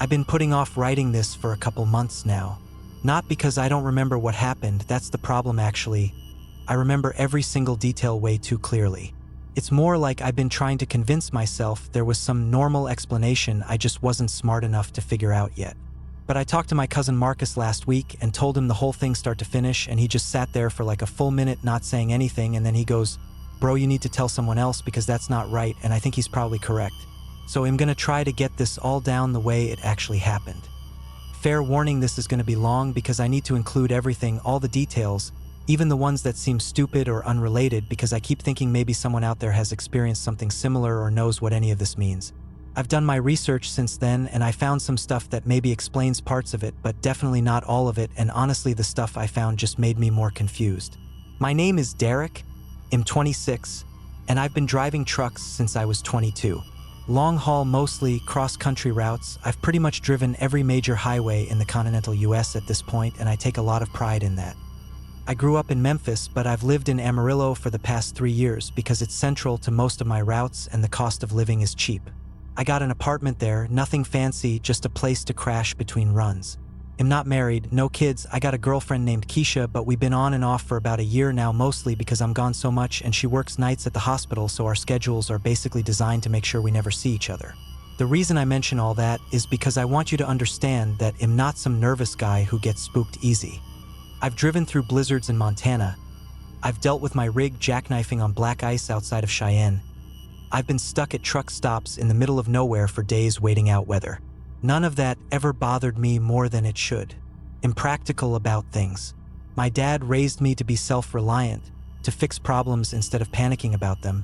I've been putting off writing this for a couple months now. Not because I don't remember what happened, that's the problem actually. I remember every single detail way too clearly. It's more like I've been trying to convince myself there was some normal explanation I just wasn't smart enough to figure out yet. But I talked to my cousin Marcus last week and told him the whole thing start to finish, and he just sat there for like a full minute not saying anything, and then he goes, "Bro, you need to tell someone else because that's not right," and I think he's probably correct. So I'm gonna try to get this all down the way it actually happened. Fair warning, this is gonna be long because I need to include everything, all the details, even the ones that seem stupid or unrelated, because I keep thinking maybe someone out there has experienced something similar or knows what any of this means. I've done my research since then, and I found some stuff that maybe explains parts of it, but definitely not all of it, and honestly the stuff I found just made me more confused. My name is Derek, I'm 26, and I've been driving trucks since I was 22. Long haul, mostly cross-country routes. I've pretty much driven every major highway in the continental US at this point, and I take a lot of pride in that. I grew up in Memphis, but I've lived in Amarillo for the past 3 years because it's central to most of my routes and the cost of living is cheap. I got an apartment there, nothing fancy, just a place to crash between runs. I'm not married, no kids. I got a girlfriend named Keisha, but we've been on and off for about a year now, mostly because I'm gone so much and she works nights at the hospital, so our schedules are basically designed to make sure we never see each other. The reason I mention all that is because I want you to understand that I'm not some nervous guy who gets spooked easy. I've driven through blizzards in Montana. I've dealt with my rig jackknifing on black ice outside of Cheyenne. I've been stuck at truck stops in the middle of nowhere for days waiting out weather. None of that ever bothered me more than it should. Impractical about things. My dad raised me to be self-reliant, to fix problems instead of panicking about them,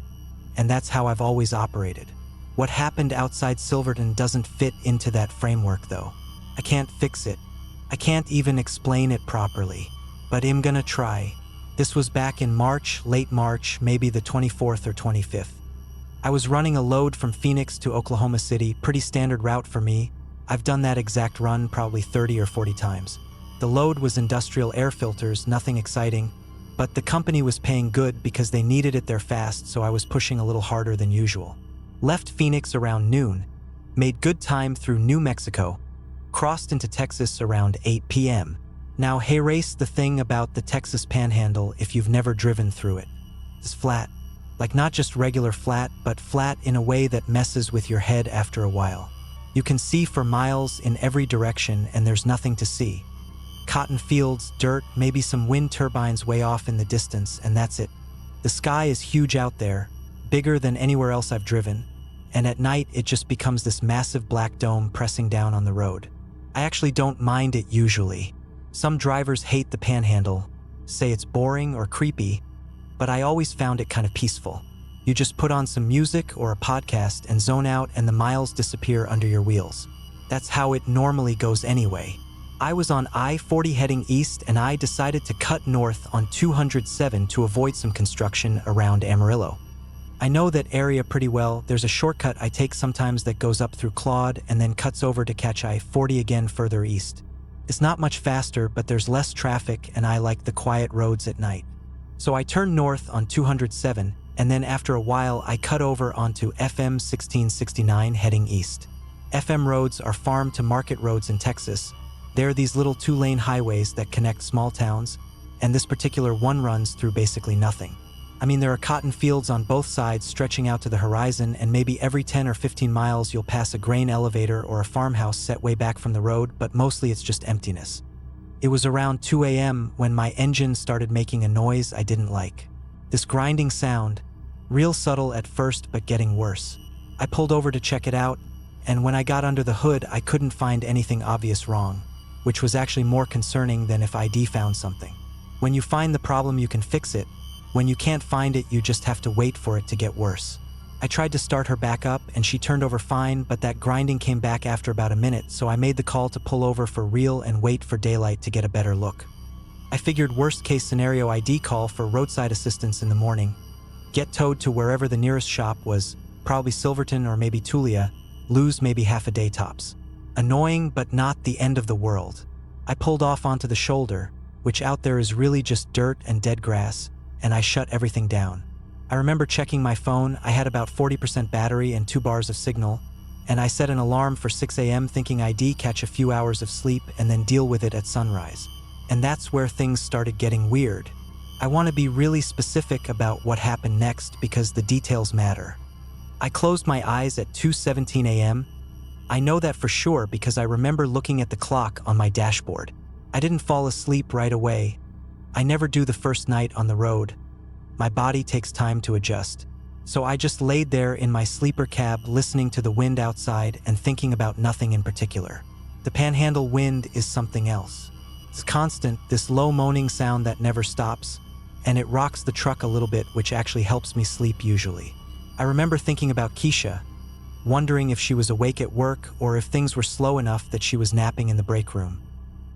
and that's how I've always operated. What happened outside Silverton doesn't fit into that framework though. I can't fix it. I can't even explain it properly, but I'm gonna try. This was back in March, late March, maybe the 24th or 25th. I was running a load from Phoenix to Oklahoma City, pretty standard route for me. I've done that exact run probably 30 or 40 times. The load was industrial air filters, nothing exciting, but the company was paying good because they needed it there fast, so I was pushing a little harder than usual. Left Phoenix around noon, made good time through New Mexico, crossed into Texas around 8 p.m. Now, hey race, the thing about the Texas Panhandle, if you've never driven through it, is flat. Like not just regular flat, but flat in a way that messes with your head after a while. You can see for miles in every direction and there's nothing to see. Cotton fields, dirt, maybe some wind turbines way off in the distance, and that's it. The sky is huge out there, bigger than anywhere else I've driven, and at night it just becomes this massive black dome pressing down on the road. I actually don't mind it usually. Some drivers hate the Panhandle, say it's boring or creepy, but I always found it kind of peaceful. You just put on some music or a podcast and zone out and the miles disappear under your wheels. That's how it normally goes anyway. I was on I-40 heading east and I decided to cut north on 207 to avoid some construction around Amarillo. I know that area pretty well. There's a shortcut I take sometimes that goes up through Claude and then cuts over to catch I-40 again further east. It's not much faster, but there's less traffic and I like the quiet roads at night. So I turned north on 207, and then after a while I cut over onto FM 1669 heading east. FM roads are farm to market roads in Texas. They're these little 2-lane highways that connect small towns, and this particular one runs through basically nothing. I mean, there are cotton fields on both sides stretching out to the horizon, and maybe every 10 or 15 miles you'll pass a grain elevator or a farmhouse set way back from the road, but mostly it's just emptiness. It was around 2 a.m. when my engine started making a noise I didn't like. This grinding sound, real subtle at first but getting worse. I pulled over to check it out, and when I got under the hood I couldn't find anything obvious wrong, which was actually more concerning than if ID found something. When you find the problem you can fix it. When you can't find it you just have to wait for it to get worse. I tried to start her back up and she turned over fine, but that grinding came back after about a minute, so I made the call to pull over for real and wait for daylight to get a better look. I figured worst case scenario ID call for roadside assistance in the morning, get towed to wherever the nearest shop was, probably Silverton or maybe Tulia, lose maybe half a day tops. Annoying, but not the end of the world. I pulled off onto the shoulder, which out there is really just dirt and dead grass, and I shut everything down. I remember checking my phone. I had about 40% battery and 2 bars of signal, and I set an alarm for 6 a.m. thinking I'd catch a few hours of sleep and then deal with it at sunrise. And that's where things started getting weird. I want to be really specific about what happened next because the details matter. I closed my eyes at 2:17 a.m. I know that for sure because I remember looking at the clock on my dashboard. I didn't fall asleep right away. I never do the first night on the road. My body takes time to adjust. So I just laid there in my sleeper cab listening to the wind outside and thinking about nothing in particular. The panhandle wind is something else. It's constant, this low moaning sound that never stops, and it rocks the truck a little bit, which actually helps me sleep usually. I remember thinking about Keisha, wondering if she was awake at work or if things were slow enough that she was napping in the break room.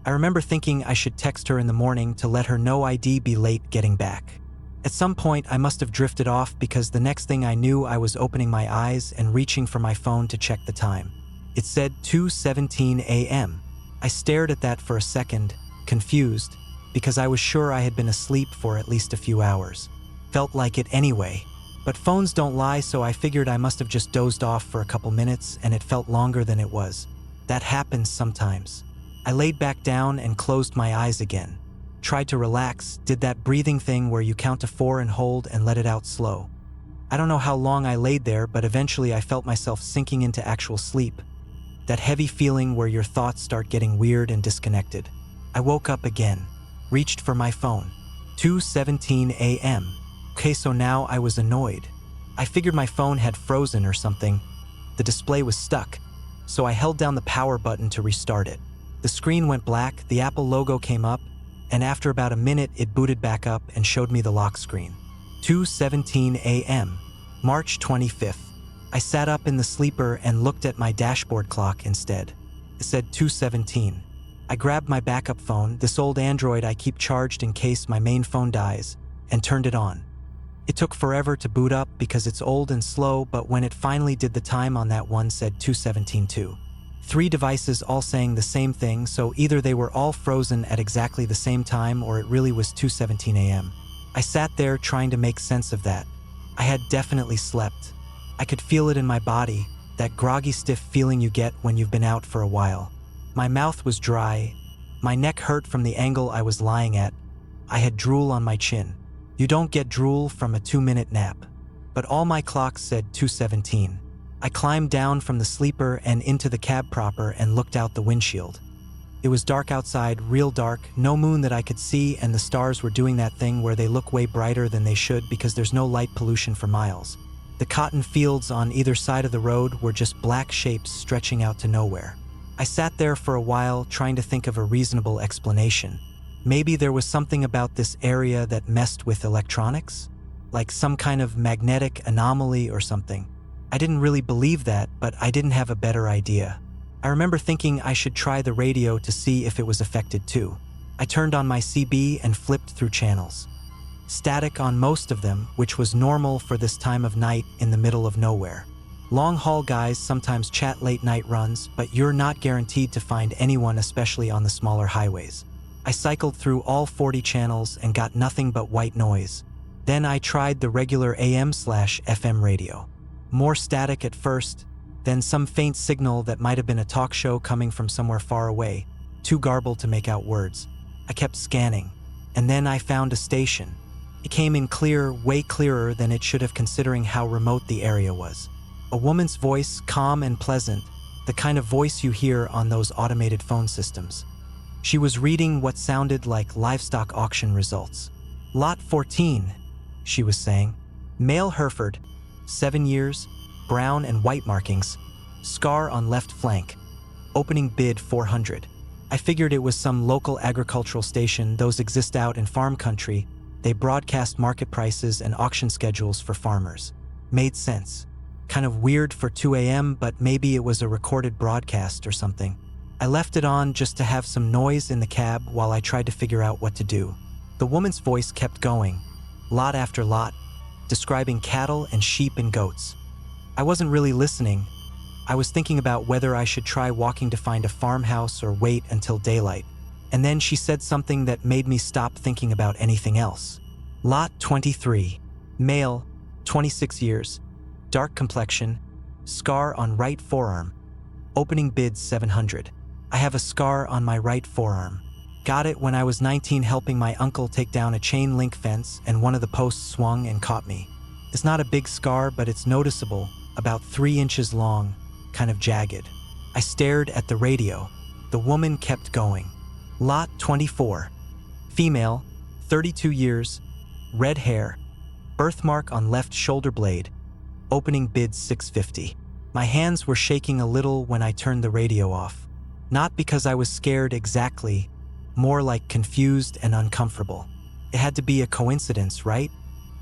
I remember thinking I should text her in the morning to let her know I'd be late getting back. At some point, I must have drifted off because the next thing I knew, I was opening my eyes and reaching for my phone to check the time. It said 2:17 a.m. I stared at that for a second, confused, because I was sure I had been asleep for at least a few hours. Felt like it anyway. But phones don't lie, so I figured I must have just dozed off for a couple minutes and it felt longer than it was. That happens sometimes. I laid back down and closed my eyes again. Tried to relax, did that breathing thing where you count to 4 and hold and let it out slow. I don't know how long I laid there, but eventually I felt myself sinking into actual sleep. That heavy feeling where your thoughts start getting weird and disconnected. I woke up again, reached for my phone. 2:17 a.m. Okay, so now I was annoyed. I figured my phone had frozen or something. The display was stuck, so I held down the power button to restart it. The screen went black, the Apple logo came up, and after about a minute it booted back up and showed me the lock screen. 2:17 a.m. March 25th. I sat up in the sleeper and looked at my dashboard clock instead. It said 2:17. I grabbed my backup phone, this old Android I keep charged in case my main phone dies, and turned it on. It took forever to boot up because it's old and slow, but when it finally did, the time on that one said 2:17 too. 3 devices all saying the same thing, so either they were all frozen at exactly the same time or it really was 2:17 a.m. I sat there trying to make sense of that. I had definitely slept. I could feel it in my body, that groggy, stiff feeling you get when you've been out for a while. My mouth was dry. My neck hurt from the angle I was lying at. I had drool on my chin. You don't get drool from a 2-minute nap. But all my clocks said 2:17. I climbed down from the sleeper and into the cab proper and looked out the windshield. It was dark outside, real dark, no moon that I could see, and the stars were doing that thing where they look way brighter than they should because there's no light pollution for miles. The cotton fields on either side of the road were just black shapes stretching out to nowhere. I sat there for a while trying to think of a reasonable explanation. Maybe there was something about this area that messed with electronics? Like some kind of magnetic anomaly or something. I didn't really believe that, but I didn't have a better idea. I remember thinking I should try the radio to see if it was affected too. I turned on my CB and flipped through channels. Static on most of them, which was normal for this time of night in the middle of nowhere. Long-haul guys sometimes chat late-night runs, but you're not guaranteed to find anyone, especially on the smaller highways. I cycled through all 40 channels and got nothing but white noise. Then I tried the regular AM/FM radio. More static at first, then some faint signal that might have been a talk show coming from somewhere far away, too garbled to make out words. I kept scanning, and then I found a station. It came in clear, way clearer than it should have considering how remote the area was. A woman's voice, calm and pleasant, the kind of voice you hear on those automated phone systems. She was reading what sounded like livestock auction results. Lot 14, she was saying. Male Hereford, 7 years, brown and white markings, scar on left flank. Opening bid 400. I figured it was some local agricultural station. Those exist out in farm country. They broadcast market prices and auction schedules for farmers. Made sense. Kind of weird for 2 a.m., but maybe it was a recorded broadcast or something. I left it on just to have some noise in the cab while I tried to figure out what to do. The woman's voice kept going, lot after lot, describing cattle and sheep and goats. I wasn't really listening. I was thinking about whether I should try walking to find a farmhouse or wait until daylight. And then she said something that made me stop thinking about anything else. Lot 23. Male, 26 years, dark complexion, Scar on right forearm. Opening bid 700. I have a scar on my right forearm. Got it when I was 19 helping my uncle take down a chain link fence and one of the posts swung and caught me. It's not a big scar, but it's noticeable, about 3 inches long, kind of jagged. I stared at the radio. The woman kept going. Lot 24. Female, 32 years, red hair, birthmark on left shoulder blade. Opening bid 650. My hands were shaking a little when I turned the radio off. Not because I was scared exactly, more like confused and uncomfortable. It had to be a coincidence, right?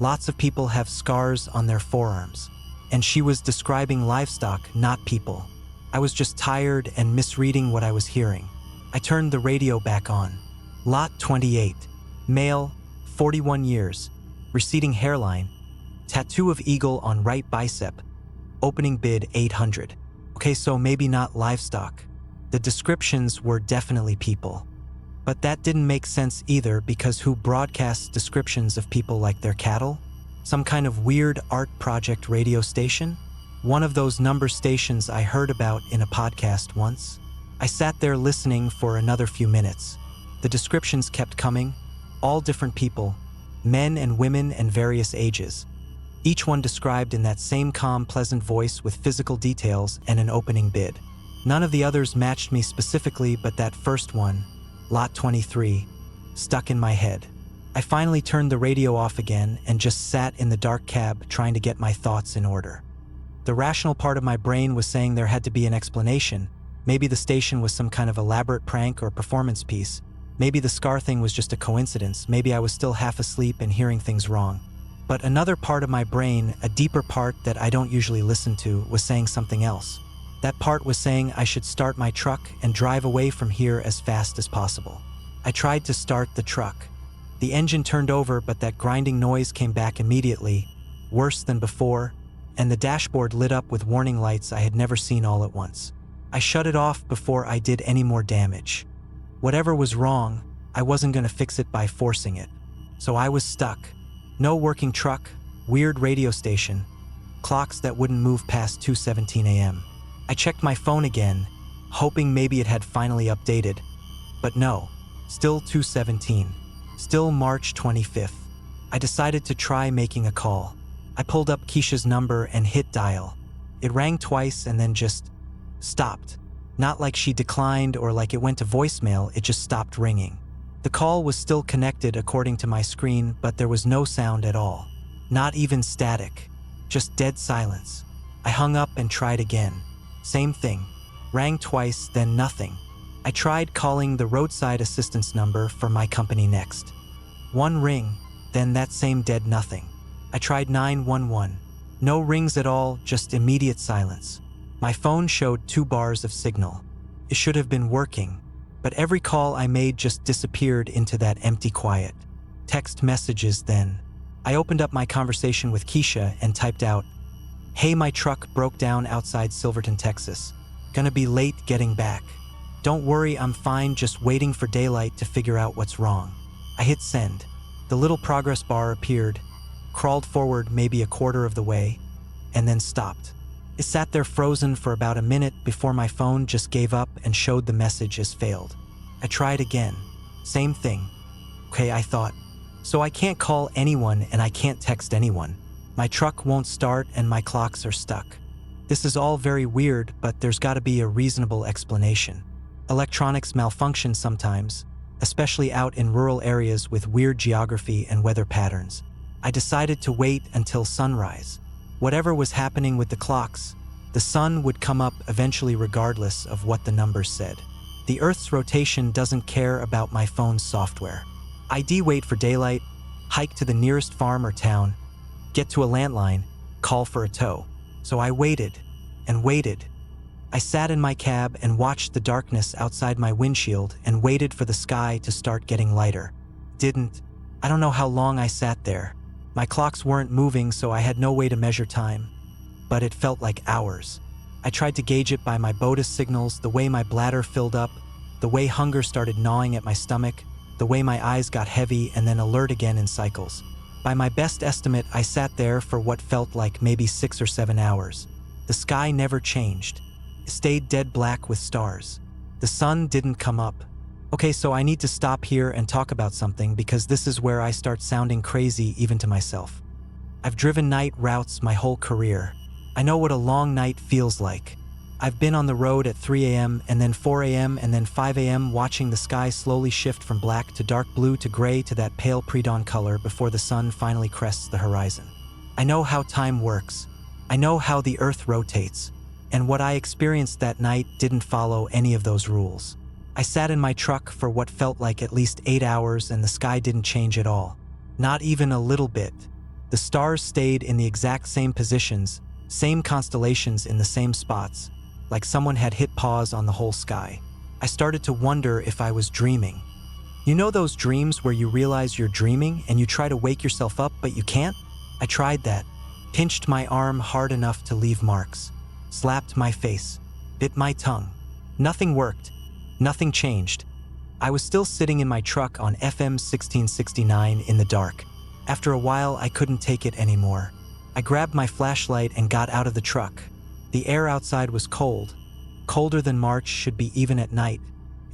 Lots of people have scars on their forearms. And she was describing livestock, not people. I was just tired and misreading what I was hearing. I turned the radio back on. Lot 28. Male, 41 years, receding hairline, tattoo of eagle on right bicep. Opening bid 800. Okay, so maybe not livestock. The descriptions were definitely people. But that didn't make sense either, because who broadcasts descriptions of people like they're cattle? Some kind of weird art project radio station? One of those number stations I heard about in a podcast once? I sat there listening for another few minutes. The descriptions kept coming, all different people, men and women and various ages. Each one described in that same calm, pleasant voice with physical details and an opening bid. None of the others matched me specifically, but that first one, Lot 23, stuck in my head. I finally turned the radio off again and just sat in the dark cab trying to get my thoughts in order. The rational part of my brain was saying there had to be an explanation. Maybe the station was some kind of elaborate prank or performance piece. Maybe the scar thing was just a coincidence. Maybe I was still half asleep and hearing things wrong. But another part of my brain, a deeper part that I don't usually listen to, was saying something else. That part was saying I should start my truck and drive away from here as fast as possible. I tried to start the truck. The engine turned over, but that grinding noise came back immediately, worse than before, and the dashboard lit up with warning lights I had never seen all at once. I shut it off before I did any more damage. Whatever was wrong, I wasn't going to fix it by forcing it. So I was stuck. No working truck, weird radio station, clocks that wouldn't move past 2:17 a.m. I checked my phone again, hoping maybe it had finally updated. But no, still 2:17, still March 25th. I decided to try making a call. I pulled up Keisha's number and hit dial. It rang twice and then just stopped. Not like she declined or like it went to voicemail, it just stopped ringing. The call was still connected according to my screen, but there was no sound at all. Not even static, just dead silence. I hung up and tried again. Same thing. Rang twice, then nothing. I tried calling the roadside assistance number for my company next. One ring, then that same dead nothing. I tried 911. No rings at all, just immediate silence. My phone showed 2 bars of signal. It should have been working, but every call I made just disappeared into that empty quiet. Text messages then. I opened up my conversation with Keisha and typed out, "Hey, my truck broke down outside Silverton, Texas. Gonna be late getting back. Don't worry, I'm fine, just waiting for daylight to figure out what's wrong." I hit send. The little progress bar appeared, crawled forward maybe a quarter of the way, and then stopped. It sat there frozen for about a minute before my phone just gave up and showed the message as failed. I tried again. Same thing. Okay, I thought. So I can't call anyone and I can't text anyone. My truck won't start and my clocks are stuck. This is all very weird, but there's gotta be a reasonable explanation. Electronics malfunction sometimes, especially out in rural areas with weird geography and weather patterns. I decided to wait until sunrise. Whatever was happening with the clocks, the sun would come up eventually regardless of what the numbers said. The Earth's rotation doesn't care about my phone's software. I'd wait for daylight, hike to the nearest farm or town, get to a landline, call for a tow. So I waited and waited. I sat in my cab and watched the darkness outside my windshield and waited for the sky to start getting lighter. Didn't. I don't know how long I sat there. My clocks weren't moving, so I had no way to measure time. But it felt like hours. I tried to gauge it by my BODIS signals, the way my bladder filled up, the way hunger started gnawing at my stomach, the way my eyes got heavy and then alert again in cycles. By my best estimate, I sat there for what felt like maybe 6 or 7 hours. The The sky never changed. It stayed dead black with stars. The sun didn't come up. Okay, so I need to stop here and talk about something because this is where I start sounding crazy even to myself. I've driven night routes my whole career. I know what a long night feels like. I've been on the road at 3 a.m. and then 4 a.m. and then 5 a.m. watching the sky slowly shift from black to dark blue to gray to that pale pre-dawn color before the sun finally crests the horizon. I know how time works. I know how the earth rotates. And what I experienced that night didn't follow any of those rules. I sat in my truck for what felt like at least 8 hours and the sky didn't change at all. Not even a little bit. The stars stayed in the exact same positions, same constellations in the same spots, like someone had hit pause on the whole sky. I started to wonder if I was dreaming. You know those dreams where you realize you're dreaming and you try to wake yourself up but you can't? I tried that, pinched my arm hard enough to leave marks, slapped my face, bit my tongue. Nothing worked. Nothing changed. I was still sitting in my truck on FM 1669 in the dark. After a while, I couldn't take it anymore. I grabbed my flashlight and got out of the truck. The air outside was cold, colder than March should be even at night,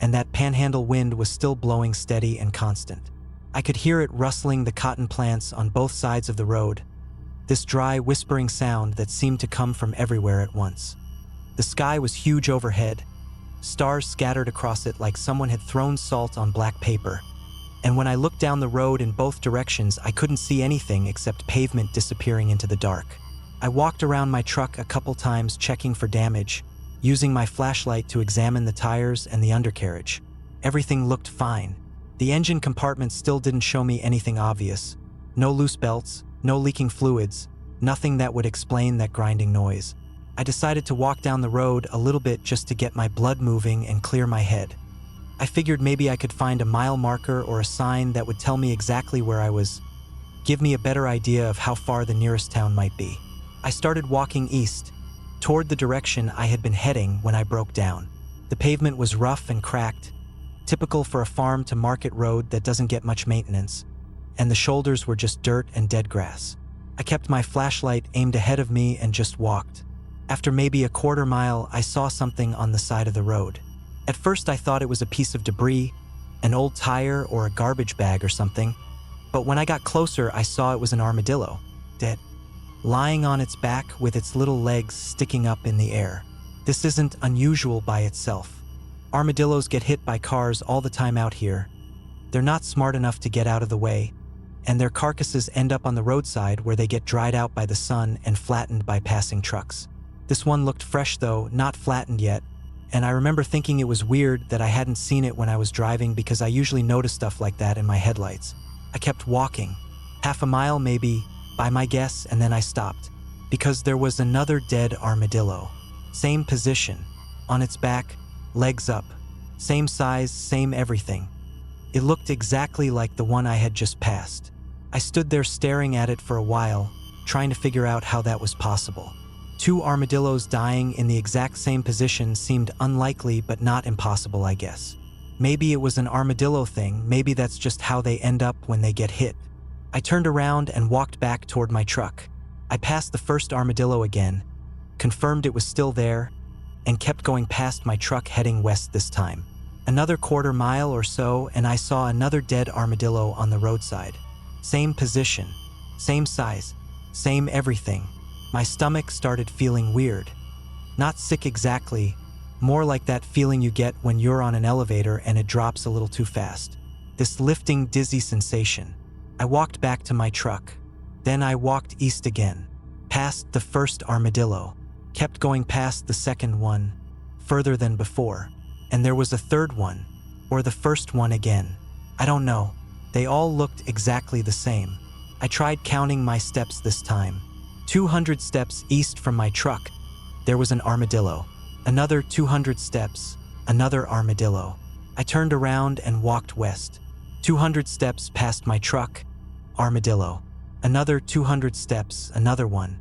and that panhandle wind was still blowing steady and constant. I could hear it rustling the cotton plants on both sides of the road, this dry, whispering sound that seemed to come from everywhere at once. The sky was huge overhead, stars scattered across it like someone had thrown salt on black paper. And when I looked down the road in both directions, I couldn't see anything except pavement disappearing into the dark. I walked around my truck a couple times checking for damage, using my flashlight to examine the tires and the undercarriage. Everything looked fine. The engine compartment still didn't show me anything obvious. No loose belts, no leaking fluids, nothing that would explain that grinding noise. I decided to walk down the road a little bit just to get my blood moving and clear my head. I figured maybe I could find a mile marker or a sign that would tell me exactly where I was, give me a better idea of how far the nearest town might be. I started walking east, toward the direction I had been heading when I broke down. The pavement was rough and cracked, typical for a farm-to-market road that doesn't get much maintenance, and the shoulders were just dirt and dead grass. I kept my flashlight aimed ahead of me and just walked. After maybe a quarter mile, I saw something on the side of the road. At first I thought it was a piece of debris, an old tire or a garbage bag or something, but when I got closer I saw it was an armadillo, dead, lying on its back with its little legs sticking up in the air. This isn't unusual by itself. Armadillos get hit by cars all the time out here. They're not smart enough to get out of the way, and their carcasses end up on the roadside where they get dried out by the sun and flattened by passing trucks. This one looked fresh though, not flattened yet, and I remember thinking it was weird that I hadn't seen it when I was driving because I usually notice stuff like that in my headlights. I kept walking, half a mile maybe, by my guess, and then I stopped, because there was another dead armadillo. Same position, on its back, legs up, same size, same everything. It looked exactly like the one I had just passed. I stood there staring at it for a while, trying to figure out how that was possible. 2 armadillos dying in the exact same position seemed unlikely but not impossible, I guess. Maybe it was an armadillo thing, maybe that's just how they end up when they get hit. I turned around and walked back toward my truck. I passed the first armadillo again, confirmed it was still there, and kept going past my truck heading west this time. Another quarter mile or so and I saw another dead armadillo on the roadside. Same position, same size, same everything. My stomach started feeling weird. Not sick exactly, more like that feeling you get when you're on an elevator and it drops a little too fast. This lifting, dizzy sensation. I walked back to my truck. Then I walked east again, past the first armadillo, kept going past the second one, further than before. And there was a third one, or the first one again. I don't know. They all looked exactly the same. I tried counting my steps this time. 200 steps east from my truck, there was an armadillo. Another 200 steps, another armadillo. I turned around and walked west. 200 steps past my truck, armadillo. Another 200 steps, another one.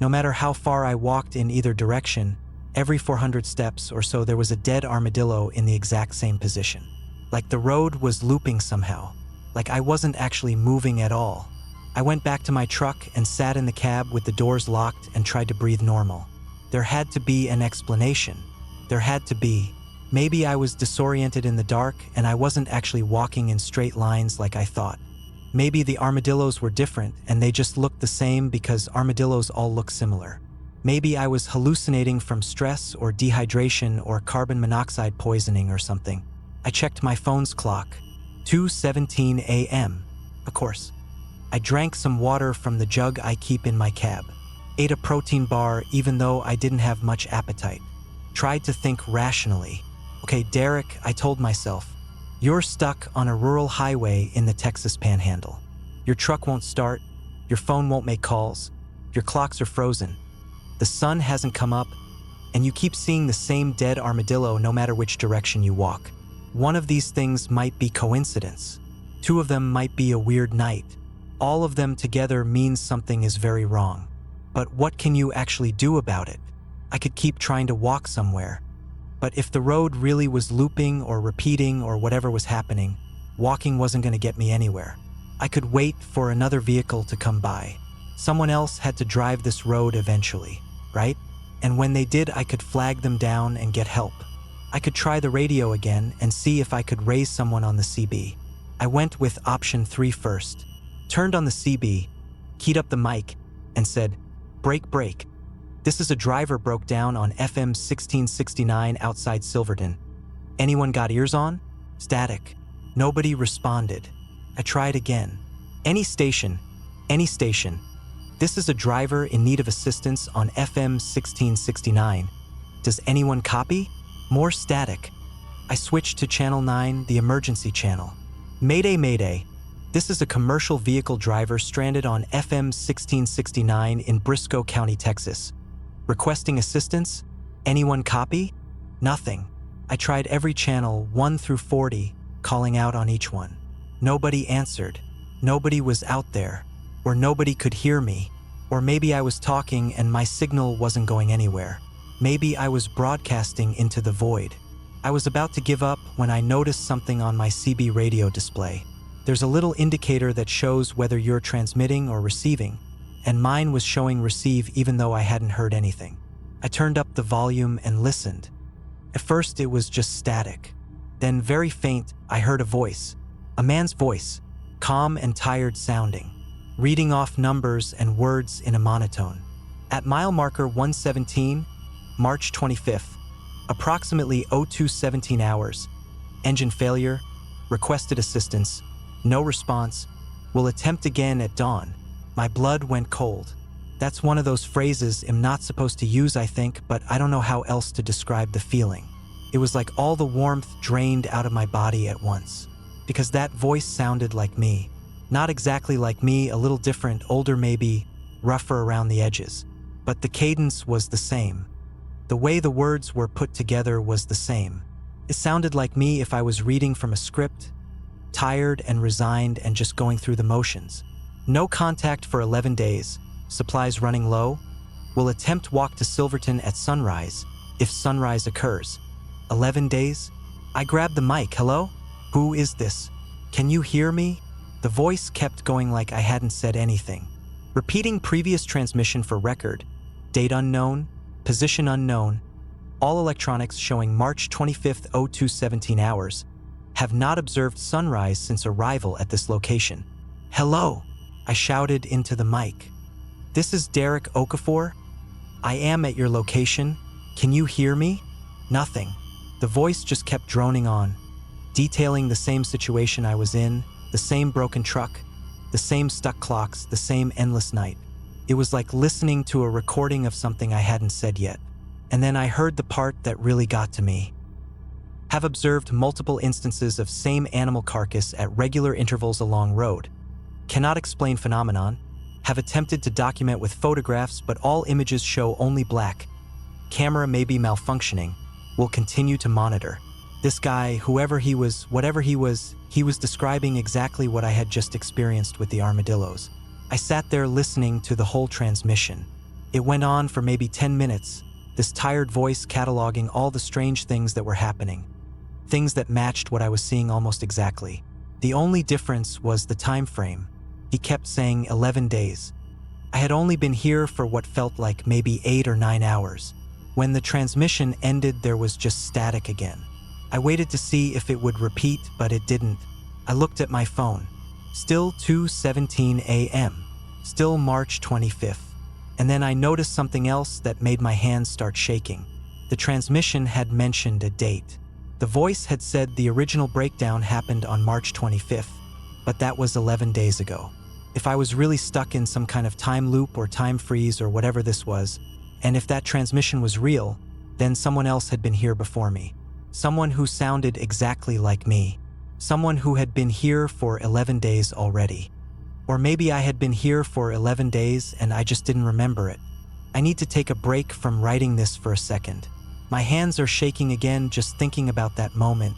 No matter how far I walked in either direction, every 400 steps or so there was a dead armadillo in the exact same position. Like the road was looping somehow. Like I wasn't actually moving at all. I went back to my truck and sat in the cab with the doors locked and tried to breathe normal. There had to be an explanation. There had to be. Maybe I was disoriented in the dark and I wasn't actually walking in straight lines like I thought. Maybe the armadillos were different and they just looked the same because armadillos all look similar. Maybe I was hallucinating from stress or dehydration or carbon monoxide poisoning or something. I checked my phone's clock. 2:17 a.m. Of course. I drank some water from the jug I keep in my cab. Ate a protein bar even though I didn't have much appetite. Tried to think rationally. Okay, Derek, I told myself, you're stuck on a rural highway in the Texas Panhandle. Your truck won't start, your phone won't make calls, your clocks are frozen, the sun hasn't come up, and you keep seeing the same dead armadillo no matter which direction you walk. One of these things might be coincidence. Two of them might be a weird night. All of them together means something is very wrong. But what can you actually do about it? I could keep trying to walk somewhere. But if the road really was looping or repeating or whatever was happening, walking wasn't going to get me anywhere. I could wait for another vehicle to come by. Someone else had to drive this road eventually, right? And when they did, I could flag them down and get help. I could try the radio again and see if I could raise someone on the CB. I went with option 3 first, turned on the CB, keyed up the mic, and said, "Break, break. This is a driver broke down on FM 1669 outside Silverton. Anyone got ears on?" Static. Nobody responded. I tried again. Any station. This is a driver in need of assistance on FM 1669. Does anyone copy? More static. I switched to channel 9, the emergency channel. Mayday, mayday. This is a commercial vehicle driver stranded on FM 1669 in Briscoe County, Texas. Requesting assistance? Anyone copy? Nothing. I tried every channel, 1 through 40, calling out on each one. Nobody answered. Nobody was out there. Or nobody could hear me. Or maybe I was talking and my signal wasn't going anywhere. Maybe I was broadcasting into the void. I was about to give up when I noticed something on my CB radio display. There's a little indicator that shows whether you're transmitting or receiving, and mine was showing receive even though I hadn't heard anything. I turned up the volume and listened. At first it was just static. Then very faint, I heard a voice. A man's voice, calm and tired sounding, reading off numbers and words in a monotone. At mile marker 117, March 25th, approximately 02:17 hours, engine failure, requested assistance, no response, will attempt again at dawn. My blood went cold. That's one of those phrases I'm not supposed to use, I think, but I don't know how else to describe the feeling. It was like all the warmth drained out of my body at once. Because that voice sounded like me. Not exactly like me, a little different, older maybe, rougher around the edges. But the cadence was the same. The way the words were put together was the same. It sounded like me if I was reading from a script, tired and resigned and just going through the motions. No contact for 11 days, supplies running low. Will attempt walk to Silverton at sunrise, if sunrise occurs. 11 days? I grabbed the mic, hello? Who is this? Can you hear me? The voice kept going like I hadn't said anything. Repeating previous transmission for record, date unknown, position unknown, all electronics showing March 25th 02:17 hours, have not observed sunrise since arrival at this location. Hello, I shouted into the mic. This is Derek Okafor. I am at your location. Can you hear me? Nothing. The voice just kept droning on, detailing the same situation I was in, the same broken truck, the same stuck clocks, the same endless night. It was like listening to a recording of something I hadn't said yet. And then I heard the part that really got to me. Have observed multiple instances of same animal carcass at regular intervals along road. Cannot explain phenomenon. Have attempted to document with photographs, but all images show only black. Camera may be malfunctioning. Will continue to monitor. This guy, whoever he was, whatever he was describing exactly what I had just experienced with the armadillos. I sat there listening to the whole transmission. It went on for maybe 10 minutes, this tired voice cataloging all the strange things that were happening. Things that matched what I was seeing almost exactly. The only difference was the time frame. He kept saying 11 days. I had only been here for what felt like maybe 8 or 9 hours. When the transmission ended, there was just static again. I waited to see if it would repeat, but it didn't. I looked at my phone. Still 2:17 a.m. Still March 25th. And then I noticed something else that made my hands start shaking. The transmission had mentioned a date. The voice had said the original breakdown happened on March 25th, but that was 11 days ago. If I was really stuck in some kind of time loop or time freeze or whatever this was, and if that transmission was real, then someone else had been here before me. Someone who sounded exactly like me. Someone who had been here for 11 days already. Or maybe I had been here for 11 days and I just didn't remember it. I need to take a break from writing this for a second. My hands are shaking again just thinking about that moment,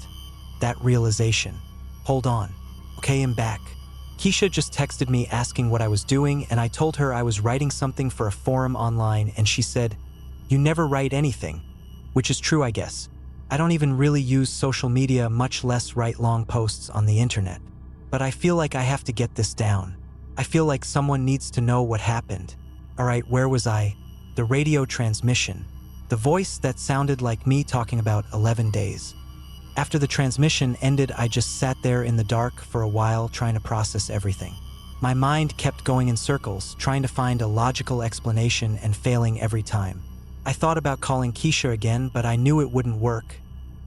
that realization. Hold on. Okay, I'm back. Keisha just texted me asking what I was doing, and I told her I was writing something for a forum online, and she said, "You never write anything," which is true, I guess. I don't even really use social media, much less write long posts on the internet. But I feel like I have to get this down. I feel like someone needs to know what happened. All right, where was I? The radio transmission. The voice that sounded like me talking about 11 days. After the transmission ended, I just sat there in the dark for a while trying to process everything. My mind kept going in circles, trying to find a logical explanation and failing every time. I thought about calling Keisha again, but I knew it wouldn't work.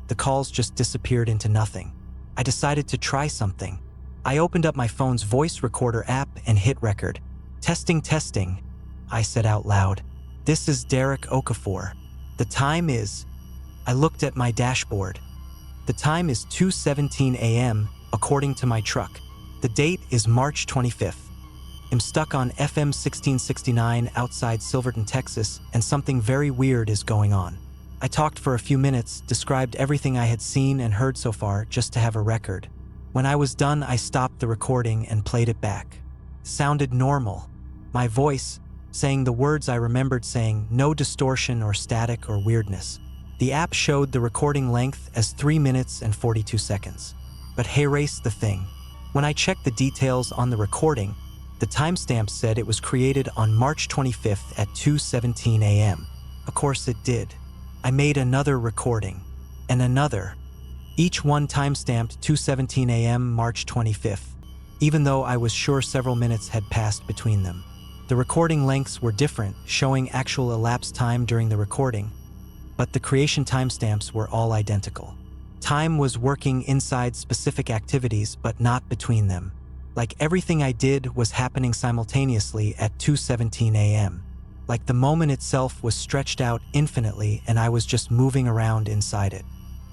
The calls just disappeared into nothing. I decided to try something. I opened up my phone's voice recorder app and hit record. Testing, testing, I said out loud. This is Derek Okafor. The time is... I looked at my dashboard. The time is 2:17 a.m. according to my truck. The date is March 25th. I'm stuck on FM 1669 outside Silverton, Texas, and something very weird is going on. I talked for a few minutes, described everything I had seen and heard so far just to have a record. When I was done, I stopped the recording and played it back. Sounded normal. My voice, saying the words I remembered saying, no distortion or static or weirdness. The app showed the recording length as 3 minutes and 42 seconds. But hey, race the thing. When I checked the details on the recording, the timestamp said it was created on March 25th at 2:17 a.m. Of course it did. I made another recording, and another. Each one timestamped 2:17 a.m. March 25th, even though I was sure several minutes had passed between them. The recording lengths were different, showing actual elapsed time during the recording, but the creation timestamps were all identical. Time was working inside specific activities, but not between them. Like everything I did was happening simultaneously at 2:17 a.m. Like the moment itself was stretched out infinitely and I was just moving around inside it.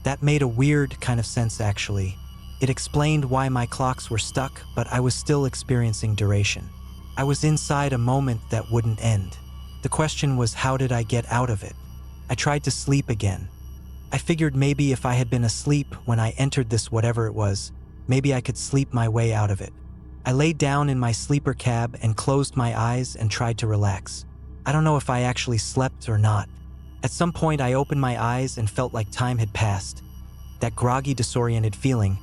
That made a weird kind of sense actually. It explained why my clocks were stuck, but I was still experiencing duration. I was inside a moment that wouldn't end. The question was, how did I get out of it? I tried to sleep again. I figured maybe if I had been asleep when I entered this whatever it was, maybe I could sleep my way out of it. I laid down in my sleeper cab and closed my eyes and tried to relax. I don't know if I actually slept or not. At some point I opened my eyes and felt like time had passed. That groggy, disoriented feeling.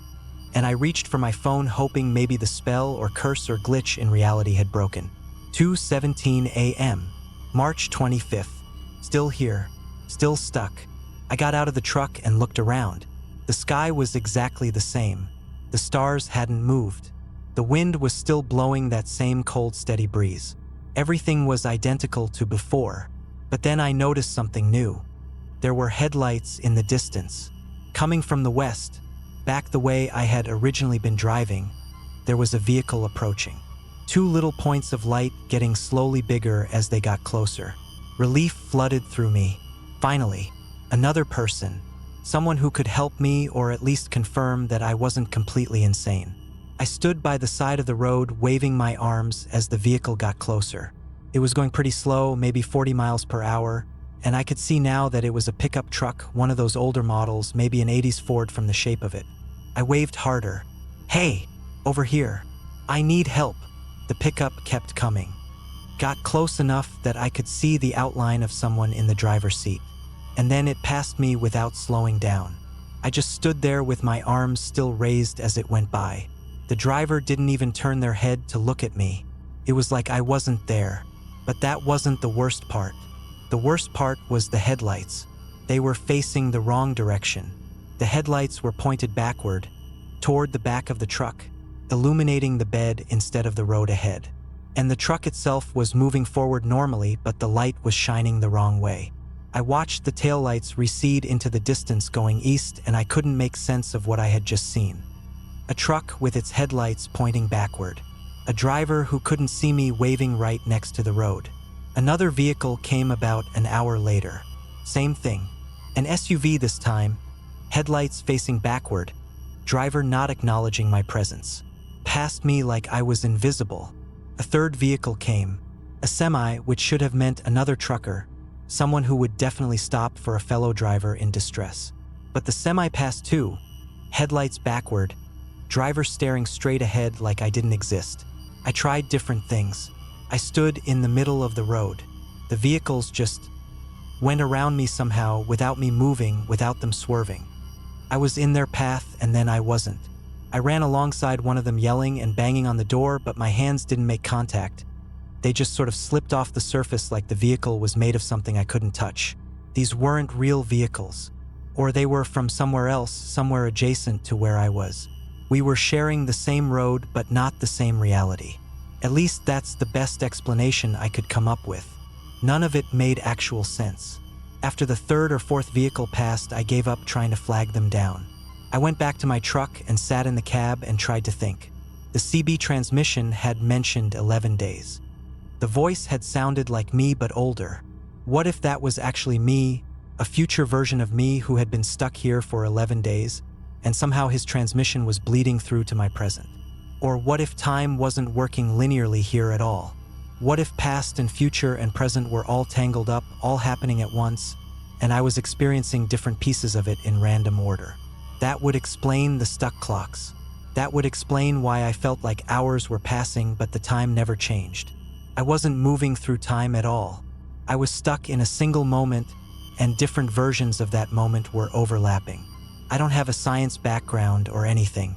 And I reached for my phone hoping maybe the spell or curse or glitch in reality had broken. 2:17 a.m. March 25th. Still here. Still stuck. I got out of the truck and looked around. The sky was exactly the same. The stars hadn't moved. The wind was still blowing that same cold, steady breeze. Everything was identical to before. But then I noticed something new. There were headlights in the distance. Coming from the west, back the way I had originally been driving, there was a vehicle approaching. 2 little points of light getting slowly bigger as they got closer. Relief flooded through me. Finally, another person. Someone who could help me or at least confirm that I wasn't completely insane. I stood by the side of the road waving my arms as the vehicle got closer. It was going pretty slow, maybe 40 miles per hour, and I could see now that it was a pickup truck, one of those older models, maybe an 80s Ford from the shape of it. I waved harder. Hey, over here. I need help. The pickup kept coming. Got close enough that I could see the outline of someone in the driver's seat. And then it passed me without slowing down. I just stood there with my arms still raised as it went by. The driver didn't even turn their head to look at me. It was like I wasn't there. But that wasn't the worst part. The worst part was the headlights. They were facing the wrong direction. The headlights were pointed backward, toward the back of the truck, illuminating the bed instead of the road ahead. And the truck itself was moving forward normally, but the light was shining the wrong way. I watched the taillights recede into the distance going east, and I couldn't make sense of what I had just seen. A truck with its headlights pointing backward. A driver who couldn't see me waving right next to the road. Another vehicle came about an hour later. Same thing. An SUV this time, headlights facing backward, driver not acknowledging my presence. Passed me like I was invisible. A third vehicle came. A semi, which should have meant another trucker, someone who would definitely stop for a fellow driver in distress. But the semi passed too, headlights backward, driver staring straight ahead like I didn't exist. I tried different things. I stood in the middle of the road. The vehicles just went around me somehow without me moving, without them swerving. I was in their path and then I wasn't. I ran alongside one of them yelling and banging on the door, but my hands didn't make contact. They just sort of slipped off the surface like the vehicle was made of something I couldn't touch. These weren't real vehicles. Or they were from somewhere else, somewhere adjacent to where I was. We were sharing the same road, but not the same reality. At least that's the best explanation I could come up with. None of it made actual sense. After the third or fourth vehicle passed, I gave up trying to flag them down. I went back to my truck and sat in the cab and tried to think. The CB transmission had mentioned 11 days. The voice had sounded like me but older. What if that was actually me, a future version of me who had been stuck here for 11 days, and somehow his transmission was bleeding through to my present? Or what if time wasn't working linearly here at all? What if past and future and present were all tangled up, all happening at once, and I was experiencing different pieces of it in random order? That would explain the stuck clocks. That would explain why I felt like hours were passing but the time never changed. I wasn't moving through time at all. I was stuck in a single moment, and different versions of that moment were overlapping. I don't have a science background or anything.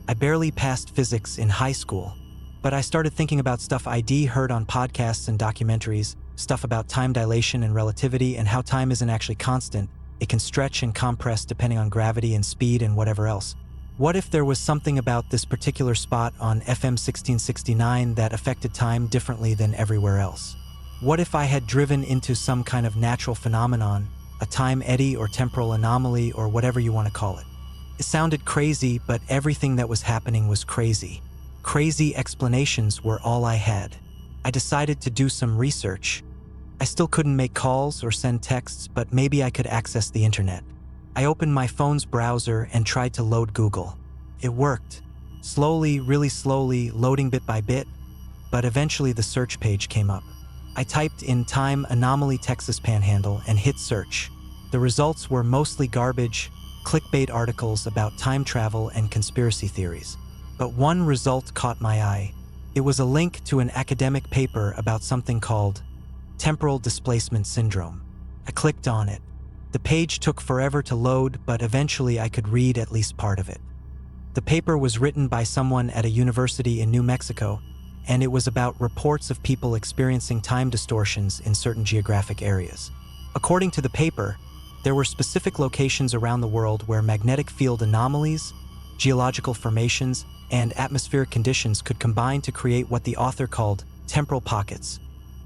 I barely passed physics in high school, but I started thinking about stuff I'd heard on podcasts and documentaries, stuff about time dilation and relativity and how time isn't actually constant. It can stretch and compress depending on gravity and speed and whatever else. What if there was something about this particular spot on FM 1669 that affected time differently than everywhere else? What if I had driven into some kind of natural phenomenon, a time eddy or temporal anomaly or whatever you want to call it? It sounded crazy, but everything that was happening was crazy. Crazy explanations were all I had. I decided to do some research. I still couldn't make calls or send texts, but maybe I could access the internet. I opened my phone's browser and tried to load Google. It worked. Slowly, really slowly, loading bit by bit, but eventually the search page came up. I typed in time anomaly Texas Panhandle and hit search. The results were mostly garbage, clickbait articles about time travel and conspiracy theories. But one result caught my eye. It was a link to an academic paper about something called temporal displacement syndrome. I clicked on it. The page took forever to load, but eventually I could read at least part of it. The paper was written by someone at a university in New Mexico, and it was about reports of people experiencing time distortions in certain geographic areas. According to the paper, there were specific locations around the world where magnetic field anomalies, geological formations, and atmospheric conditions could combine to create what the author called temporal pockets,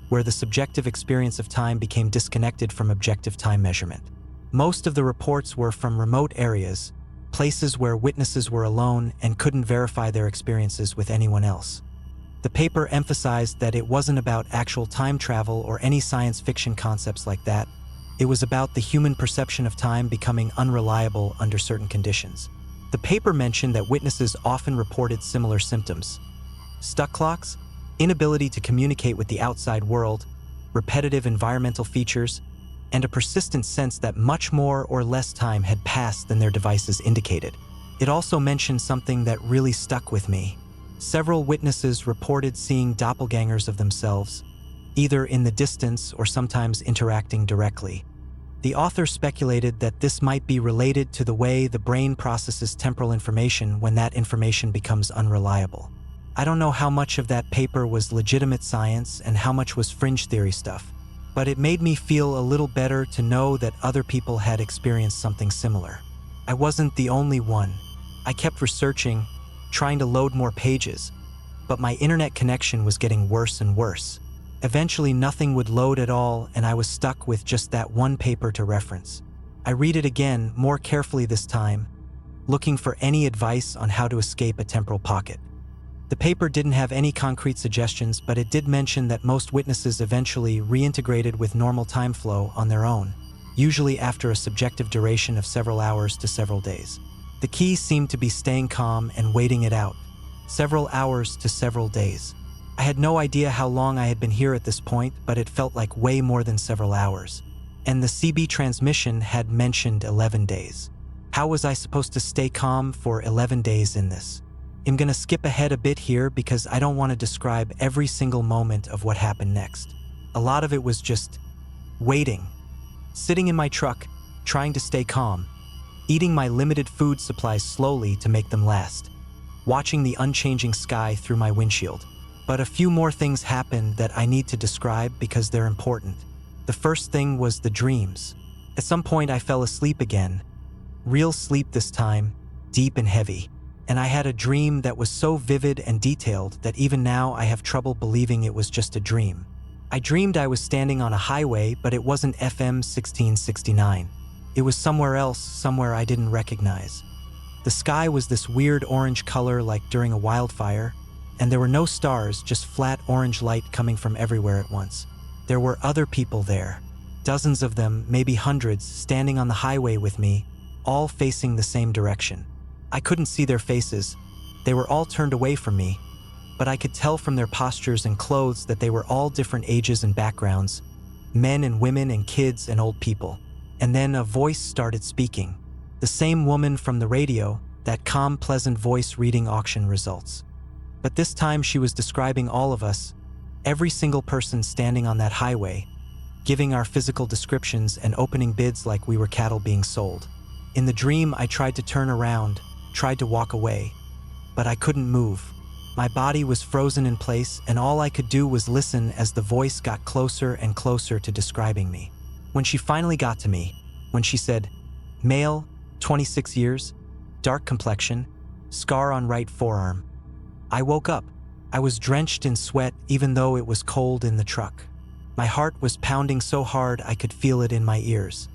where the subjective experience of time became disconnected from objective time measurement. Most of the reports were from remote areas, places where witnesses were alone and couldn't verify their experiences with anyone else. The paper emphasized that it wasn't about actual time travel or any science fiction concepts like that. It was about the human perception of time becoming unreliable under certain conditions. The paper mentioned that witnesses often reported similar symptoms: stuck clocks, inability to communicate with the outside world, repetitive environmental features, and a persistent sense that much more or less time had passed than their devices indicated. It also mentioned something that really stuck with me. Several witnesses reported seeing doppelgangers of themselves, either in the distance or sometimes interacting directly. The author speculated that this might be related to the way the brain processes temporal information when that information becomes unreliable. I don't know how much of that paper was legitimate science and how much was fringe theory stuff, but it made me feel a little better to know that other people had experienced something similar. I wasn't the only one. I kept researching, trying to load more pages, but my internet connection was getting worse and worse. Eventually, nothing would load at all, and I was stuck with just that one paper to reference. I read it again, more carefully this time, looking for any advice on how to escape a temporal pocket. The paper didn't have any concrete suggestions, but it did mention that most witnesses eventually reintegrated with normal time flow on their own, usually after a subjective duration of several hours to several days. The key seemed to be staying calm and waiting it out, several hours to several days. I had no idea how long I had been here at this point, but it felt like way more than several hours. And the CB transmission had mentioned 11 days. How was I supposed to stay calm for 11 days in this? I'm gonna skip ahead a bit here because I don't want to describe every single moment of what happened next. A lot of it was just waiting, sitting in my truck, trying to stay calm, eating my limited food supplies slowly to make them last, watching the unchanging sky through my windshield. But a few more things happened that I need to describe because they're important. The first thing was the dreams. At some point I fell asleep again, real sleep this time, deep and heavy. And I had a dream that was so vivid and detailed that even now I have trouble believing it was just a dream. I dreamed I was standing on a highway, but it wasn't FM 1669. It was somewhere else, somewhere I didn't recognize. The sky was this weird orange color like during a wildfire, and there were no stars, just flat orange light coming from everywhere at once. There were other people there, dozens of them, maybe hundreds, standing on the highway with me, all facing the same direction. I couldn't see their faces. They were all turned away from me, but I could tell from their postures and clothes that they were all different ages and backgrounds, men and women and kids and old people. And then a voice started speaking. The same woman from the radio, that calm, pleasant voice reading auction results. But this time she was describing all of us, every single person standing on that highway, giving our physical descriptions and opening bids like we were cattle being sold. In the dream, I tried to turn around, tried to walk away, but I couldn't move. My body was frozen in place, and all I could do was listen as the voice got closer and closer to describing me. When she finally got to me, when she said, "Male, 26 years, dark complexion, scar on right forearm," I woke up. I was drenched in sweat even though it was cold in the truck. My heart was pounding so hard I could feel it in my ears.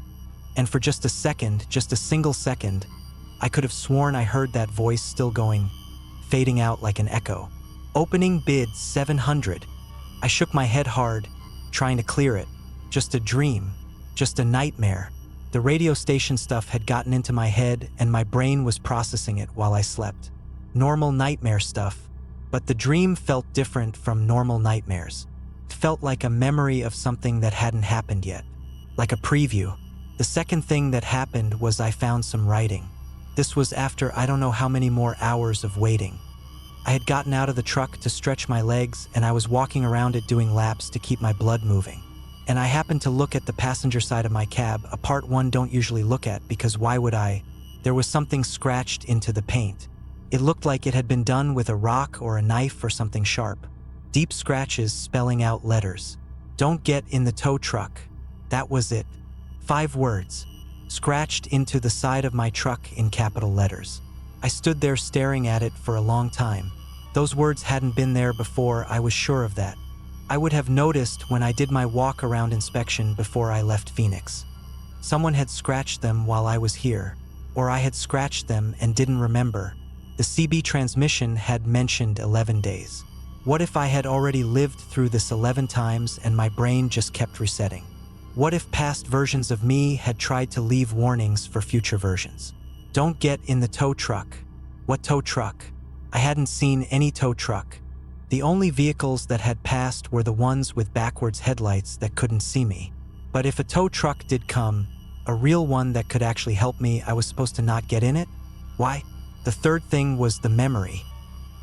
And for just a second, just a single second, I could have sworn I heard that voice still going, fading out like an echo. Opening bid 700. I shook my head hard, trying to clear it. Just a dream, just a nightmare. The radio station stuff had gotten into my head and my brain was processing it while I slept. Normal nightmare stuff, but the dream felt different from normal nightmares. It felt like a memory of something that hadn't happened yet, like a preview. The second thing that happened was I found some writing. This was after I don't know how many more hours of waiting. I had gotten out of the truck to stretch my legs and I was walking around it doing laps to keep my blood moving. And I happened to look at the passenger side of my cab, a part one don't usually look at because why would I? There was something scratched into the paint. It looked like it had been done with a rock or a knife or something sharp. Deep scratches spelling out letters. "Don't get in the tow truck." That was it. 5 words, scratched into the side of my truck in capital letters. I stood there staring at it for a long time. Those words hadn't been there before, I was sure of that. I would have noticed when I did my walk-around inspection before I left Phoenix. Someone had scratched them while I was here, or I had scratched them and didn't remember. The CB transmission had mentioned 11 days. What if I had already lived through this 11 times and my brain just kept resetting? What if past versions of me had tried to leave warnings for future versions? Don't get in the tow truck. What tow truck? I hadn't seen any tow truck. The only vehicles that had passed were the ones with backwards headlights that couldn't see me. But if a tow truck did come, a real one that could actually help me, I was supposed to not get in it? Why? The third thing was the memory.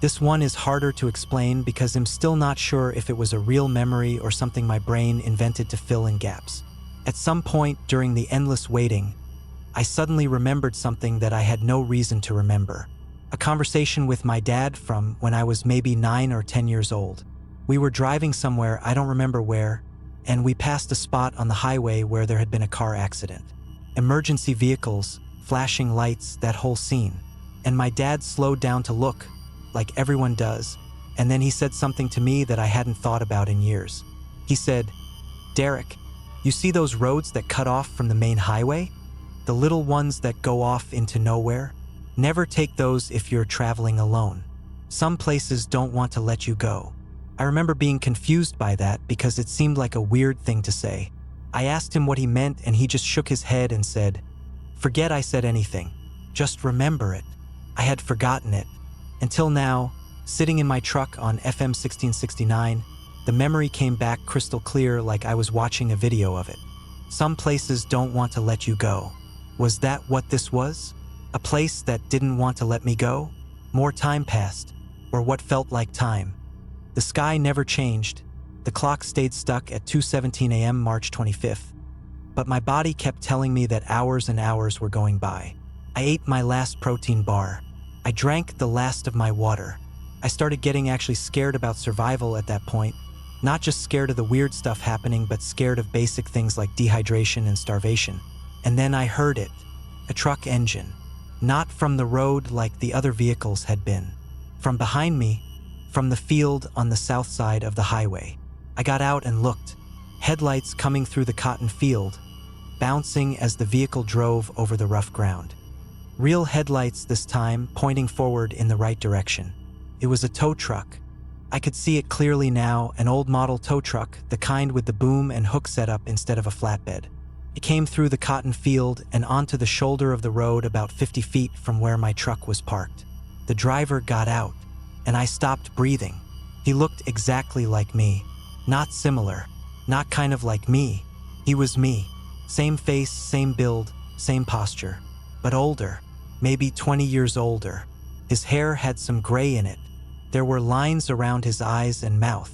This one is harder to explain because I'm still not sure if it was a real memory or something my brain invented to fill in gaps. At some point during the endless waiting, I suddenly remembered something that I had no reason to remember. A conversation with my dad from when I was maybe 9 or 10 years old. We were driving somewhere, I don't remember where, and we passed a spot on the highway where there had been a car accident. Emergency vehicles, flashing lights, that whole scene. And my dad slowed down to look, like everyone does, and then he said something to me that I hadn't thought about in years. He said, "Derek, you see those roads that cut off from the main highway? The little ones that go off into nowhere? Never take those if you're traveling alone. Some places don't want to let you go." I remember being confused by that because it seemed like a weird thing to say. I asked him what he meant and he just shook his head and said, "Forget I said anything. Just remember it." I had forgotten it. Until now, sitting in my truck on FM 1669, the memory came back crystal clear like I was watching a video of it. Some places don't want to let you go. Was that what this was? A place that didn't want to let me go? More time passed, or what felt like time. The sky never changed. The clock stayed stuck at 2:17 a.m. March 25th. But my body kept telling me that hours and hours were going by. I ate my last protein bar. I drank the last of my water. I started getting actually scared about survival at that point. Not just scared of the weird stuff happening, but scared of basic things like dehydration and starvation. And then I heard it. A truck engine. Not from the road like the other vehicles had been. From behind me, from the field on the south side of the highway. I got out and looked. Headlights coming through the cotton field, bouncing as the vehicle drove over the rough ground. Real headlights this time, pointing forward in the right direction. It was a tow truck. I could see it clearly now, an old model tow truck, the kind with the boom and hook setup instead of a flatbed. It came through the cotton field and onto the shoulder of the road about 50 feet from where my truck was parked. The driver got out, and I stopped breathing. He looked exactly like me. Not similar, not kind of like me. He was me. Same face, same build, same posture. But older, maybe 20 years older. His hair had some gray in it. There were lines around his eyes and mouth.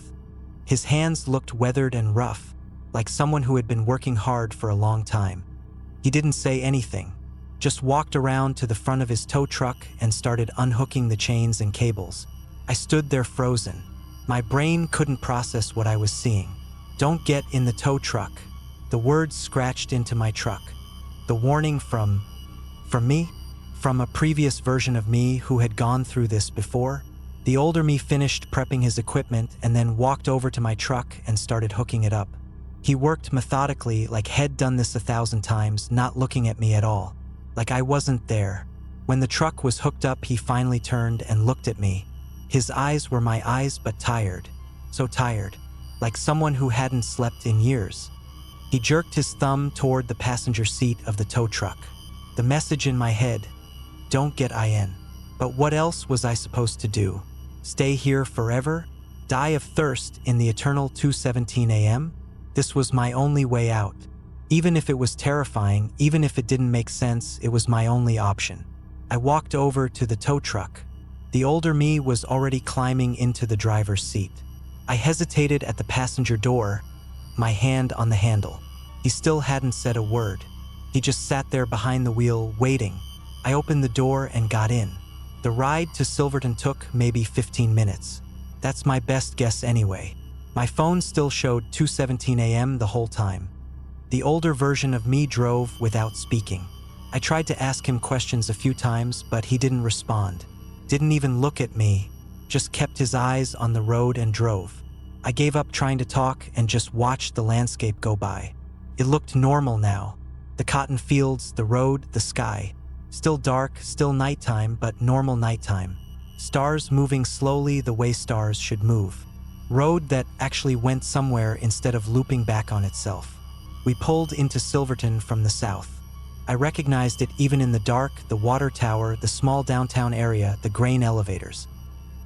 His hands looked weathered and rough, like someone who had been working hard for a long time. He didn't say anything, just walked around to the front of his tow truck and started unhooking the chains and cables. I stood there frozen. My brain couldn't process what I was seeing. "Don't get in the tow truck." The words scratched into my truck. The warning from me? From a previous version of me who had gone through this before? The older me finished prepping his equipment and then walked over to my truck and started hooking it up. He worked methodically, like he'd done this 1,000 times, not looking at me at all. Like I wasn't there. When the truck was hooked up, he finally turned and looked at me. His eyes were my eyes, but tired. So tired. Like someone who hadn't slept in years. He jerked his thumb toward the passenger seat of the tow truck. The message in my head, "Don't get in." But what else was I supposed to do? Stay here forever? Die of thirst in the eternal 2:17 a.m.? This was my only way out. Even if it was terrifying, even if it didn't make sense, it was my only option. I walked over to the tow truck. The older me was already climbing into the driver's seat. I hesitated at the passenger door, my hand on the handle. He still hadn't said a word. He just sat there behind the wheel, waiting. I opened the door and got in. The ride to Silverton took maybe 15 minutes. That's my best guess anyway. My phone still showed 2:17 a.m. the whole time. The older version of me drove without speaking. I tried to ask him questions a few times, but he didn't respond. Didn't even look at me, just kept his eyes on the road and drove. I gave up trying to talk and just watched the landscape go by. It looked normal now. The cotton fields, the road, the sky. Still dark, still nighttime, but normal nighttime. Stars moving slowly the way stars should move. Road that actually went somewhere instead of looping back on itself. We pulled into Silverton from the south. I recognized it even in the dark, the water tower, the small downtown area, the grain elevators.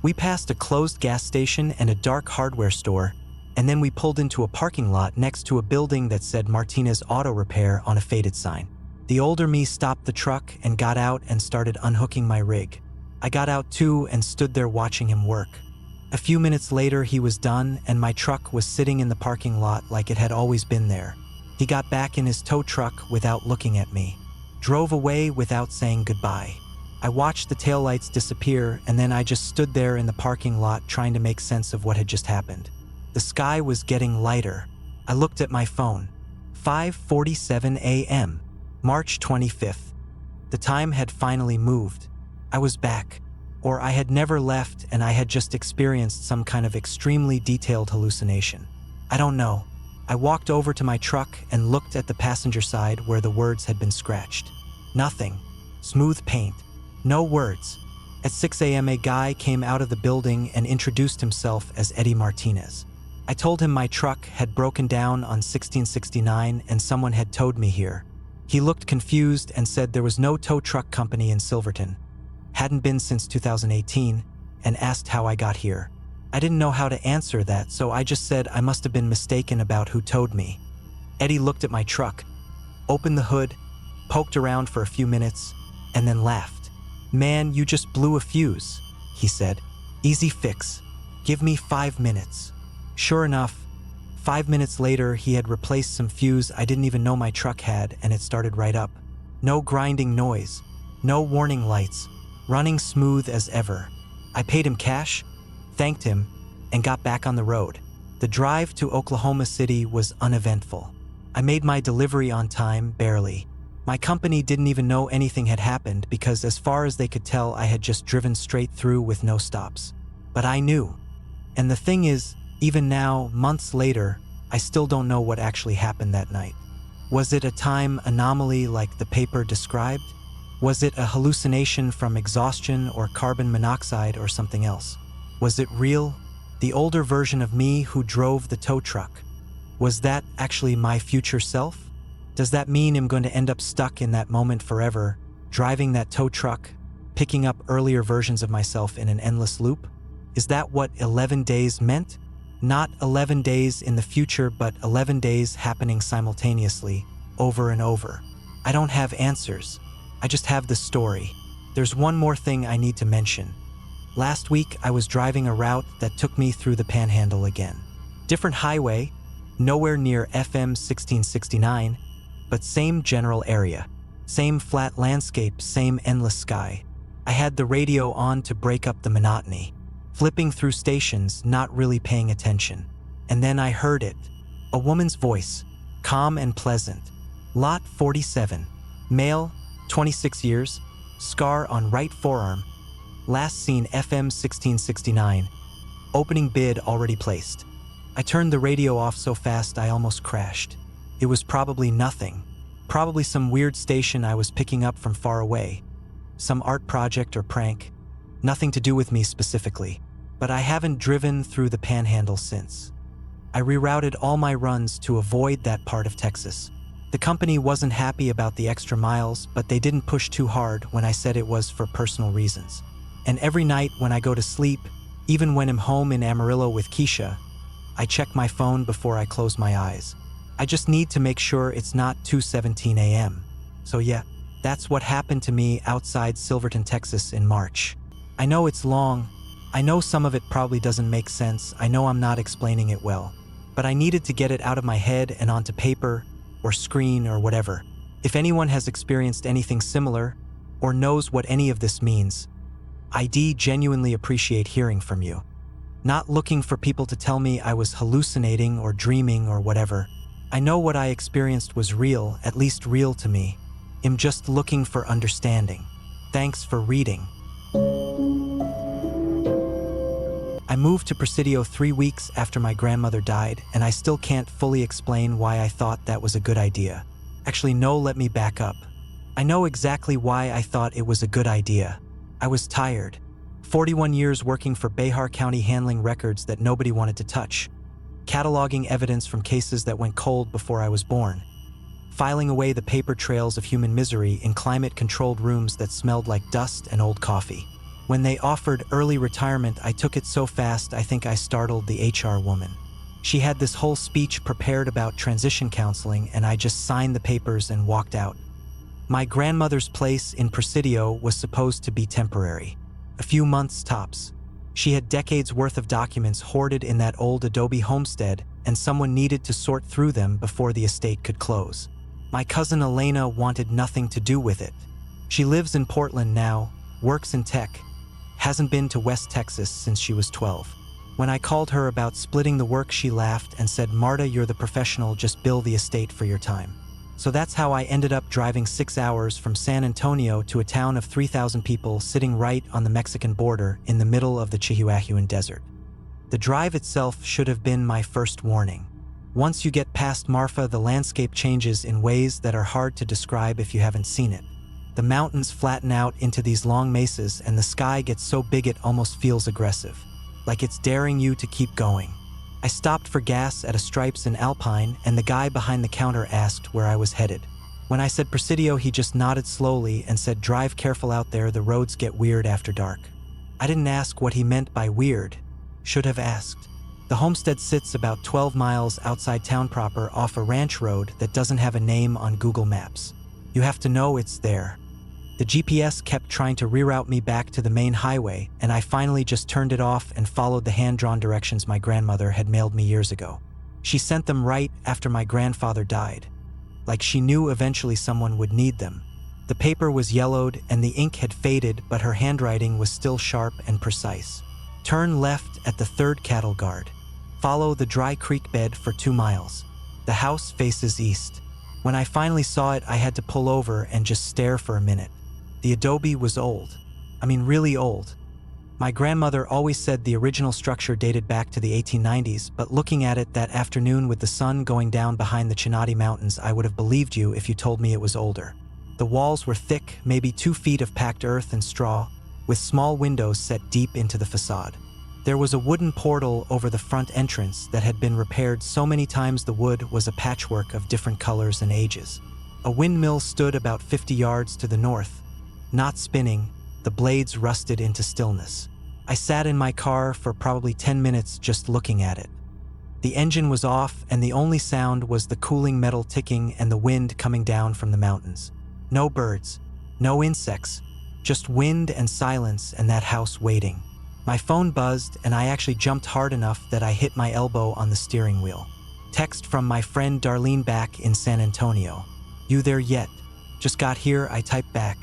We passed a closed gas station and a dark hardware store, and then we pulled into a parking lot next to a building that said Martinez Auto Repair on a faded sign. The older me stopped the truck and got out and started unhooking my rig. I got out too and stood there watching him work. A few minutes later he was done and my truck was sitting in the parking lot like it had always been there. He got back in his tow truck without looking at me. Drove away without saying goodbye. I watched the taillights disappear, and then I just stood there in the parking lot trying to make sense of what had just happened. The sky was getting lighter. I looked at my phone. 5:47 a.m., March 25th. The time had finally moved. I was back. Or I had never left and I had just experienced some kind of extremely detailed hallucination. I don't know. I walked over to my truck and looked at the passenger side where the words had been scratched. Nothing. Smooth paint. No words. At 6 a.m. a guy came out of the building and introduced himself as Eddie Martinez. I told him my truck had broken down on 1669 and someone had towed me here. He looked confused and said there was no tow truck company in Silverton. Hadn't been since 2018, and asked how I got here. I didn't know how to answer that, so I just said I must have been mistaken about who towed me. Eddie looked at my truck, opened the hood, poked around for a few minutes, and then laughed. "Man, you just blew a fuse," he said. "Easy fix. Give me 5 minutes." Sure enough, 5 minutes later, he had replaced some fuse I didn't even know my truck had, and it started right up. No grinding noise, no warning lights, running smooth as ever. I paid him cash, thanked him, and got back on the road. The drive to Oklahoma City was uneventful. I made my delivery on time, barely. My company didn't even know anything had happened because as far as they could tell, I had just driven straight through with no stops. But I knew. And the thing is, even now, months later, I still don't know what actually happened that night. Was it a time anomaly like the paper described? Was it a hallucination from exhaustion or carbon monoxide or something else? Was it real? The older version of me who drove the tow truck? Was that actually my future self? Does that mean I'm going to end up stuck in that moment forever, driving that tow truck, picking up earlier versions of myself in an endless loop? Is that what 11 days meant? Not 11 days in the future, but 11 days happening simultaneously, over and over. I don't have answers. I just have the story. There's one more thing I need to mention. Last week, I was driving a route that took me through the Panhandle again. Different highway, nowhere near FM 1669, but same general area. Same flat landscape, same endless sky. I had the radio on to break up the monotony. Flipping through stations, not really paying attention. And then I heard it. A woman's voice, calm and pleasant. Lot 47. Male, 26 years, scar on right forearm. Last seen FM 1669. Opening bid already placed. I turned the radio off so fast I almost crashed. It was probably nothing. Probably some weird station I was picking up from far away. Some art project or prank. Nothing to do with me specifically. But I haven't driven through the Panhandle since. I rerouted all my runs to avoid that part of Texas. The company wasn't happy about the extra miles, but they didn't push too hard when I said it was for personal reasons. And every night when I go to sleep, even when I'm home in Amarillo with Keisha, I check my phone before I close my eyes. I just need to make sure it's not 2:17 a.m. So yeah, that's what happened to me outside Silverton, Texas in March. I know it's long. I know some of it probably doesn't make sense. I know I'm not explaining it well. But I needed to get it out of my head and onto paper or screen or whatever. If anyone has experienced anything similar or knows what any of this means, I'd genuinely appreciate hearing from you. Not looking for people to tell me I was hallucinating or dreaming or whatever. I know what I experienced was real, at least real to me. I'm just looking for understanding. Thanks for reading. I moved to Presidio 3 weeks after my grandmother died, and I still can't fully explain why I thought that was a good idea. Actually, no, let me back up. I know exactly why I thought it was a good idea. I was tired. 41 years working for Behar County handling records that nobody wanted to touch. Cataloging evidence from cases that went cold before I was born. Filing away the paper trails of human misery in climate-controlled rooms that smelled like dust and old coffee. When they offered early retirement, I took it so fast I think I startled the HR woman. She had this whole speech prepared about transition counseling, and I just signed the papers and walked out. My grandmother's place in Presidio was supposed to be temporary. A few months tops. She had decades worth of documents hoarded in that old Adobe homestead, and someone needed to sort through them before the estate could close. My cousin Elena wanted nothing to do with it. She lives in Portland now, works in tech, hasn't been to West Texas since she was 12. When I called her about splitting the work, she laughed and said, "Marta, you're the professional, just bill the estate for your time." So that's how I ended up driving 6 hours from San Antonio to a town of 3,000 people sitting right on the Mexican border in the middle of the Chihuahuan Desert. The drive itself should have been my first warning. Once you get past Marfa, the landscape changes in ways that are hard to describe if you haven't seen it. The mountains flatten out into these long mesas and the sky gets so big it almost feels aggressive, like it's daring you to keep going. I stopped for gas at a Stripes in Alpine and the guy behind the counter asked where I was headed. When I said Presidio, he just nodded slowly and said, "Drive careful out there, the roads get weird after dark." I didn't ask what he meant by weird. Should have asked. The homestead sits about 12 miles outside town proper off a ranch road that doesn't have a name on Google Maps. You have to know it's there. The GPS kept trying to reroute me back to the main highway, and I finally just turned it off and followed the hand-drawn directions my grandmother had mailed me years ago. She sent them right after my grandfather died, like she knew eventually someone would need them. The paper was yellowed and the ink had faded, but her handwriting was still sharp and precise. Turn left at the 3rd cattle guard. Follow the dry creek bed for 2 miles. The house faces east. When I finally saw it, I had to pull over and just stare for a minute. The adobe was old. I mean, really old. My grandmother always said the original structure dated back to the 1890s, but looking at it that afternoon with the sun going down behind the Chinati Mountains, I would have believed you if you told me it was older. The walls were thick, maybe 2 feet of packed earth and straw, with small windows set deep into the facade. There was a wooden portal over the front entrance that had been repaired so many times the wood was a patchwork of different colors and ages. A windmill stood about 50 yards to the north, not spinning, the blades rusted into stillness. I sat in my car for probably 10 minutes just looking at it. The engine was off and the only sound was the cooling metal ticking and the wind coming down from the mountains. No birds, no insects, just wind and silence and that house waiting. My phone buzzed and I actually jumped hard enough that I hit my elbow on the steering wheel. Text from my friend Darlene back in San Antonio. "You there yet? Just got here," I typed back.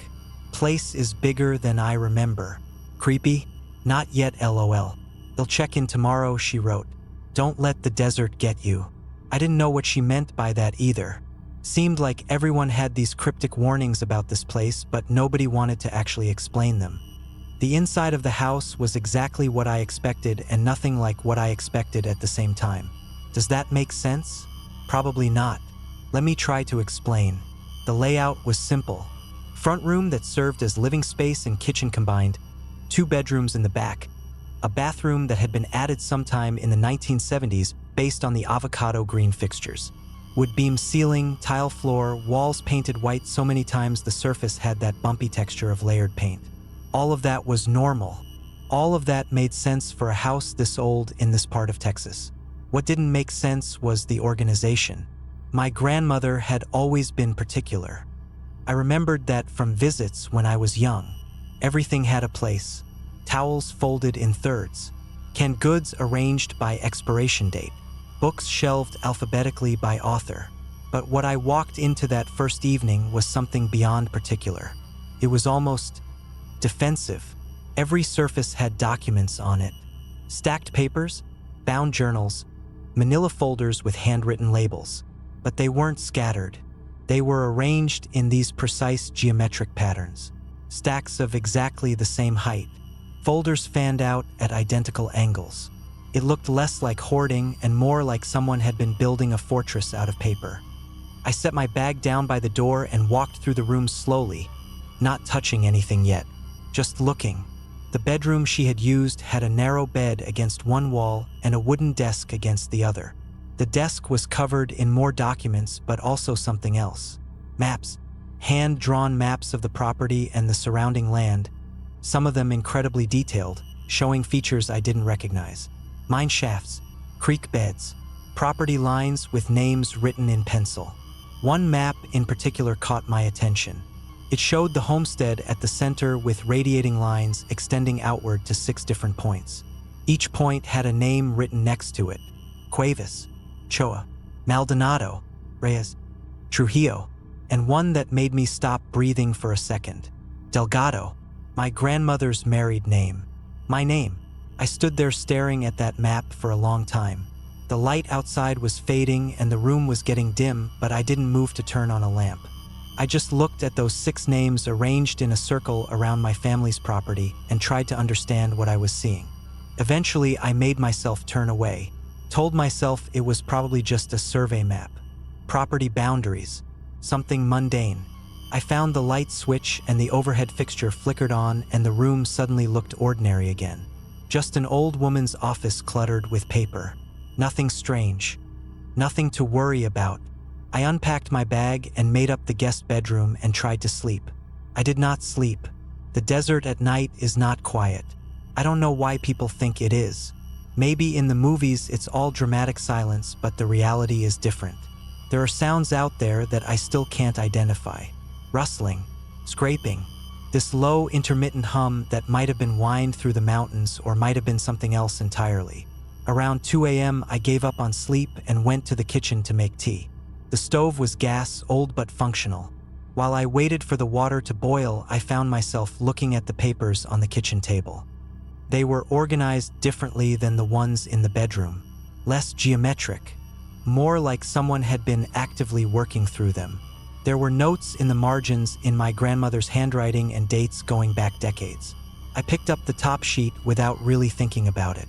"Place is bigger than I remember. Creepy? Not yet, LOL. They'll check in tomorrow," she wrote. "Don't let the desert get you." I didn't know what she meant by that either. Seemed like everyone had these cryptic warnings about this place, but nobody wanted to actually explain them. The inside of the house was exactly what I expected and nothing like what I expected at the same time. Does that make sense? Probably not. Let me try to explain. The layout was simple. Front room that served as living space and kitchen combined, 2 bedrooms in the back, a bathroom that had been added sometime in the 1970s based on the avocado green fixtures. Wood beam ceiling, tile floor, walls painted white so many times the surface had that bumpy texture of layered paint. All of that was normal. All of that made sense for a house this old in this part of Texas. What didn't make sense was the organization. My grandmother had always been particular. I remembered that from visits when I was young. Everything had a place. Towels folded in thirds. Canned goods arranged by expiration date. Books shelved alphabetically by author. But what I walked into that first evening was something beyond particular. It was almost defensive. Every surface had documents on it. Stacked papers, bound journals, manila folders with handwritten labels. But they weren't scattered. They were arranged in these precise geometric patterns. Stacks of exactly the same height. Folders fanned out at identical angles. It looked less like hoarding and more like someone had been building a fortress out of paper. I set my bag down by the door and walked through the room slowly, not touching anything yet, just looking. The bedroom she had used had a narrow bed against one wall and a wooden desk against the other. The desk was covered in more documents, but also something else. Maps, hand-drawn maps of the property and the surrounding land, some of them incredibly detailed, showing features I didn't recognize. Mine shafts, creek beds, property lines with names written in pencil. One map in particular caught my attention. It showed the homestead at the center with radiating lines extending outward to 6 different points. Each point had a name written next to it. Cuevas, Choa, Maldonado, Reyes, Trujillo, and one that made me stop breathing for a second. Delgado. My grandmother's married name. My name. I stood there staring at that map for a long time. The light outside was fading and the room was getting dim, but I didn't move to turn on a lamp. I just looked at those 6 names arranged in a circle around my family's property and tried to understand what I was seeing. Eventually, I made myself turn away, told myself it was probably just a survey map. Property boundaries, something mundane. I found the light switch and the overhead fixture flickered on and the room suddenly looked ordinary again. Just an old woman's office cluttered with paper. Nothing strange. Nothing to worry about. I unpacked my bag and made up the guest bedroom and tried to sleep. I did not sleep. The desert at night is not quiet. I don't know why people think it is. Maybe in the movies it's all dramatic silence, but the reality is different. There are sounds out there that I still can't identify. Rustling, scraping, this low intermittent hum that might have been wind through the mountains or might have been something else entirely. Around 2 a.m. I gave up on sleep and went to the kitchen to make tea. The stove was gas, old but functional. While I waited for the water to boil, I found myself looking at the papers on the kitchen table. They were organized differently than the ones in the bedroom. Less geometric. More like someone had been actively working through them. There were notes in the margins in my grandmother's handwriting and dates going back decades. I picked up the top sheet without really thinking about it.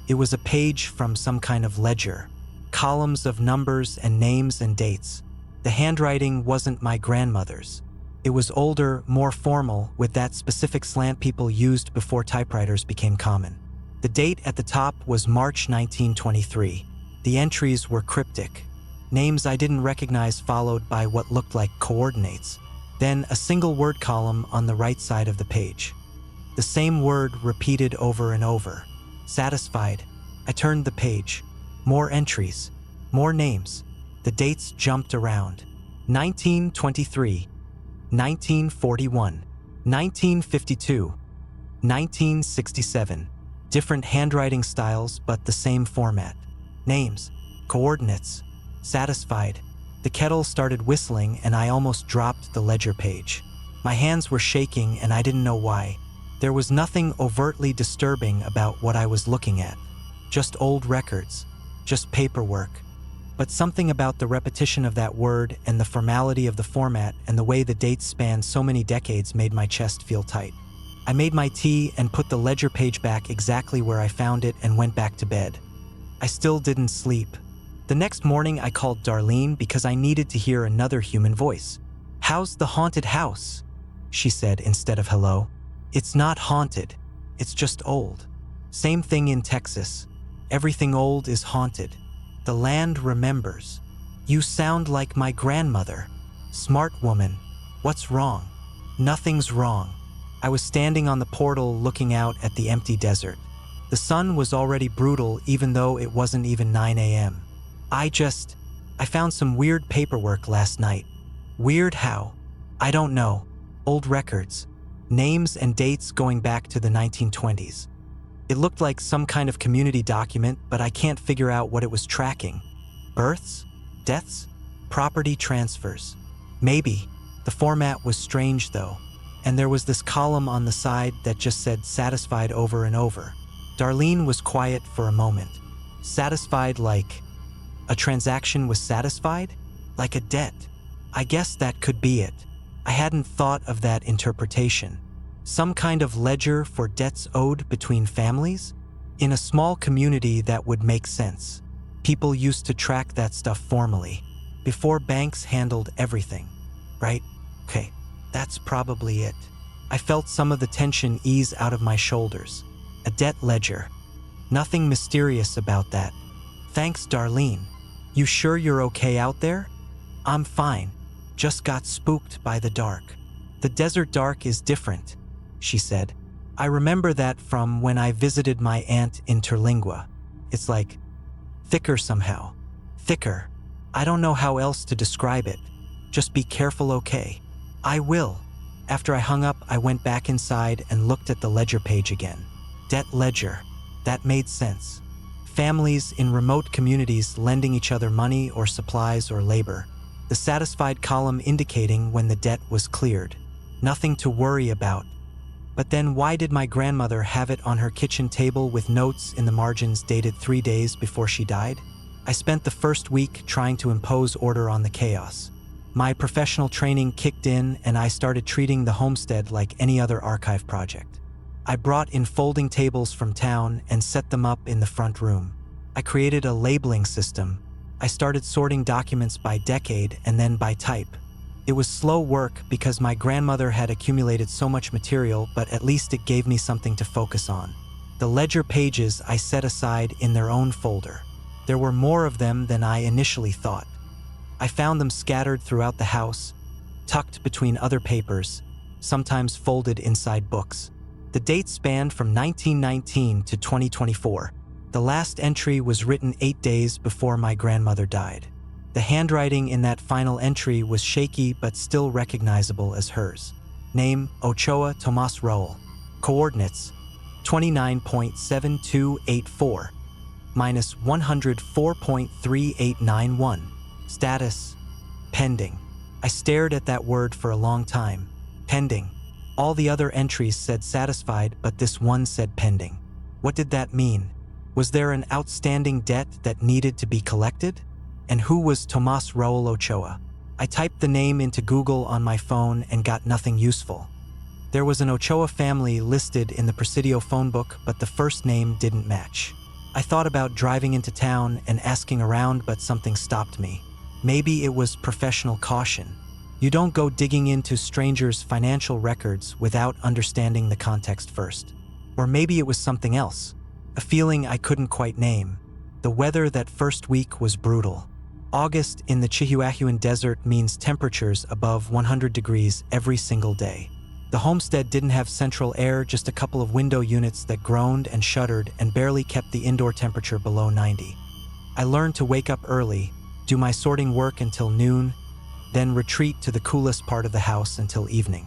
It was a page from some kind of ledger. Columns of numbers and names and dates. The handwriting wasn't my grandmother's. It was older, more formal, with that specific slant people used before typewriters became common. The date at the top was March 1923. The entries were cryptic. Names I didn't recognize followed by what looked like coordinates. Then a single word column on the right side of the page. The same word repeated over and over. Satisfied. I turned the page. More entries. More names. The dates jumped around. 1923. 1941. 1952. 1967. Different handwriting styles, but the same format. Names. Coordinates. Satisfied. The kettle started whistling and I almost dropped the ledger page. My hands were shaking and I didn't know why. There was nothing overtly disturbing about what I was looking at. Just old records. Just paperwork. But something about the repetition of that word and the formality of the format and the way the dates spanned so many decades made my chest feel tight. I made my tea and put the ledger page back exactly where I found it and went back to bed. I still didn't sleep. The next morning I called Darlene because I needed to hear another human voice. "How's the haunted house?" she said instead of hello. "It's not haunted. It's just old. Same thing in Texas. Everything old is haunted. The land remembers. You sound like my grandmother. Smart woman. What's wrong?" "Nothing's wrong." I was standing on the portal looking out at the empty desert. The sun was already brutal even though it wasn't even 9 a.m. I found some weird paperwork last night. Weird how? I don't know. Old records. Names and dates going back to the 1920s. It looked like some kind of community document, but I can't figure out what it was tracking. Births? Deaths? Property transfers? Maybe. The format was strange though. And there was this column on the side that just said satisfied over and over. Darlene was quiet for a moment. Satisfied like a transaction was satisfied? Like a debt? I guess that could be it. I hadn't thought of that interpretation. Some kind of ledger for debts owed between families? In a small community that would make sense. People used to track that stuff formally, before banks handled everything, right? Okay, that's probably it. I felt some of the tension ease out of my shoulders. A debt ledger. Nothing mysterious about that. Thanks, Darlene. You sure you're okay out there? I'm fine. Just got spooked by the dark. The desert dark is different, she said. I remember that from when I visited my aunt in Terlingua. It's like thicker somehow. Thicker. I don't know how else to describe it. Just be careful, okay? I will. After I hung up, I went back inside and looked at the ledger page again. Debt ledger. That made sense. Families in remote communities lending each other money or supplies or labor. The satisfied column indicating when the debt was cleared. Nothing to worry about. But then why did my grandmother have it on her kitchen table with notes in the margins dated 3 days before she died? I spent the first week trying to impose order on the chaos. My professional training kicked in and I started treating the homestead like any other archive project. I brought in folding tables from town and set them up in the front room. I created a labeling system. I started sorting documents by decade and then by type. It was slow work because my grandmother had accumulated so much material, but at least it gave me something to focus on. The ledger pages I set aside in their own folder. There were more of them than I initially thought. I found them scattered throughout the house, tucked between other papers, sometimes folded inside books. The dates spanned from 1919 to 2024. The last entry was written 8 days before my grandmother died. The handwriting in that final entry was shaky but still recognizable as hers. Name: Ochoa Tomas Raul. Coordinates: 29.7284 minus 104.3891. Status: pending. I stared at that word for a long time. Pending. All the other entries said satisfied, but this one said pending. What did that mean? Was there an outstanding debt that needed to be collected? And who was Tomas Raul Ochoa? I typed the name into Google on my phone and got nothing useful. There was an Ochoa family listed in the Presidio phone book, but the first name didn't match. I thought about driving into town and asking around, but something stopped me. Maybe it was professional caution. You don't go digging into strangers' financial records without understanding the context first. Or maybe it was something else, a feeling I couldn't quite name. The weather that first week was brutal. August in the Chihuahuan Desert means temperatures above 100 degrees every single day. The homestead didn't have central air, just a couple of window units that groaned and shuddered and barely kept the indoor temperature below 90. I learned to wake up early, do my sorting work until noon, then retreat to the coolest part of the house until evening.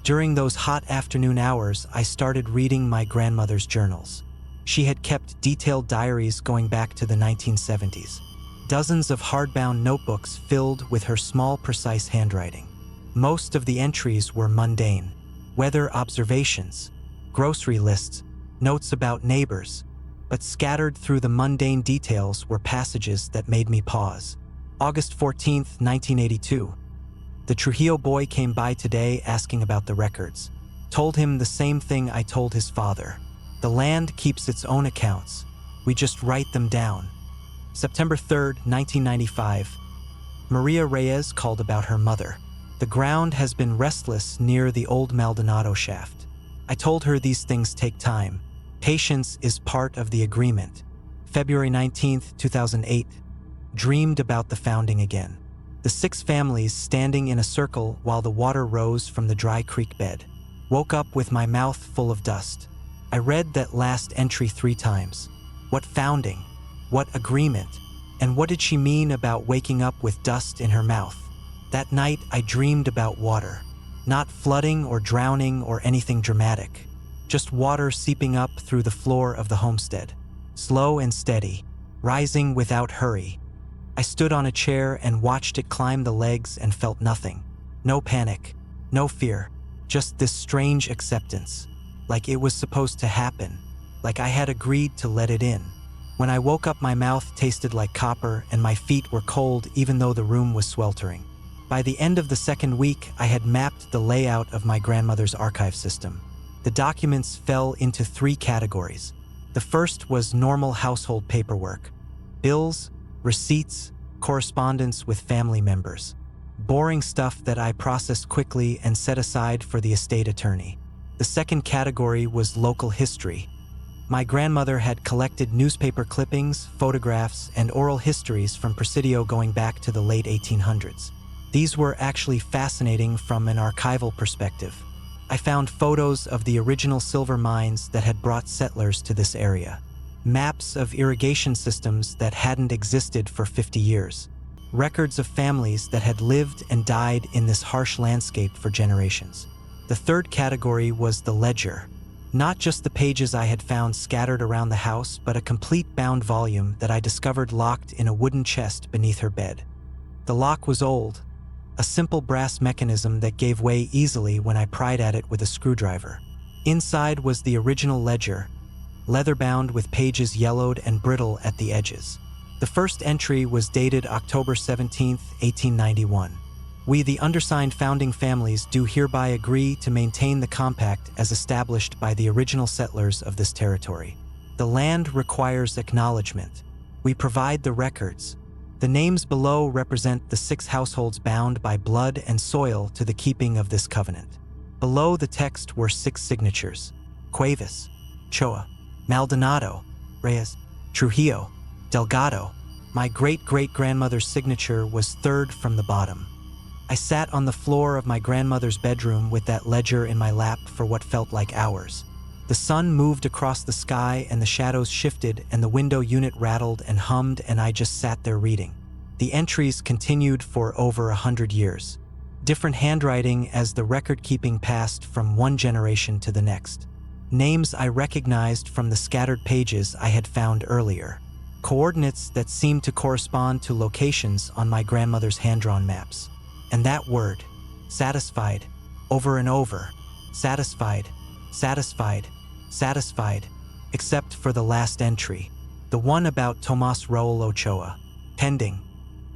During those hot afternoon hours, I started reading my grandmother's journals. She had kept detailed diaries going back to the 1970s. Dozens of hardbound notebooks filled with her small, precise handwriting. Most of the entries were mundane. Weather observations, grocery lists, notes about neighbors. But scattered through the mundane details were passages that made me pause. August 14th, 1982. The Trujillo boy came by today asking about the records. Told him the same thing I told his father. The land keeps its own accounts. We just write them down. September 3rd, 1995. Maria Reyes called about her mother. The ground has been restless near the old Maldonado shaft. I told her these things take time. Patience is part of the agreement. February 19th, 2008. Dreamed about the founding again. The 6 families standing in a circle while the water rose from the dry creek bed. Woke up with my mouth full of dust. I read that last entry 3 times. What founding? What agreement? And what did she mean about waking up with dust in her mouth? That night, I dreamed about water. Not flooding or drowning or anything dramatic. Just water seeping up through the floor of the homestead. Slow and steady, rising without hurry. I stood on a chair and watched it climb the legs and felt nothing. No panic, no fear, just this strange acceptance. Like it was supposed to happen. Like I had agreed to let it in. When I woke up, my mouth tasted like copper and my feet were cold even though the room was sweltering. By the end of the second week, I had mapped the layout of my grandmother's archive system. The documents fell into 3 categories. The first was normal household paperwork. Bills, receipts, correspondence with family members. Boring stuff that I processed quickly and set aside for the estate attorney. The second category was local history. My grandmother had collected newspaper clippings, photographs, and oral histories from Presidio going back to the late 1800s. These were actually fascinating from an archival perspective. I found photos of the original silver mines that had brought settlers to this area. Maps of irrigation systems that hadn't existed for 50 years. Records of families that had lived and died in this harsh landscape for generations. The third category was the ledger. Not just the pages I had found scattered around the house, but a complete bound volume that I discovered locked in a wooden chest beneath her bed. The lock was old, a simple brass mechanism that gave way easily when I pried at it with a screwdriver. Inside was the original ledger, leather-bound with pages yellowed and brittle at the edges. The first entry was dated October 17, 1891. We, the undersigned founding families, do hereby agree to maintain the compact as established by the original settlers of this territory. The land requires acknowledgement. We provide the records. The names below represent the 6 households bound by blood and soil to the keeping of this covenant. Below the text were 6 signatures: Cuevas, Choa, Maldonado, Reyes, Trujillo, Delgado. My great-great-grandmother's signature was 3rd from the bottom. I sat on the floor of my grandmother's bedroom with that ledger in my lap for what felt like hours. The sun moved across the sky and the shadows shifted and the window unit rattled and hummed, and I just sat there reading. The entries continued for over 100 years. Different handwriting as the record-keeping passed from one generation to the next. Names I recognized from the scattered pages I had found earlier. Coordinates that seemed to correspond to locations on my grandmother's hand-drawn maps. And that word, satisfied, over and over. Satisfied, satisfied, satisfied, except for the last entry, the one about Tomas Raul Ochoa. Pending.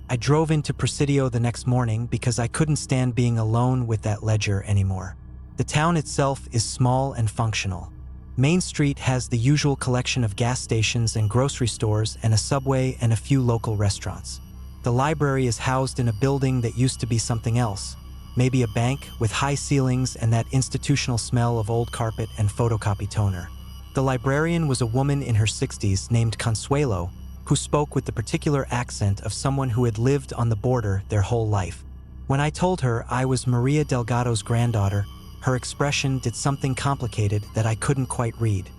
I drove into Presidio the next morning because I couldn't stand being alone with that ledger anymore. The town itself is small and functional. Main Street has the usual collection of gas stations and grocery stores and a subway and a few local restaurants. The library is housed in a building that used to be something else, maybe a bank with high ceilings and that institutional smell of old carpet and photocopy toner. The librarian was a woman in her 60s named Consuelo, who spoke with the particular accent of someone who had lived on the border their whole life. When I told her I was Maria Delgado's granddaughter, her expression did something complicated that I couldn't quite read.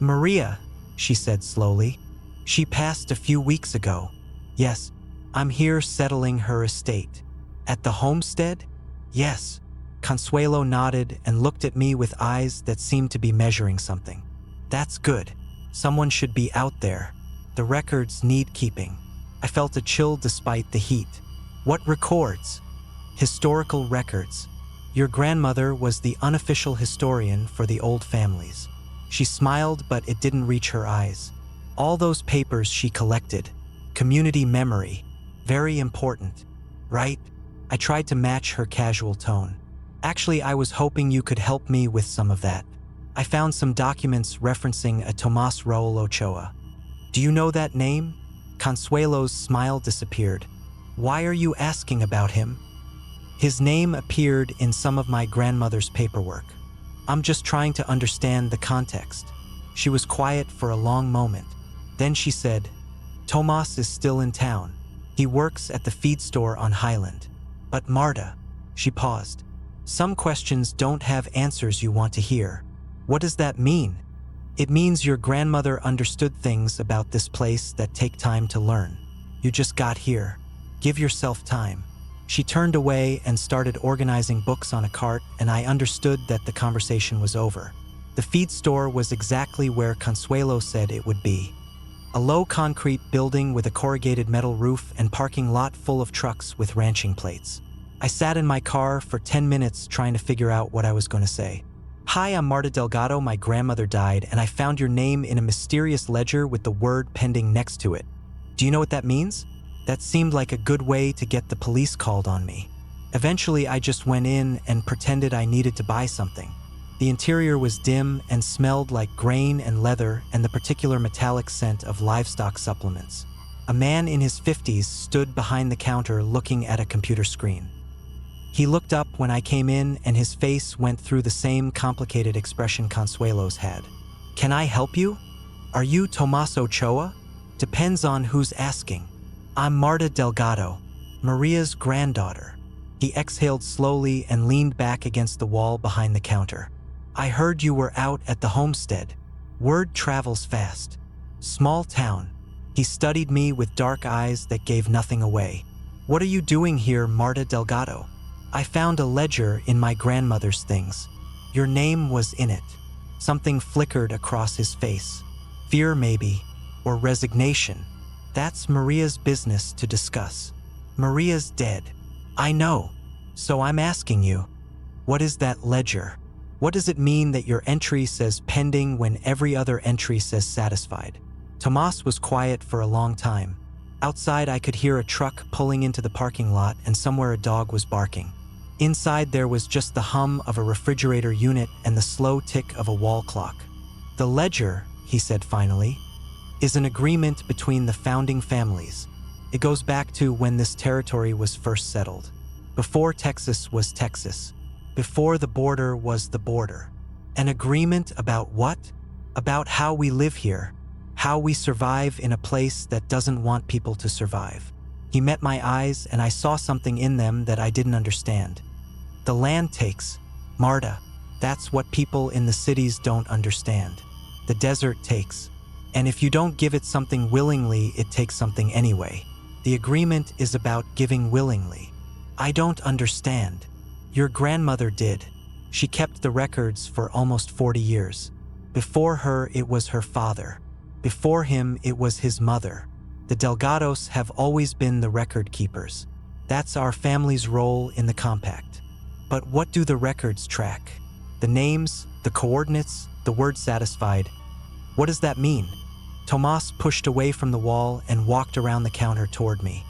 "Maria," she said slowly. "She passed a few weeks ago." "Yes, I'm here settling her estate." "At the homestead?" "Yes." Consuelo nodded and looked at me with eyes that seemed to be measuring something. "That's good. Someone should be out there. The records need keeping." I felt a chill despite the heat. "What records?" "Historical records. Your grandmother was the unofficial historian for the old families." She smiled, but it didn't reach her eyes. "All those papers she collected. Community memory. Very important, right?" I tried to match her casual tone. "Actually, I was hoping you could help me with some of that. I found some documents referencing a Tomas Raul Ochoa." "Do you know that name?" Consuelo's smile disappeared. "Why are you asking about him?" "His name appeared in some of my grandmother's paperwork. I'm just trying to understand the context." She was quiet for a long moment. Then she said, "Tomas is still in town. He works at the feed store on Highland." "But Marta," she paused, "some questions don't have answers you want to hear." "What does that mean?" "It means your grandmother understood things about this place that take time to learn. You just got here. Give yourself time." She turned away and started organizing books on a cart, and I understood that the conversation was over. The feed store was exactly where Consuelo said it would be. A low concrete building with a corrugated metal roof and parking lot full of trucks with ranching plates. I sat in my car for 10 minutes trying to figure out what I was going to say. "Hi, I'm Marta Delgado. My grandmother died, and I found your name in a mysterious ledger with the word pending next to it. Do you know what that means?" That seemed like a good way to get the police called on me. Eventually, I just went in and pretended I needed to buy something. The interior was dim and smelled like grain and leather and the particular metallic scent of livestock supplements. A man in his 50s stood behind the counter looking at a computer screen. He looked up when I came in and his face went through the same complicated expression Consuelo's had. "Can I help you? Are you Tomas Ochoa?" "Depends on who's asking." "I'm Marta Delgado, Maria's granddaughter." He exhaled slowly and leaned back against the wall behind the counter. "I heard you were out at the homestead. Word travels fast. Small town." He studied me with dark eyes that gave nothing away. "What are you doing here, Marta Delgado?" "I found a ledger in my grandmother's things. Your name was in it." Something flickered across his face. Fear maybe, or resignation. "That's Maria's business to discuss. Maria's dead." "I know. So I'm asking you, what is that ledger?" What does it mean that your entry says pending when every other entry says satisfied? Tomas was quiet for a long time. Outside, I could hear a truck pulling into the parking lot, and somewhere a dog was barking. Inside, there was just the hum of a refrigerator unit and the slow tick of a wall clock. The ledger, he said finally, is an agreement between the founding families. It goes back to when this territory was first settled. Before Texas was Texas. Before the border was the border. An agreement about what? About how we live here. How we survive in a place that doesn't want people to survive. He met my eyes, and I saw something in them that I didn't understand. The land takes, Marta. That's what people in the cities don't understand. The desert takes. And if you don't give it something willingly, it takes something anyway. The agreement is about giving willingly. I don't understand. Your grandmother did. She kept the records for almost 40 years. Before her, it was her father. Before him, it was his mother. The Delgados have always been the record keepers. That's our family's role in the compact. But what do the records track? The names, the coordinates, the word satisfied. What does that mean? Tomas pushed away from the wall and walked around the counter toward me.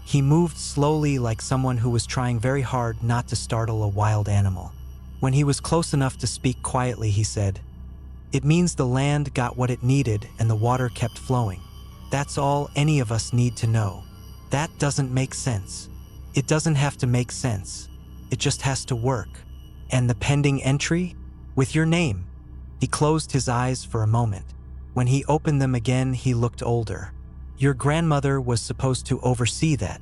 He moved slowly like someone who was trying very hard not to startle a wild animal. When he was close enough to speak quietly, he said, "It means the land got what it needed and the water kept flowing. That's all any of us need to know. That doesn't make sense. It doesn't have to make sense. It just has to work. And the pending entry? With your name." He closed his eyes for a moment. When he opened them again, he looked older. "Your grandmother was supposed to oversee that,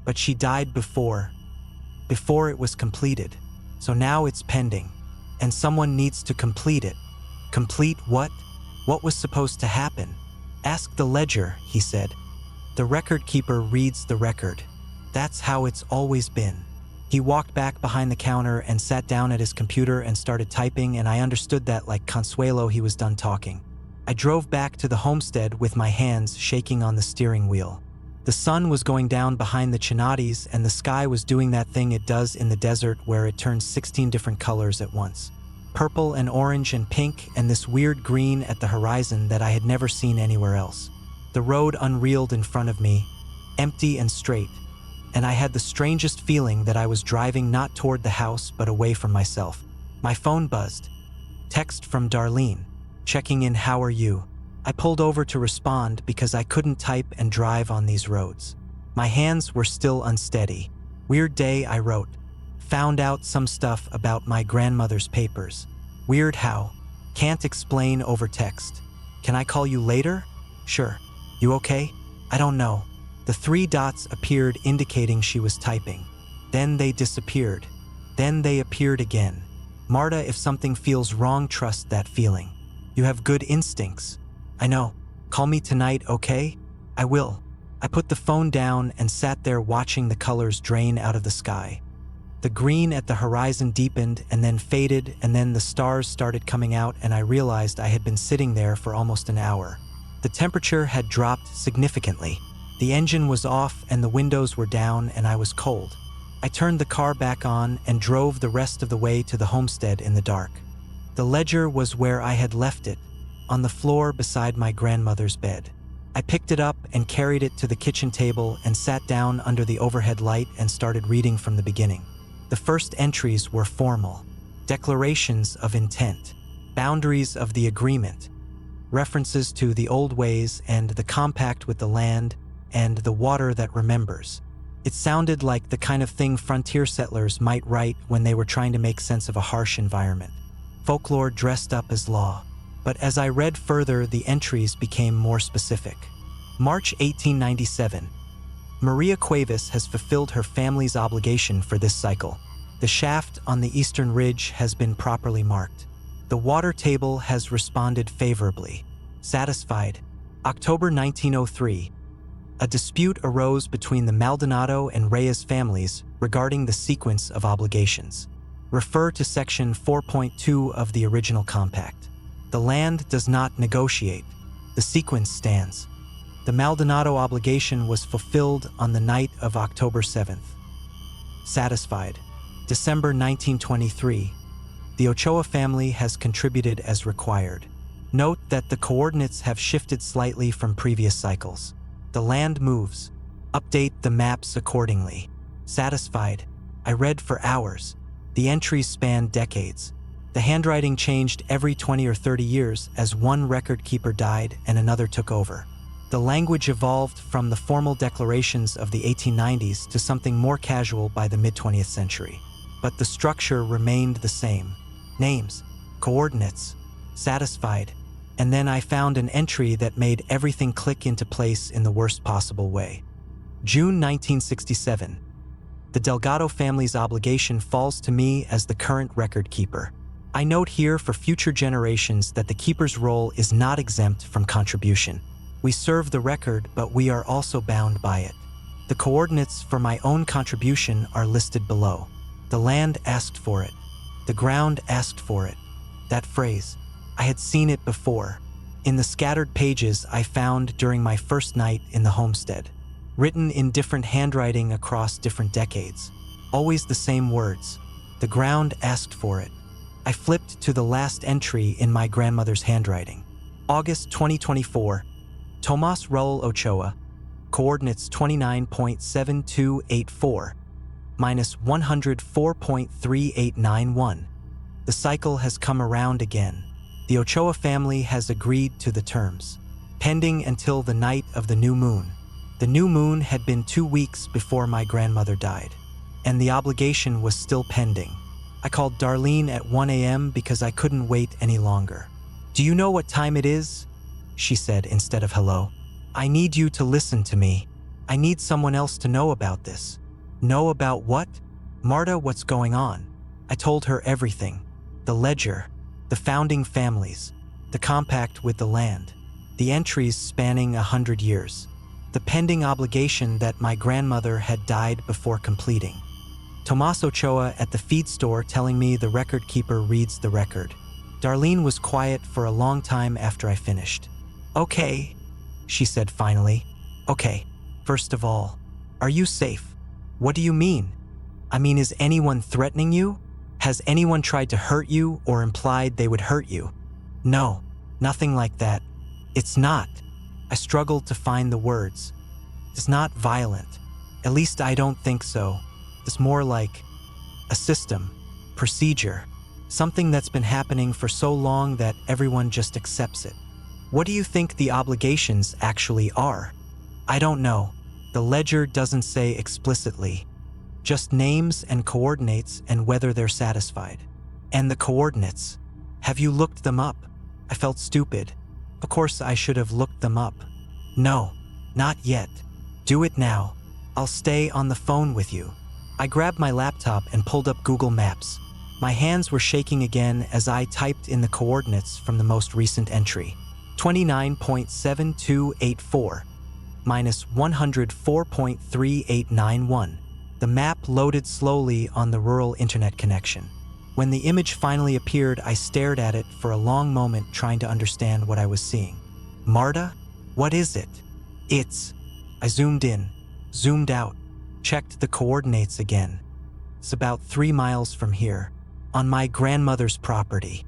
but she died before it was completed. So now it's pending, and someone needs to complete it." Complete what? What was supposed to happen? "Ask the ledger," he said. "The record keeper reads the record. That's how it's always been." He walked back behind the counter and sat down at his computer and started typing, and I understood that, like Consuelo, he was done talking. I drove back to the homestead with my hands shaking on the steering wheel. The sun was going down behind the Chinatis, and the sky was doing that thing it does in the desert where it turns 16 different colors at once. Purple and orange and pink, and this weird green at the horizon that I had never seen anywhere else. The road unreeled in front of me, empty and straight, and I had the strangest feeling that I was driving not toward the house but away from myself. My phone buzzed. Text from Darlene. Checking in, "How are you?" I pulled over to respond because I couldn't type and drive on these roads. My hands were still unsteady. "Weird day," I wrote. "Found out some stuff about my grandmother's papers. Weird how. Can't explain over text. Can I call you later?" "Sure. You okay?" "I don't know." The 3 dots appeared indicating she was typing. Then they disappeared. Then they appeared again. "Marta, if something feels wrong, trust that feeling. You have good instincts." "I know. Call me tonight, okay?" "I will." I put the phone down and sat there watching the colors drain out of the sky. The green at the horizon deepened and then faded, and then the stars started coming out, and I realized I had been sitting there for almost an hour. The temperature had dropped significantly. The engine was off and the windows were down, and I was cold. I turned the car back on and drove the rest of the way to the homestead in the dark. The ledger was where I had left it, on the floor beside my grandmother's bed. I picked it up and carried it to the kitchen table and sat down under the overhead light and started reading from the beginning. The first entries were formal, declarations of intent, boundaries of the agreement, references to the old ways and the compact with the land and the water that remembers. It sounded like the kind of thing frontier settlers might write when they were trying to make sense of a harsh environment. Folklore dressed up as law. But as I read further, the entries became more specific. March 1897. Maria Cuevas has fulfilled her family's obligation for this cycle. The shaft on the eastern ridge has been properly marked. The water table has responded favorably. Satisfied. October 1903. A dispute arose between the Maldonado and Reyes families regarding the sequence of obligations. Refer to section 4.2 of the original compact. The land does not negotiate. The sequence stands. The Maldonado obligation was fulfilled on the night of October 7th. Satisfied. December 1923. The Ochoa family has contributed as required. Note that the coordinates have shifted slightly from previous cycles. The land moves. Update the maps accordingly. Satisfied. I read for hours. The entries span decades. The handwriting changed every 20 or 30 years as one record keeper died and another took over. The language evolved from the formal declarations of the 1890s to something more casual by the mid-20th century. But the structure remained the same. Names, coordinates, satisfied, and then I found an entry that made everything click into place in the worst possible way. June 1967. The Delgado family's obligation falls to me as the current record keeper. I note here for future generations that the keeper's role is not exempt from contribution. We serve the record, but we are also bound by it. The coordinates for my own contribution are listed below. The land asked for it. The ground asked for it. That phrase, I had seen it before. In the scattered pages I found during my first night in the homestead. Written in different handwriting across different decades. Always the same words. The ground asked for it. I flipped to the last entry in my grandmother's handwriting. August 2024. Tomas Raul Ochoa. Coordinates 29.7284 minus 104.3891. The cycle has come around again. The Ochoa family has agreed to the terms. Pending until the night of the new moon. The new moon had been 2 weeks before my grandmother died, and the obligation was still pending. I called Darlene at 1 a.m. because I couldn't wait any longer. "Do you know what time it is?" she said instead of hello. "I need you to listen to me. I need someone else to know about this." "Know about what?" "Marta, what's going on?" I told her everything. The ledger, the founding families, the compact with the land, the entries spanning 100 years, the pending obligation that my grandmother had died before completing. Tomas Ochoa at the feed store telling me the record keeper reads the record. Darlene was quiet for a long time after I finished. "Okay," she said finally. "Okay, first of all, are you safe?" "What do you mean?" "I mean, is anyone threatening you? Has anyone tried to hurt you or implied they would hurt you?" "No, nothing like that. It's not." I struggled to find the words. "It's not violent. At least I don't think so. It's more like a system, procedure, something that's been happening for so long that everyone just accepts it." "What do you think the obligations actually are?" "I don't know. The ledger doesn't say explicitly. Just names and coordinates and whether they're satisfied." "And the coordinates? Have you looked them up?" I felt stupid. Of course I should have looked them up. "No, not yet. Do it now. I'll stay on the phone with you." I grabbed my laptop and pulled up Google Maps. My hands were shaking again as I typed in the coordinates from the most recent entry. 29.7284 minus 104.3891. The map loaded slowly on the rural internet connection. When the image finally appeared, I stared at it for a long moment trying to understand what I was seeing. "Marta? What is it?" "It's..." I zoomed in, zoomed out, checked the coordinates again. "It's about 3 miles from here, on my grandmother's property.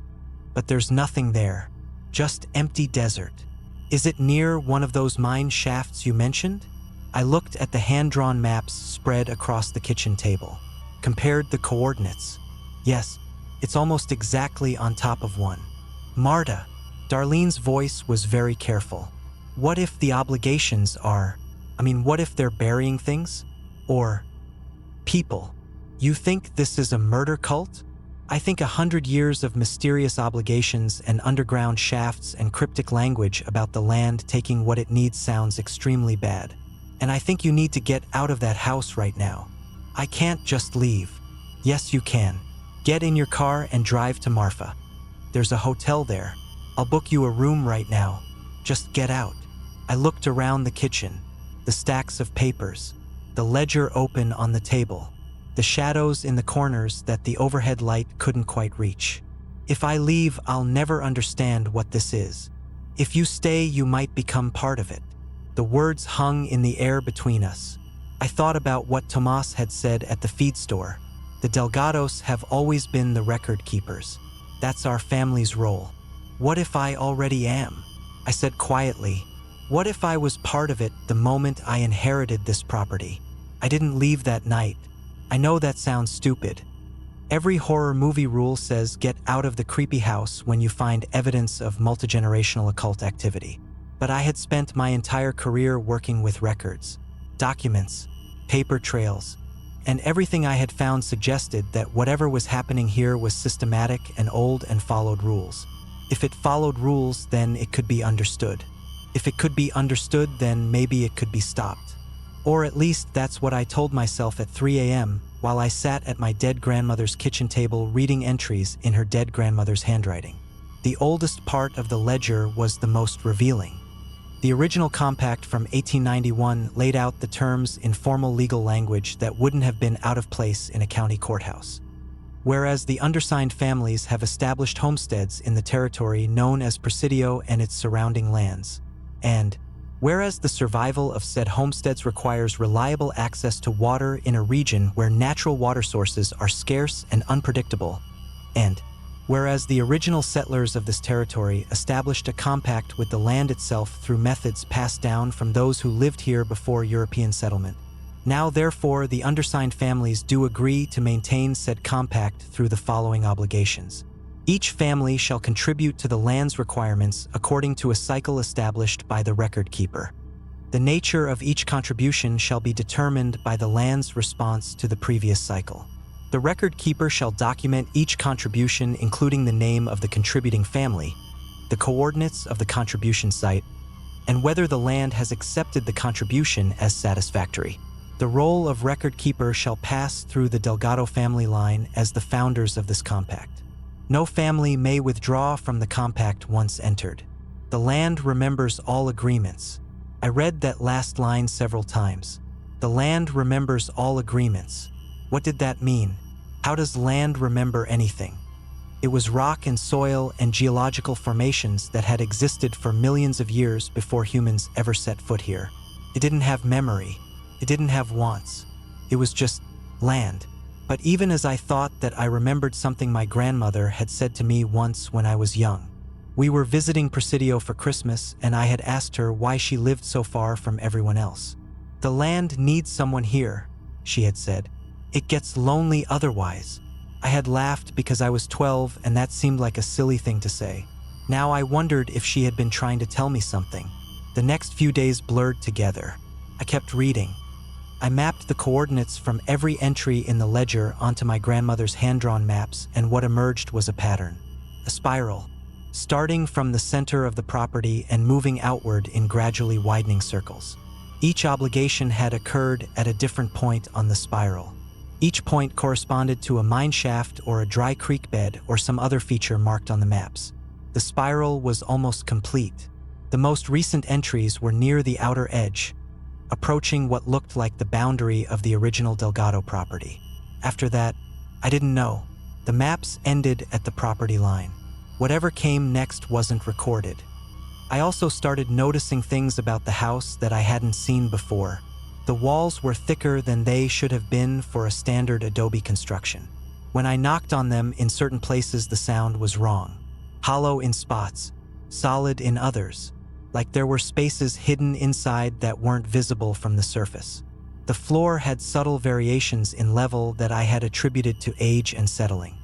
But there's nothing there, just empty desert." "Is it near one of those mine shafts you mentioned?" I looked at the hand-drawn maps spread across the kitchen table, compared the coordinates. Yes, it's almost exactly on top of one. "Marta," Darlene's voice was very careful. "What if the obligations are, what if they're burying things? Or people? You think this is a murder cult? I think 100 years of mysterious obligations and underground shafts and cryptic language about the land taking what it needs sounds extremely bad. And I think you need to get out of that house right now. I can't just leave." "Yes, you can. Get in your car and drive to Marfa. There's a hotel there. I'll book you a room right now. Just get out." I looked around the kitchen, the stacks of papers, the ledger open on the table, the shadows in the corners that the overhead light couldn't quite reach. "If I leave, I'll never understand what this is. If you stay, you might become part of it." The words hung in the air between us. I thought about what Tomas had said at the feed store. The Delgados have always been the record keepers. That's our family's role. What if I already am? I said quietly. What if I was part of it the moment I inherited this property? I didn't leave that night. I know that sounds stupid. Every horror movie rule says get out of the creepy house when you find evidence of multigenerational occult activity. But I had spent my entire career working with records, documents, paper trails, and everything I had found suggested that whatever was happening here was systematic and old and followed rules. If it followed rules, then it could be understood. If it could be understood, then maybe it could be stopped. Or at least that's what I told myself at 3 a.m. while I sat at my dead grandmother's kitchen table reading entries in her dead grandmother's handwriting. The oldest part of the ledger was the most revealing. The original compact from 1891 laid out the terms in formal legal language that wouldn't have been out of place in a county courthouse. Whereas the undersigned families have established homesteads in the territory known as Presidio and its surrounding lands. And whereas the survival of said homesteads requires reliable access to water in a region where natural water sources are scarce and unpredictable, and whereas the original settlers of this territory established a compact with the land itself through methods passed down from those who lived here before European settlement. Now, therefore, the undersigned families do agree to maintain said compact through the following obligations. Each family shall contribute to the land's requirements according to a cycle established by the record keeper. The nature of each contribution shall be determined by the land's response to the previous cycle. The record keeper shall document each contribution, including the name of the contributing family, the coordinates of the contribution site, and whether the land has accepted the contribution as satisfactory. The role of record keeper shall pass through the Delgado family line as the founders of this compact. No family may withdraw from the compact once entered. The land remembers all agreements. I read that last line several times. The land remembers all agreements. What did that mean? How does land remember anything? It was rock and soil and geological formations that had existed for millions of years before humans ever set foot here. It didn't have memory. It didn't have wants. It was just land. But even as I thought that, I remembered something my grandmother had said to me once when I was young. We were visiting Presidio for Christmas, and I had asked her why she lived so far from everyone else. "The land needs someone here," she had said. "It gets lonely otherwise." I had laughed because I was 12 and that seemed like a silly thing to say. Now I wondered if she had been trying to tell me something. The next few days blurred together. I kept reading. I mapped the coordinates from every entry in the ledger onto my grandmother's hand-drawn maps, and what emerged was a pattern. A spiral, starting from the center of the property and moving outward in gradually widening circles. Each obligation had occurred at a different point on the spiral. Each point corresponded to a mine shaft or a dry creek bed or some other feature marked on the maps. The spiral was almost complete. The most recent entries were near the outer edge, approaching what looked like the boundary of the original Delgado property. After that, I didn't know. The maps ended at the property line. Whatever came next wasn't recorded. I also started noticing things about the house that I hadn't seen before. The walls were thicker than they should have been for a standard adobe construction. When I knocked on them in certain places, the sound was wrong. Hollow in spots, solid in others, like there were spaces hidden inside that weren't visible from the surface. The floor had subtle variations in level that I had attributed to age and settling.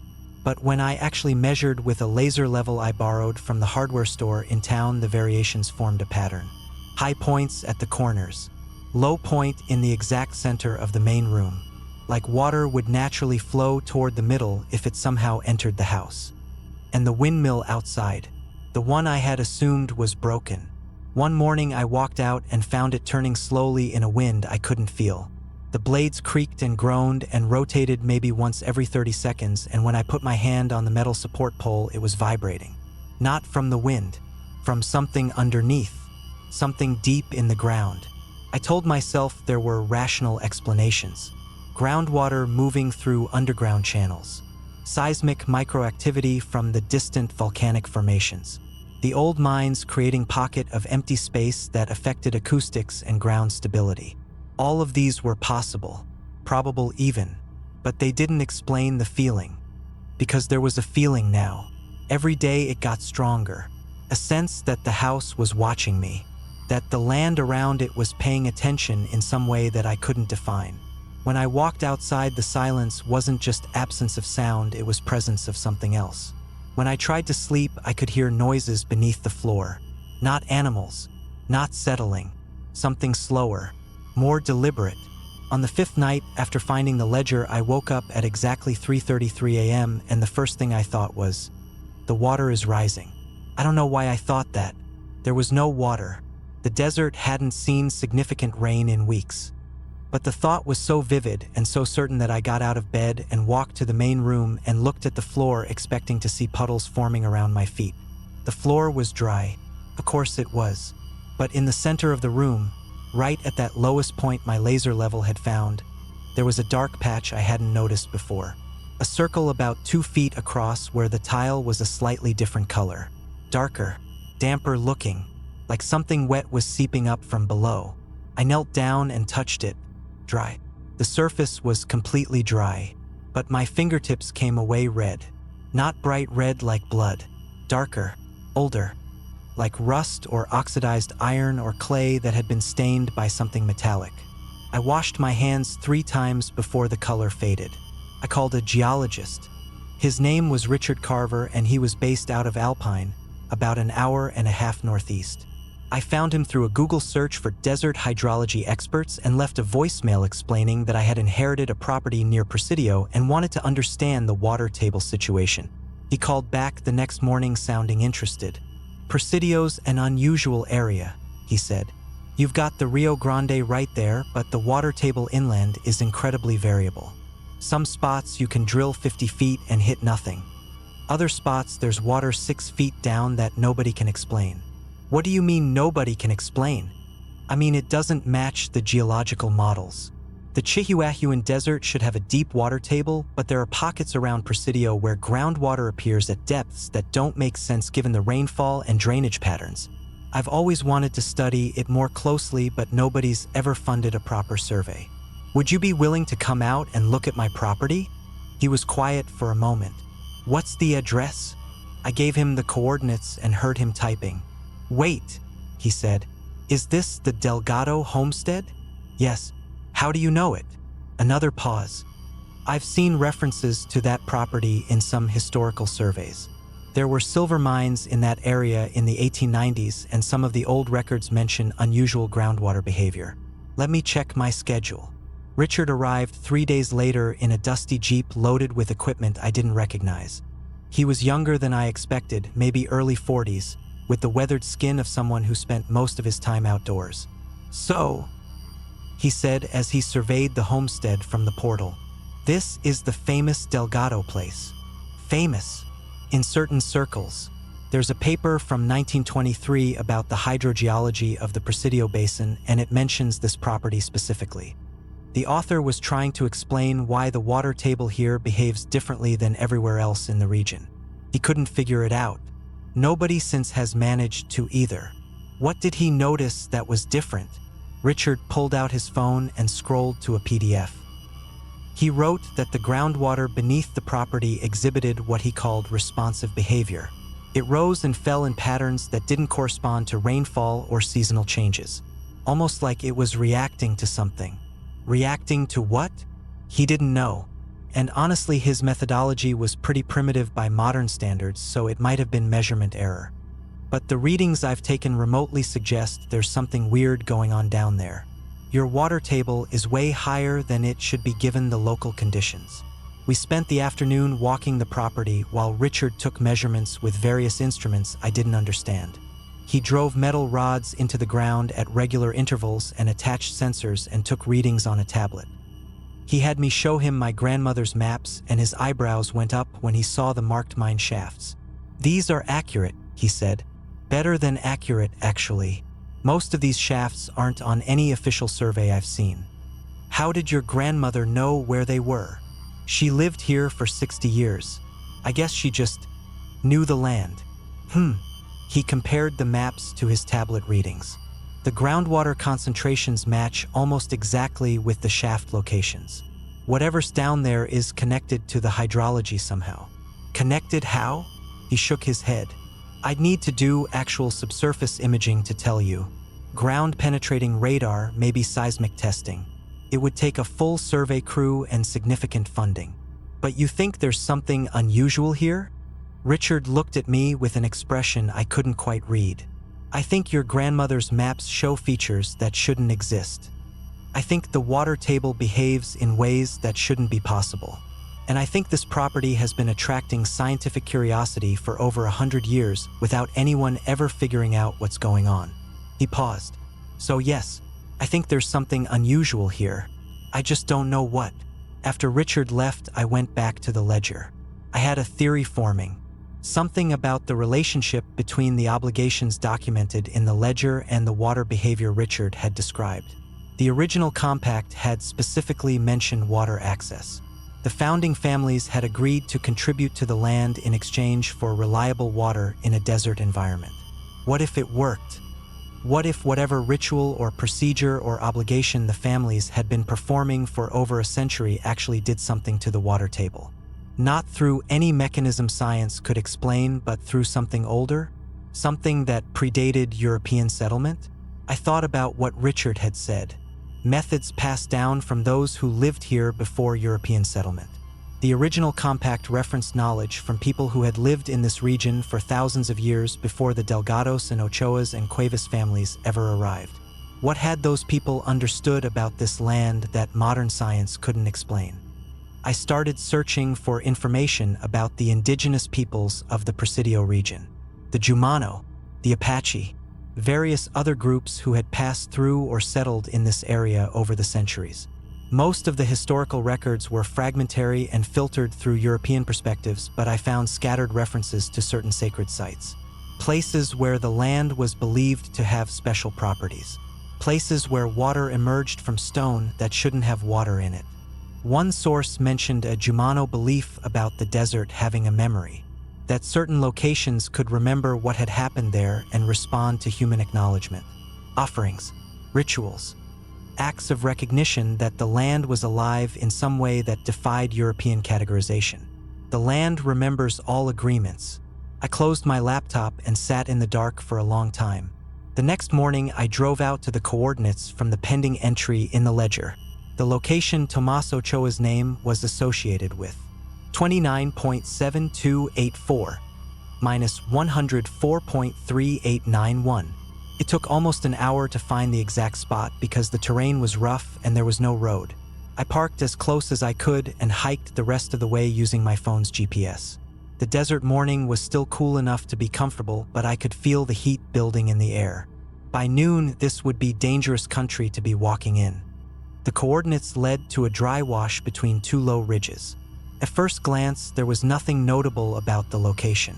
But when I actually measured with a laser level I borrowed from the hardware store in town, the variations formed a pattern. High points at the corners, low point in the exact center of the main room, like water would naturally flow toward the middle if it somehow entered the house. And the windmill outside, the one I had assumed was broken. One morning I walked out and found it turning slowly in a wind I couldn't feel. The blades creaked and groaned and rotated maybe once every 30 seconds, and when I put my hand on the metal support pole, it was vibrating. Not from the wind, from something underneath, something deep in the ground. I told myself there were rational explanations. Groundwater moving through underground channels. Seismic microactivity from the distant volcanic formations. The old mines creating pocket of empty space that affected acoustics and ground stability. All of these were possible, probable even. but they didn't explain the feeling. Because there was a feeling now. Every day it got stronger. A sense that the house was watching me, that the land around it was paying attention in some way that I couldn't define. When I walked outside, the silence wasn't just absence of sound, it was presence of something else. When I tried to sleep, I could hear noises beneath the floor. Not animals, not settling, something slower, more deliberate. On the fifth night, after finding the ledger, I woke up at exactly 3:33 a.m. and the first thing I thought was, the water is rising. I don't know why I thought that. There was no water. The desert hadn't seen significant rain in weeks. But the thought was so vivid and so certain that I got out of bed and walked to the main room and looked at the floor, expecting to see puddles forming around my feet. The floor was dry. Of course it was. But in the center of the room, right at that lowest point my laser level had found, there was a dark patch I hadn't noticed before. A circle about 2 feet across where the tile was a slightly different color. Darker, damper looking, like something wet was seeping up from below. I knelt down and touched it. Dry. The surface was completely dry, but my fingertips came away red. Not bright red like blood. Darker, older, like rust or oxidized iron or clay that had been stained by something metallic. I washed my hands 3 times before the color faded. I called a geologist. His name was Richard Carver and he was based out of Alpine, about an hour and a half northeast. I found him through a Google search for desert hydrology experts and left a voicemail explaining that I had inherited a property near Presidio and wanted to understand the water table situation. He called back the next morning sounding interested. Presidio's an unusual area, he said. You've got the Rio Grande right there, but the water table inland is incredibly variable. Some spots you can drill 50 feet and hit nothing. Other spots there's water 6 feet down that nobody can explain. What do you mean nobody can explain? I mean it doesn't match the geological models. The Chihuahuan Desert should have a deep water table, but there are pockets around Presidio where groundwater appears at depths that don't make sense given the rainfall and drainage patterns. I've always wanted to study it more closely, but nobody's ever funded a proper survey. Would you be willing to come out and look at my property? He was quiet for a moment. What's the address? I gave him the coordinates and heard him typing. Wait, he said. Is this the Delgado homestead? Yes. How do you know it? Another pause. I've seen references to that property in some historical surveys. There were silver mines in that area in the 1890s, and some of the old records mention unusual groundwater behavior. Let me check my schedule. Richard arrived 3 days later in a dusty Jeep loaded with equipment I didn't recognize. He was younger than I expected, maybe early 40s, with the weathered skin of someone who spent most of his time outdoors. So, he said as he surveyed the homestead from the portal, this is the famous Delgado place. Famous. In certain circles. There's a paper from 1923 about the hydrogeology of the Presidio Basin, and it mentions this property specifically. The author was trying to explain why the water table here behaves differently than everywhere else in the region. He couldn't figure it out. Nobody since has managed to either. What did he notice that was different? Richard pulled out his phone and scrolled to a PDF. He wrote that the groundwater beneath the property exhibited what he called responsive behavior. It rose and fell in patterns that didn't correspond to rainfall or seasonal changes, almost like it was reacting to something. Reacting to what? He didn't know. And honestly, his methodology was pretty primitive by modern standards, so it might have been measurement error. But the readings I've taken remotely suggest there's something weird going on down there. Your water table is way higher than it should be given the local conditions. We spent the afternoon walking the property while Richard took measurements with various instruments I didn't understand. He drove metal rods into the ground at regular intervals and attached sensors and took readings on a tablet. He had me show him my grandmother's maps, and his eyebrows went up when he saw the marked mine shafts. These are accurate, he said. Better than accurate, actually. Most of these shafts aren't on any official survey I've seen. How did your grandmother know where they were? She lived here for 60 years. I guess she just knew the land. He compared the maps to his tablet readings. The groundwater concentrations match almost exactly with the shaft locations. Whatever's down there is connected to the hydrology somehow. Connected how? He shook his head. I'd need to do actual subsurface imaging to tell you. Ground-penetrating radar, maybe seismic testing. It would take a full survey crew and significant funding. But you think there's something unusual here? Richard looked at me with an expression I couldn't quite read. I think your grandmother's maps show features that shouldn't exist. I think the water table behaves in ways that shouldn't be possible. And I think this property has been attracting scientific curiosity for over 100 years without anyone ever figuring out what's going on. He paused. So yes, I think there's something unusual here. I just don't know what. After Richard left, I went back to the ledger. I had a theory forming. Something about the relationship between the obligations documented in the ledger and the water behavior Richard had described. The original compact had specifically mentioned water access. The founding families had agreed to contribute to the land in exchange for reliable water in a desert environment. What if it worked? What if whatever ritual or procedure or obligation the families had been performing for over a century actually did something to the water table? Not through any mechanism science could explain, but through something older? Something that predated European settlement? I thought about what Richard had said. Methods passed down from those who lived here before European settlement. The original compact referenced knowledge from people who had lived in this region for thousands of years before the Delgados and Ochoas and Cuevas families ever arrived. What had those people understood about this land that modern science couldn't explain? I started searching for information about the indigenous peoples of the Presidio region. The Jumano, the Apache, various other groups who had passed through or settled in this area over the centuries. Most of the historical records were fragmentary and filtered through European perspectives, but I found scattered references to certain sacred sites. Places where the land was believed to have special properties. Places where water emerged from stone that shouldn't have water in it. One source mentioned a Jumano belief about the desert having a memory, that certain locations could remember what had happened there and respond to human acknowledgement. Offerings, rituals, acts of recognition that the land was alive in some way that defied European categorization. The land remembers all agreements. I closed my laptop and sat in the dark for a long time. The next morning, I drove out to the coordinates from the pending entry in the ledger. The location Tomas Ochoa's name was associated with. 29.7284 minus 104.3891. It took almost an hour to find the exact spot because the terrain was rough and there was no road. I parked as close as I could and hiked the rest of the way using my phone's GPS. The desert morning was still cool enough to be comfortable, but I could feel the heat building in the air. By noon, this would be dangerous country to be walking in. The coordinates led to a dry wash between two low ridges. At first glance, there was nothing notable about the location.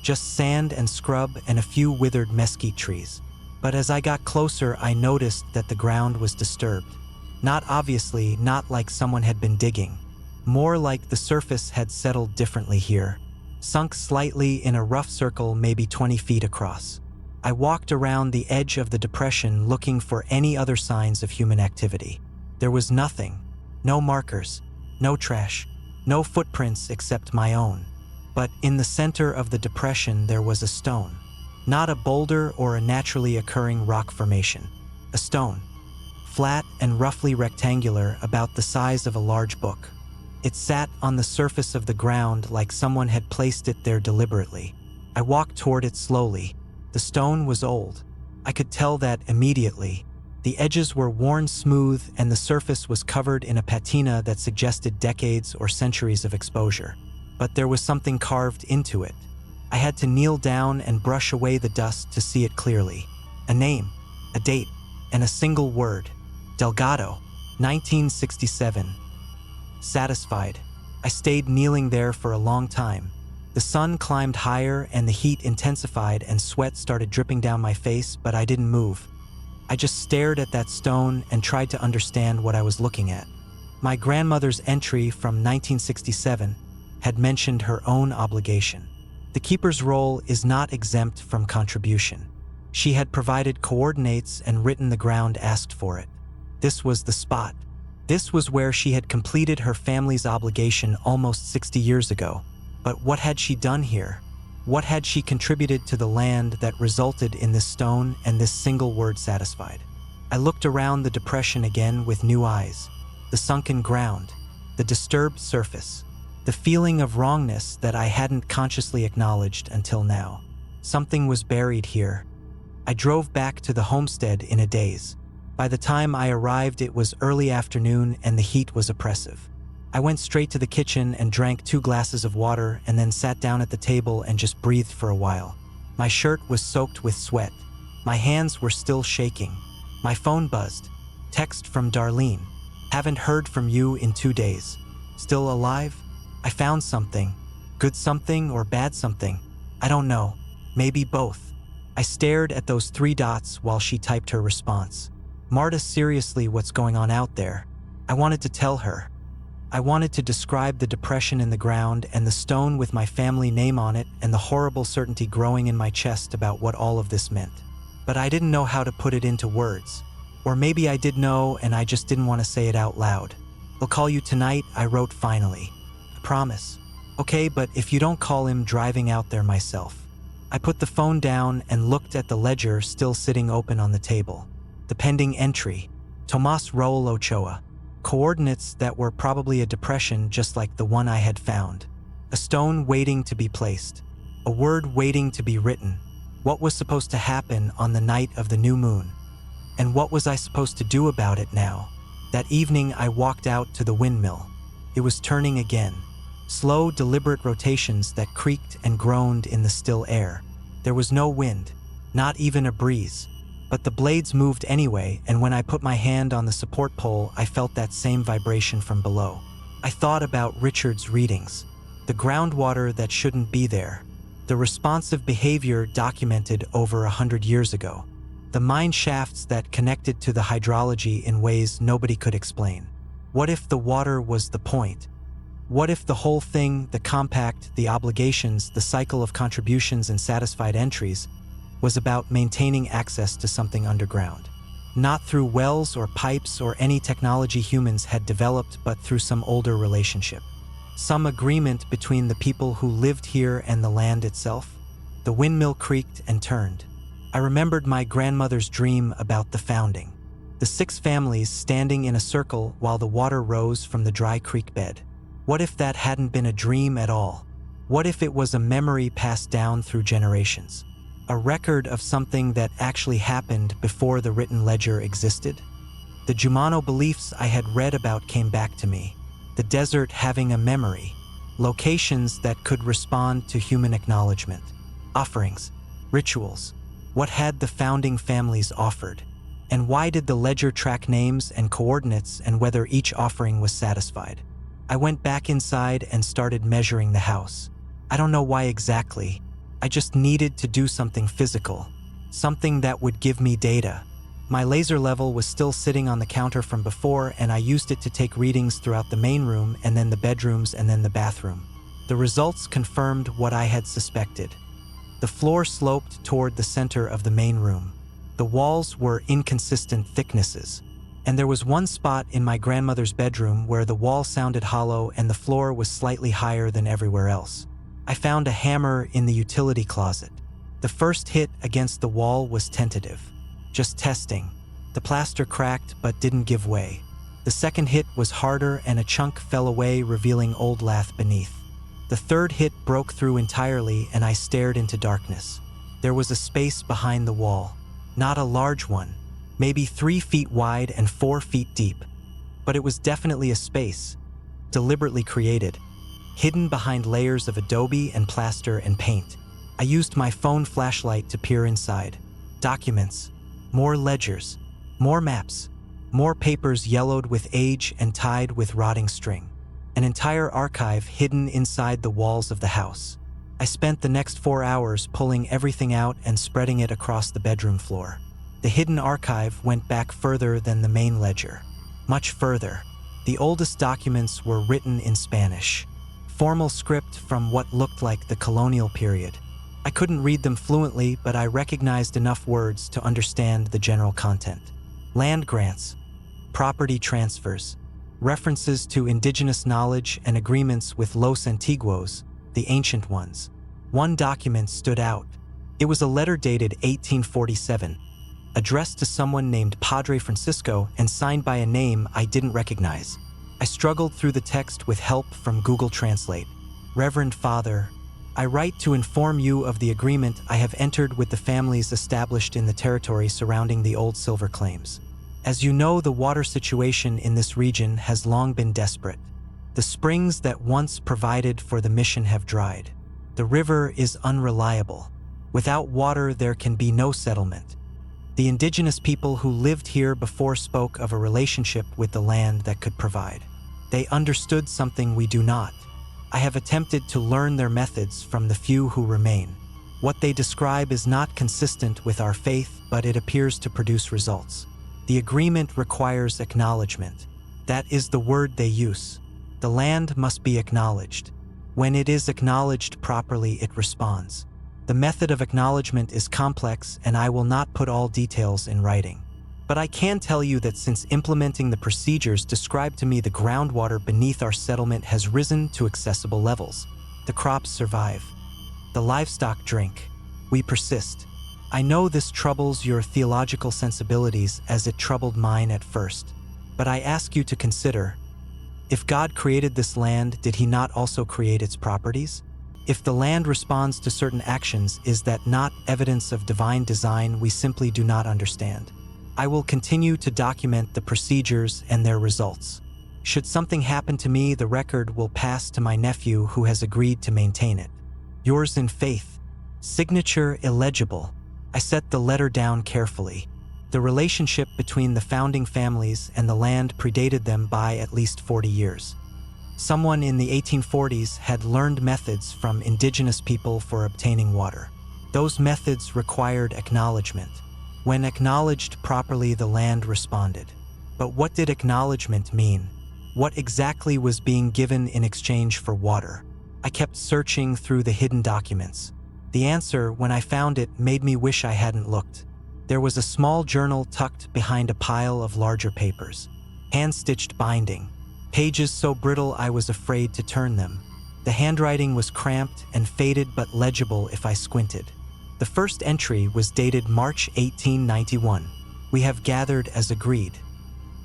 Just sand and scrub and a few withered mesquite trees. But as I got closer, I noticed that the ground was disturbed. Not obviously, not like someone had been digging. More like the surface had settled differently here. Sunk slightly in a rough circle maybe 20 feet across. I walked around the edge of the depression looking for any other signs of human activity. There was nothing. No markers. No trash. No footprints except my own. But in the center of the depression there was a stone. Not a boulder or a naturally occurring rock formation. A stone. Flat and roughly rectangular, about the size of a large book. It sat on the surface of the ground like someone had placed it there deliberately. I walked toward it slowly. The stone was old. I could tell that immediately. The edges were worn smooth and the surface was covered in a patina that suggested decades or centuries of exposure. But there was something carved into it. I had to kneel down and brush away the dust to see it clearly. A name, a date, and a single word. Delgado, 1967. Satisfied, I stayed kneeling there for a long time. The sun climbed higher and the heat intensified and sweat started dripping down my face, but I didn't move. I just stared at that stone and tried to understand what I was looking at. My grandmother's entry from 1967 had mentioned her own obligation. The keeper's role is not exempt from contribution. She had provided coordinates and written the ground asked for it. This was the spot. This was where she had completed her family's obligation almost 60 years ago. But what had she done here? What had she contributed to the land that resulted in this stone and this single word satisfied? I looked around the depression again with new eyes. The sunken ground, the disturbed surface, the feeling of wrongness that I hadn't consciously acknowledged until now. Something was buried here. I drove back to the homestead in a daze. By the time I arrived, it was early afternoon and the heat was oppressive. I went straight to the kitchen and drank 2 glasses of water and then sat down at the table and just breathed for a while. My shirt was soaked with sweat. My hands were still shaking. My phone buzzed. Text from Darlene. Haven't heard from you in 2 days. Still alive? I found something. Good something or bad something? I don't know. Maybe both. I stared at those 3 dots while she typed her response. Marta, seriously, what's going on out there? I wanted to tell her. I wanted to describe the depression in the ground and the stone with my family name on it and the horrible certainty growing in my chest about what all of this meant. But I didn't know how to put it into words. Or maybe I did know and I just didn't want to say it out loud. I'll call you tonight, I wrote finally. I promise. Okay, but if you don't call him, driving out there myself. I put the phone down and looked at the ledger still sitting open on the table. The pending entry, Tomas Raul Ochoa. Coordinates that were probably a depression just like the one I had found. A stone waiting to be placed. A word waiting to be written. What was supposed to happen on the night of the new moon? And what was I supposed to do about it now? That evening I walked out to the windmill. It was turning again. Slow, deliberate rotations that creaked and groaned in the still air. There was no wind, not even a breeze. But the blades moved anyway, and when I put my hand on the support pole, I felt that same vibration from below. I thought about Richard's readings. The groundwater that shouldn't be there. The responsive behavior documented over 100 years ago. The mine shafts that connected to the hydrology in ways nobody could explain. What if the water was the point? What if the whole thing, the compact, the obligations, the cycle of contributions and satisfied entries, was about maintaining access to something underground? Not through wells or pipes or any technology humans had developed, but through some older relationship. Some agreement between the people who lived here and the land itself. The windmill creaked and turned. I remembered my grandmother's dream about the founding. The 6 families standing in a circle while the water rose from the dry creek bed. What if that hadn't been a dream at all? What if it was a memory passed down through generations? A record of something that actually happened before the written ledger existed? The Jumano beliefs I had read about came back to me. The desert having a memory. Locations that could respond to human acknowledgement. Offerings. Rituals. What had the founding families offered? And why did the ledger track names and coordinates and whether each offering was satisfied? I went back inside and started measuring the house. I don't know why exactly. I just needed to do something physical. Something that would give me data. My laser level was still sitting on the counter from before, and I used it to take readings throughout the main room and then the bedrooms and then the bathroom. The results confirmed what I had suspected. The floor sloped toward the center of the main room. The walls were inconsistent thicknesses, and there was one spot in my grandmother's bedroom where the wall sounded hollow and the floor was slightly higher than everywhere else. I found a hammer in the utility closet. The first hit against the wall was tentative, just testing. The plaster cracked but didn't give way. The second hit was harder and a chunk fell away, revealing old lath beneath. The third hit broke through entirely and I stared into darkness. There was a space behind the wall. Not a large one, maybe 3 feet wide and 4 feet deep. But it was definitely a space, deliberately created, hidden behind layers of adobe and plaster and paint. I used my phone flashlight to peer inside. Documents, more ledgers, more maps, more papers yellowed with age and tied with rotting string. An entire archive hidden inside the walls of the house. I spent the next 4 hours pulling everything out and spreading it across the bedroom floor. The hidden archive went back further than the main ledger. Much further. The oldest documents were written in Spanish. Formal script from what looked like the colonial period. I couldn't read them fluently, but I recognized enough words to understand the general content. Land grants, property transfers, references to indigenous knowledge and agreements with Los Antiguos, the ancient ones. One document stood out. It was a letter dated 1847, addressed to someone named Padre Francisco and signed by a name I didn't recognize. I struggled through the text with help from Google Translate. Reverend Father, I write to inform you of the agreement I have entered with the families established in the territory surrounding the old silver claims. As you know, the water situation in this region has long been desperate. The springs that once provided for the mission have dried. The river is unreliable. Without water, there can be no settlement. The indigenous people who lived here before spoke of a relationship with the land that could provide. They understood something we do not. I have attempted to learn their methods from the few who remain. What they describe is not consistent with our faith, but it appears to produce results. The agreement requires acknowledgement. That is the word they use. The land must be acknowledged. When it is acknowledged properly, it responds. The method of acknowledgement is complex, and I will not put all details in writing. But I can tell you that since implementing the procedures described to me, the groundwater beneath our settlement has risen to accessible levels. The crops survive. The livestock drink. We persist. I know this troubles your theological sensibilities as it troubled mine at first. But I ask you to consider, if God created this land, did he not also create its properties? If the land responds to certain actions, is that not evidence of divine design we simply do not understand? I will continue to document the procedures and their results. Should something happen to me, the record will pass to my nephew who has agreed to maintain it. Yours in faith. Signature illegible. I set the letter down carefully. The relationship between the founding families and the land predated them by at least 40 years. Someone in the 1840s had learned methods from indigenous people for obtaining water. Those methods required acknowledgement. When acknowledged properly, the land responded. But what did acknowledgement mean? What exactly was being given in exchange for water? I kept searching through the hidden documents. The answer, when I found it, made me wish I hadn't looked. There was a small journal tucked behind a pile of larger papers. Hand-stitched binding. Pages so brittle I was afraid to turn them. The handwriting was cramped and faded but legible if I squinted. The first entry was dated March 1891. We have gathered as agreed.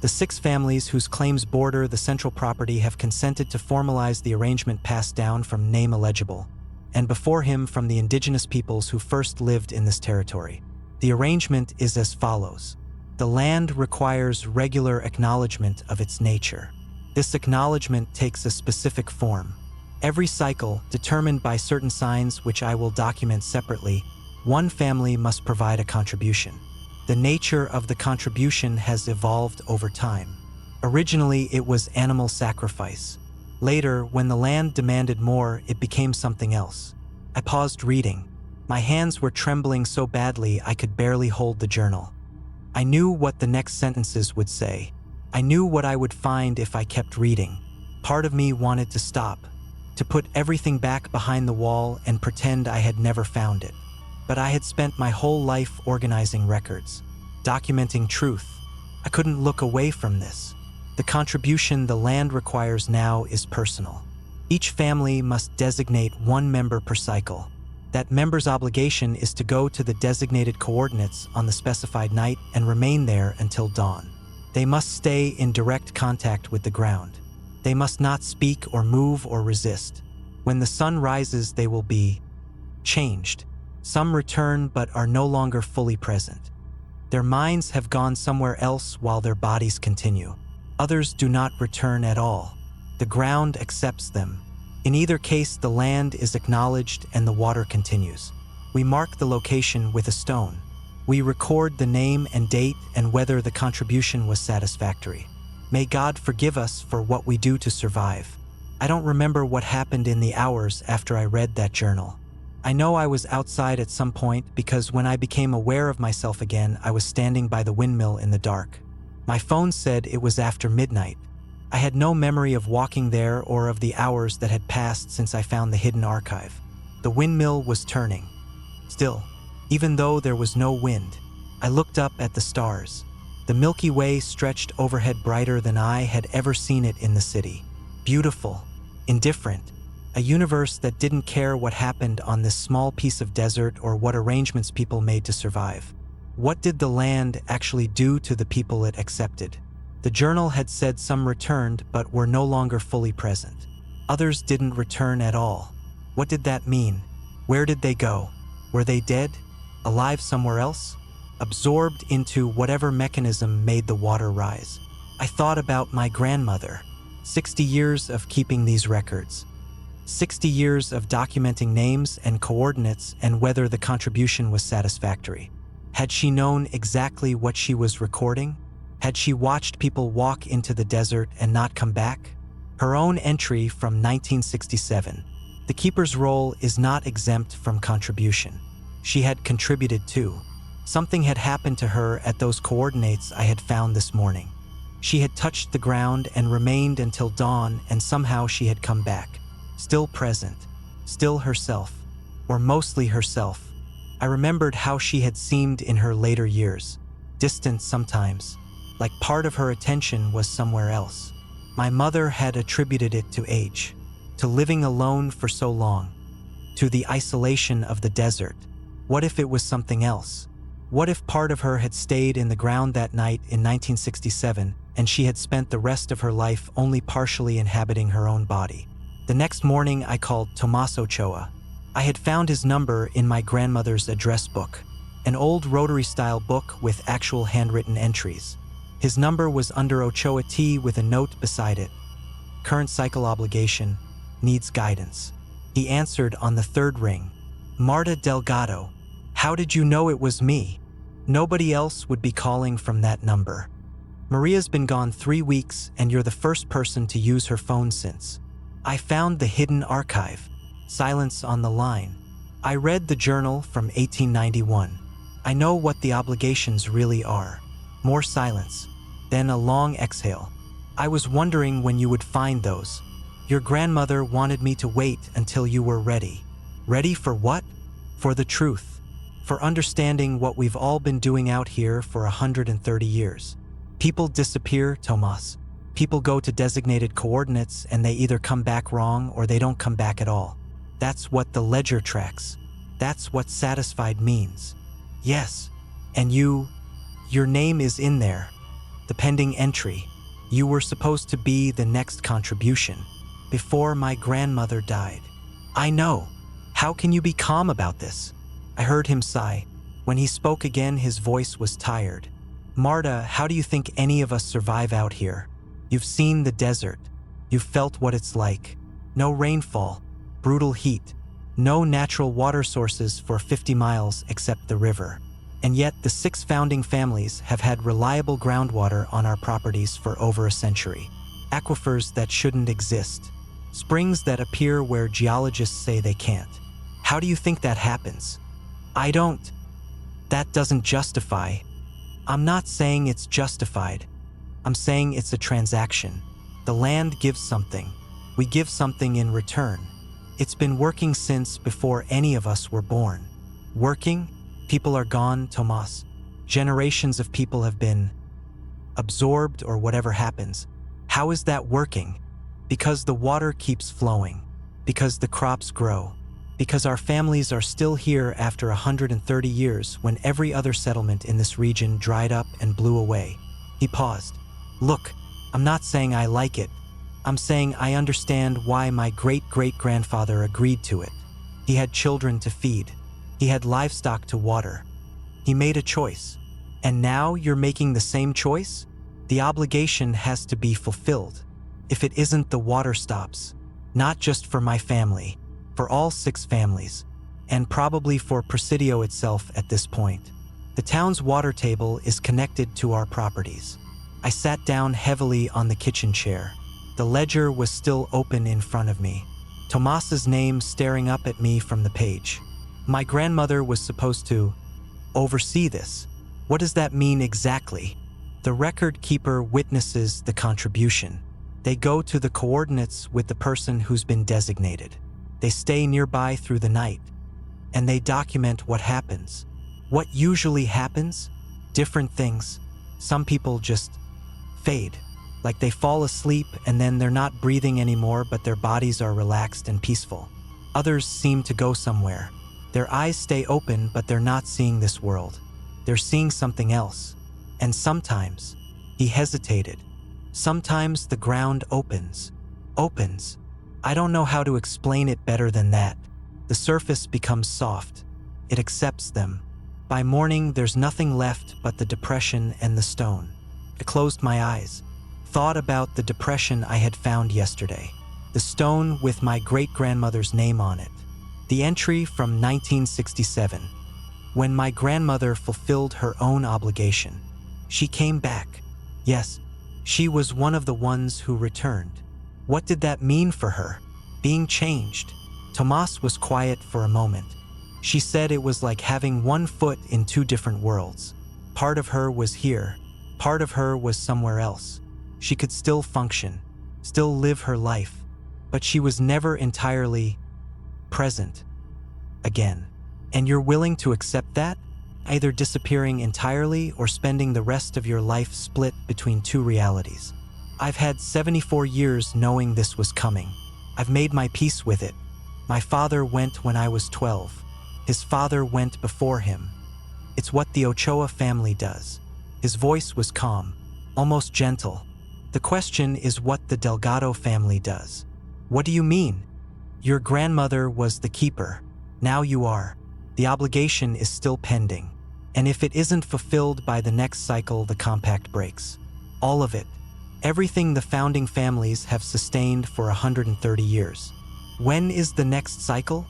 The 6 families whose claims border the central property have consented to formalize the arrangement passed down from name illegible, and before him from the indigenous peoples who first lived in this territory. The arrangement is as follows. The land requires regular acknowledgement of its nature. This acknowledgement takes a specific form. Every cycle, determined by certain signs which I will document separately, one family must provide a contribution. The nature of the contribution has evolved over time. Originally, it was animal sacrifice. Later, when the land demanded more, it became something else. I paused reading. My hands were trembling so badly I could barely hold the journal. I knew what the next sentences would say. I knew what I would find if I kept reading. Part of me wanted to stop, to put everything back behind the wall and pretend I had never found it. But I had spent my whole life organizing records, documenting truth. I couldn't look away from this. The contribution the land requires now is personal. Each family must designate one member per cycle. That member's obligation is to go to the designated coordinates on the specified night and remain there until dawn. They must stay in direct contact with the ground. They must not speak or move or resist. When the sun rises, they will be changed. Some return but are no longer fully present. Their minds have gone somewhere else while their bodies continue. Others do not return at all. The ground accepts them. In either case, the land is acknowledged and the water continues. We mark the location with a stone. We record the name and date and whether the contribution was satisfactory. May God forgive us for what we do to survive. I don't remember what happened in the hours after I read that journal. I know I was outside at some point because when I became aware of myself again, I was standing by the windmill in the dark. My phone said it was after midnight. I had no memory of walking there or of the hours that had passed since I found the hidden archive. The windmill was turning. Still, even though there was no wind, I looked up at the stars. The Milky Way stretched overhead brighter than I had ever seen it in the city. Beautiful, indifferent, a universe that didn't care what happened on this small piece of desert or what arrangements people made to survive. What did the land actually do to the people it accepted? The journal had said some returned but were no longer fully present. Others didn't return at all. What did that mean? Where did they go? Were they dead? Alive somewhere else? Absorbed into whatever mechanism made the water rise. I thought about my grandmother. 60 years of keeping these records. 60 years of documenting names and coordinates and whether the contribution was satisfactory. Had she known exactly what she was recording? Had she watched people walk into the desert and not come back? Her own entry from 1967. The keeper's role is not exempt from contribution. She had contributed too. Something had happened to her at those coordinates I had found this morning. She had touched the ground and remained until dawn, and somehow she had come back. Still present, still herself, or mostly herself. I remembered how she had seemed in her later years, distant sometimes, like part of her attention was somewhere else. My mother had attributed it to age, to living alone for so long, to the isolation of the desert. What if it was something else? What if part of her had stayed in the ground that night in 1967 and she had spent the rest of her life only partially inhabiting her own body? The next morning I called Tomas Ochoa. I had found his number in my grandmother's address book, an old rotary-style book with actual handwritten entries. His number was under Ochoa T with a note beside it. Current cycle obligation, needs guidance. He answered on the third ring. Marta Delgado, how did you know it was me? Nobody else would be calling from that number. Maria's been gone 3 weeks and you're the first person to use her phone since. I found the hidden archive. Silence on the line. I read the journal from 1891. I know what the obligations really are. More silence. Then a long exhale. I was wondering when you would find those. Your grandmother wanted me to wait until you were ready. Ready for what? For the truth. For understanding what we've all been doing out here for 130 years. People disappear, Tomas. People go to designated coordinates and they either come back wrong or they don't come back at all. That's what the ledger tracks. That's what satisfied means. Yes, and your name is in there. The pending entry. You were supposed to be the next contribution. Before my grandmother died. I know. How can you be calm about this? I heard him sigh. When he spoke again, his voice was tired. Marta, how do you think any of us survive out here? You've seen the desert. You've felt what it's like. No rainfall, brutal heat, no natural water sources for 50 miles except the river. And yet the 6 founding families have had reliable groundwater on our properties for over a century. Aquifers that shouldn't exist. Springs that appear where geologists say they can't. How do you think that happens? I don't. That doesn't justify. I'm not saying it's justified. I'm saying it's a transaction. The land gives something. We give something in return. It's been working since before any of us were born. Working? People are gone, Tomas. Generations of people have been absorbed or whatever happens. How is that working? Because the water keeps flowing. Because the crops grow. Because our families are still here after 130 years when every other settlement in this region dried up and blew away. He paused. Look, I'm not saying I like it. I'm saying I understand why my great-great-grandfather agreed to it. He had children to feed. He had livestock to water. He made a choice. And now you're making the same choice? The obligation has to be fulfilled. If it isn't, the water stops. Not just for my family, for all 6 families, and probably for Presidio itself at this point. The town's water table is connected to our properties. I sat down heavily on the kitchen chair. The ledger was still open in front of me. Tomas's name staring up at me from the page. My grandmother was supposed to oversee this. What does that mean exactly? The record keeper witnesses the contribution. They go to the coordinates with the person who's been designated. They stay nearby through the night. And they document what happens. What usually happens? Different things. Some people just fade, like they fall asleep and then they're not breathing anymore, but their bodies are relaxed and peaceful. Others seem to go somewhere. Their eyes stay open, but they're not seeing this world. They're seeing something else. And sometimes, he hesitated. Sometimes the ground opens. I don't know how to explain it better than that. The surface becomes soft. It accepts them. By morning, there's nothing left but the depression and the stone. I closed my eyes, thought about the depression I had found yesterday. The stone with my great-grandmother's name on it. The entry from 1967, when my grandmother fulfilled her own obligation. She came back. Yes, she was one of the ones who returned. What did that mean for her? Being changed. Tomas was quiet for a moment. She said it was like having one foot in two different worlds. Part of her was here, part of her was somewhere else. She could still function, still live her life, but she was never entirely present again. And you're willing to accept that? Either disappearing entirely or spending the rest of your life split between two realities. I've had 74 years knowing this was coming. I've made my peace with it. My father went when I was 12. His father went before him. It's what the Ochoa family does. His voice was calm, almost gentle. The question is what the Delgado family does. What do you mean? Your grandmother was the keeper. Now you are. The obligation is still pending. And if it isn't fulfilled by the next cycle, the compact breaks. All of it. Everything the founding families have sustained for 130 years. When is the next cycle?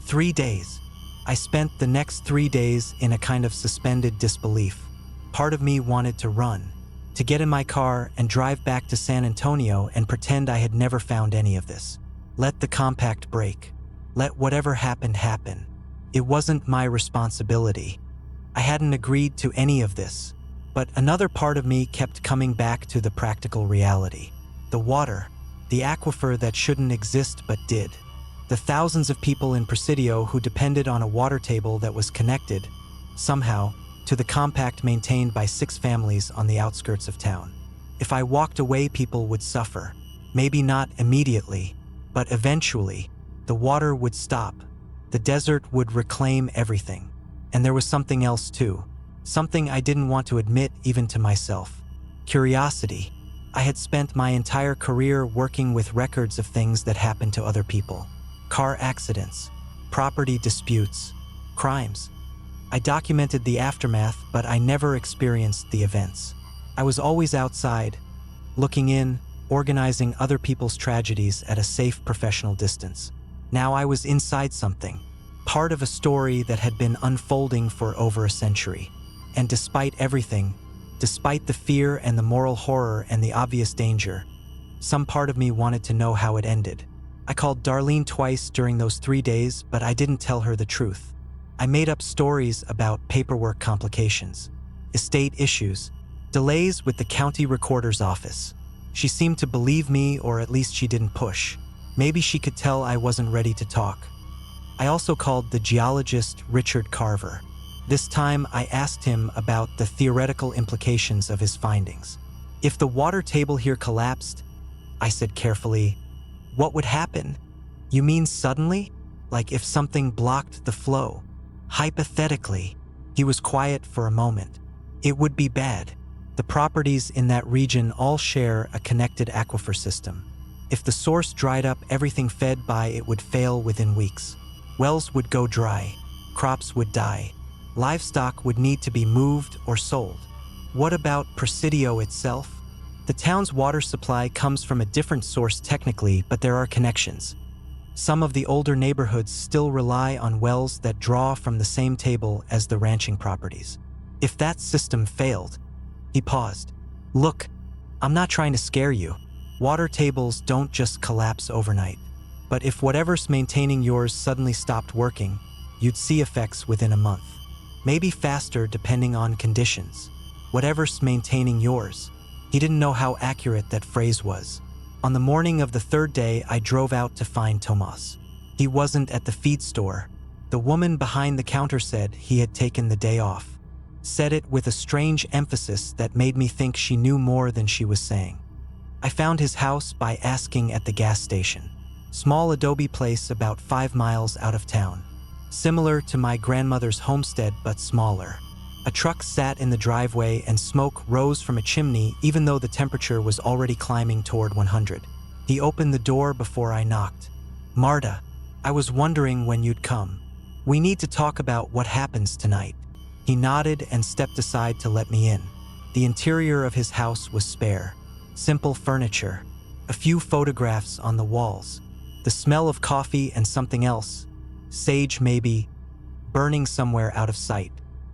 3 days. I spent the next 3 days in a kind of suspended disbelief. Part of me wanted to run, to get in my car and drive back to San Antonio and pretend I had never found any of this. Let the compact break. Let whatever happened happen. It wasn't my responsibility. I hadn't agreed to any of this. But another part of me kept coming back to the practical reality. The water, the aquifer that shouldn't exist but did. The thousands of people in Presidio who depended on a water table that was connected, somehow, to the compact maintained by 6 families on the outskirts of town. If I walked away, people would suffer. Maybe not immediately, but eventually, the water would stop. The desert would reclaim everything. And there was something else too. Something I didn't want to admit even to myself. Curiosity. I had spent my entire career working with records of things that happened to other people. Car accidents, property disputes, crimes. I documented the aftermath, but I never experienced the events. I was always outside, looking in, organizing other people's tragedies at a safe professional distance. Now I was inside something, part of a story that had been unfolding for over a century. And despite everything, despite the fear and the moral horror and the obvious danger, some part of me wanted to know how it ended. I called Darlene twice during those 3 days, but I didn't tell her the truth. I made up stories about paperwork complications, estate issues, delays with the county recorder's office. She seemed to believe me, or at least she didn't push. Maybe she could tell I wasn't ready to talk. I also called the geologist Richard Carver. This time I asked him about the theoretical implications of his findings. If the water table here collapsed, I said carefully, what would happen? You mean suddenly? Like if something blocked the flow? Hypothetically. He was quiet for a moment. It would be bad. The properties in that region all share a connected aquifer system. If the source dried up, everything fed by it would fail within weeks. Wells would go dry. Crops would die. Livestock would need to be moved or sold. What about Presidio itself? The town's water supply comes from a different source technically, but there are connections. Some of the older neighborhoods still rely on wells that draw from the same table as the ranching properties. If that system failed, he paused. Look, I'm not trying to scare you. Water tables don't just collapse overnight. But if whatever's maintaining yours suddenly stopped working, you'd see effects within a month. Maybe faster depending on conditions. Whatever's maintaining yours. He didn't know how accurate that phrase was. On the morning of the 3rd day, I drove out to find Tomas. He wasn't at the feed store. The woman behind the counter said he had taken the day off. said it with a strange emphasis that made me think she knew more than she was saying. I found his house by asking at the gas station. Small adobe place about 5 miles out of town. Similar to my grandmother's homestead, but smaller. A truck sat in the driveway and smoke rose from a chimney even though the temperature was already climbing toward 100. He opened the door before I knocked. "Marta, I was wondering when you'd come. We need to talk about what happens tonight." He nodded and stepped aside to let me in. The interior of his house was spare. Simple furniture. A few photographs on the walls. The smell of coffee and something else. Sage maybe, burning somewhere out of sight.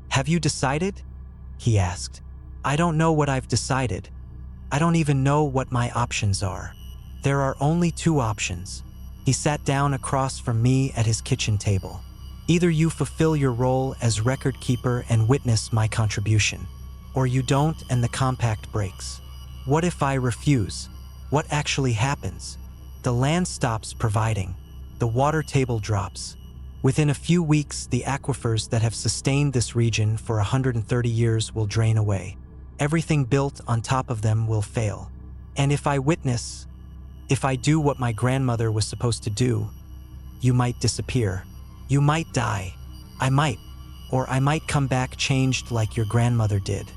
"Have you decided?" he asked. "I don't know what I've decided. I don't even know what my options are. There are only 2 options." He sat down across from me at his kitchen table. "Either you fulfill your role as record keeper and witness my contribution, or you don't and the compact breaks. What if I refuse? What actually happens? The land stops providing. The water table drops. Within a few weeks, the aquifers that have sustained this region for 130 years will drain away. Everything built on top of them will fail. And if I witness, if I do what my grandmother was supposed to do, you might disappear. You might die. I might. Or I might come back changed like your grandmother did.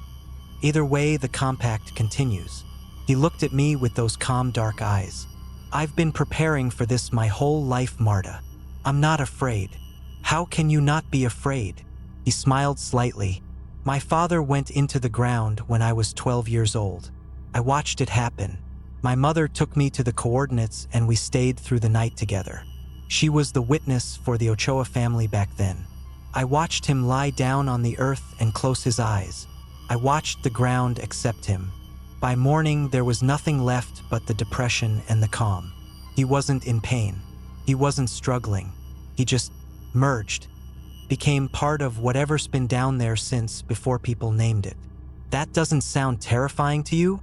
Either way, the compact continues." He looked at me with those calm, dark eyes. "I've been preparing for this my whole life, Marta. I'm not afraid." "How can you not be afraid?" He smiled slightly. "My father went into the ground when I was 12 years old. I watched it happen. My mother took me to the coordinates and we stayed through the night together. She was the witness for the Ochoa family back then. I watched him lie down on the earth and close his eyes. I watched the ground accept him. By morning, there was nothing left but the depression and the calm. He wasn't in pain. He wasn't struggling. He just merged, became part of whatever's been down there since before people named it. That doesn't sound terrifying to you?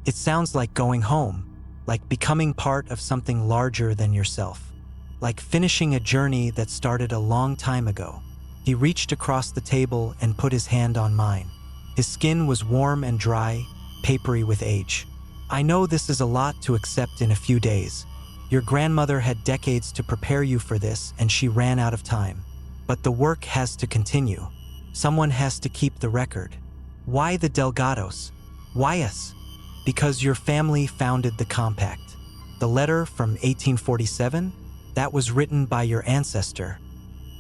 It sounds like going home, like becoming part of something larger than yourself, like finishing a journey that started a long time ago." He reached across the table and put his hand on mine. His skin was warm and dry, papery with age. "I know this is a lot to accept in a few days. Your grandmother had decades to prepare you for this and she ran out of time. But the work has to continue. Someone has to keep the record. Why the Delgados? Why us? Because your family founded the compact. The letter from 1847? That was written by your ancestor.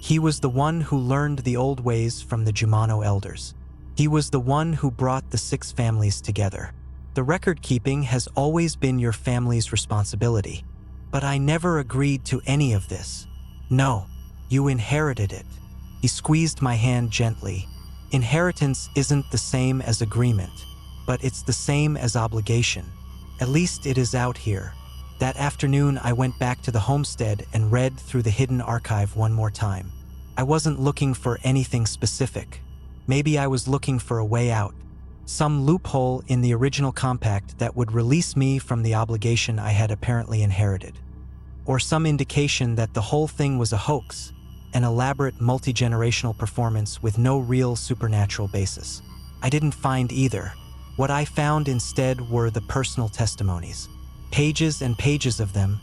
He was the one who learned the old ways from the Jumano elders. He was the one who brought the 6 families together. The record keeping has always been your family's responsibility. But I never agreed to any of this. No, you inherited it." He squeezed my hand gently. "Inheritance isn't the same as agreement, but it's the same as obligation. At least it is out here." That afternoon, I went back to the homestead and read through the hidden archive one more time. I wasn't looking for anything specific. Maybe I was looking for a way out. Some loophole in the original compact that would release me from the obligation I had apparently inherited. Or some indication that the whole thing was a hoax, an elaborate multi-generational performance with no real supernatural basis. I didn't find either. What I found instead were the personal testimonies. Pages and pages of them,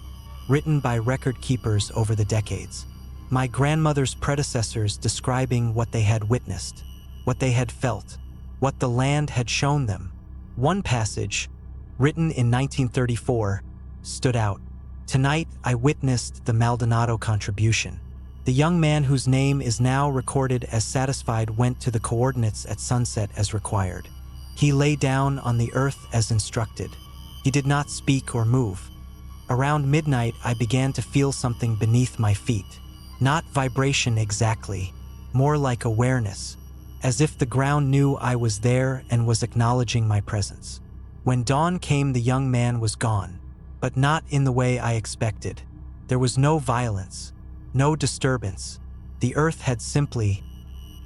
written by record keepers over the decades. My grandmother's predecessors describing what they had witnessed, what they had felt, what the land had shown them. One passage, written in 1934, stood out. "Tonight, I witnessed the Maldonado contribution. The young man whose name is now recorded as satisfied went to the coordinates at sunset as required. He lay down on the earth as instructed. He did not speak or move. Around midnight, I began to feel something beneath my feet. Not vibration exactly, more like awareness, as if the ground knew I was there and was acknowledging my presence. When dawn came, the young man was gone, but not in the way I expected. There was no violence, no disturbance. The earth had simply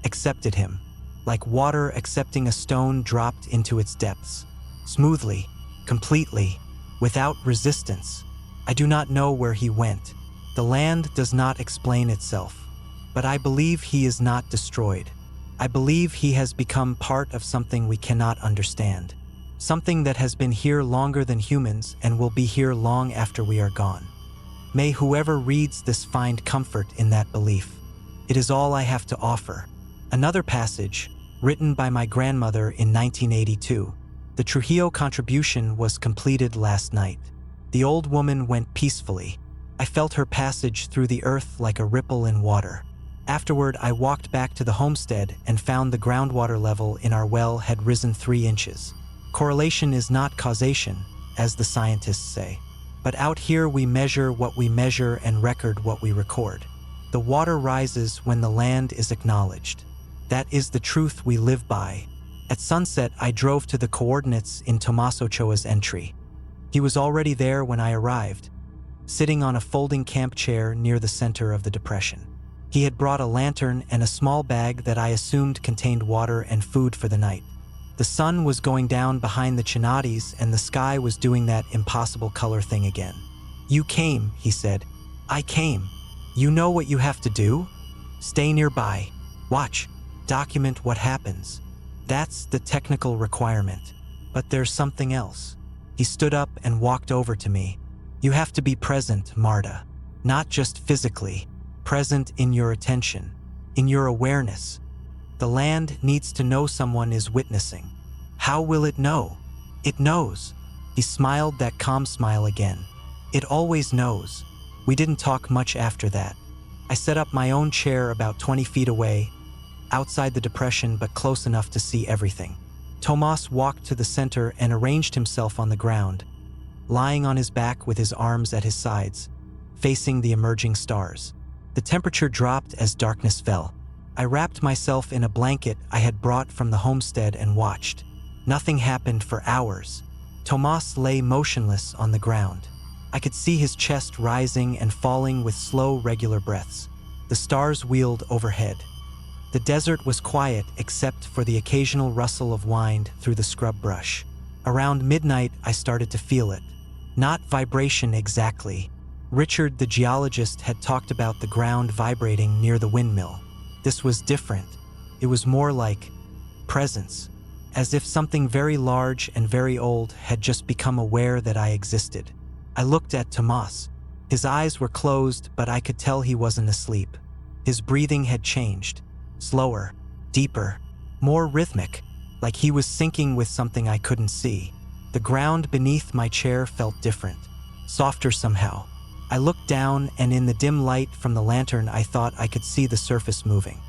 accepted him, like water accepting a stone dropped into its depths, smoothly, completely, without resistance. I do not know where he went. The land does not explain itself, but I believe he is not destroyed. I believe he has become part of something we cannot understand. Something that has been here longer than humans and will be here long after we are gone. May whoever reads this find comfort in that belief. It is all I have to offer. Another passage, written by my grandmother in 1982. The Trujillo contribution was completed last night. The old woman went peacefully. I felt her passage through the earth like a ripple in water. Afterward, I walked back to the homestead and found the groundwater level in our well had risen 3 inches. Correlation is not causation, as the scientists say. But out here we measure what we measure and record what we record. The water rises when the land is acknowledged. That is the truth we live by. At sunset, I drove to the coordinates in Tomas Ochoa's entry. He was already there when I arrived, sitting on a folding camp chair near the center of the depression. He had brought a lantern and a small bag that I assumed contained water and food for the night. The sun was going down behind the Chinades and the sky was doing that impossible color thing again. "You came," he said. "I came. You know what you have to do? Stay nearby. Watch. Document what happens. That's the technical requirement. But there's something else." He stood up and walked over to me. "You have to be present, Marta. Not just physically. Present in your attention, in your awareness. The land needs to know someone is witnessing. How will it know? It knows." He smiled that calm smile again. "It always knows." We didn't talk much after that. I set up my own chair about 20 feet away, outside the depression but close enough to see everything. Tomas walked to the center and arranged himself on the ground, lying on his back with his arms at his sides, facing the emerging stars. The temperature dropped as darkness fell. I wrapped myself in a blanket I had brought from the homestead and watched. Nothing happened for hours. Tomas lay motionless on the ground. I could see his chest rising and falling with slow, regular breaths. The stars wheeled overhead. The desert was quiet except for the occasional rustle of wind through the scrub brush. Around midnight, I started to feel it. Not vibration exactly. Richard, the geologist, had talked about the ground vibrating near the windmill. This was different. It was more like presence, as if something very large and very old had just become aware that I existed. I looked at Tomas. His eyes were closed, but I could tell he wasn't asleep. His breathing had changed. Slower, deeper, more rhythmic, like he was syncing with something I couldn't see. The ground beneath my chair felt different, softer somehow. I looked down, and in the dim light from the lantern I thought I could see the surface moving.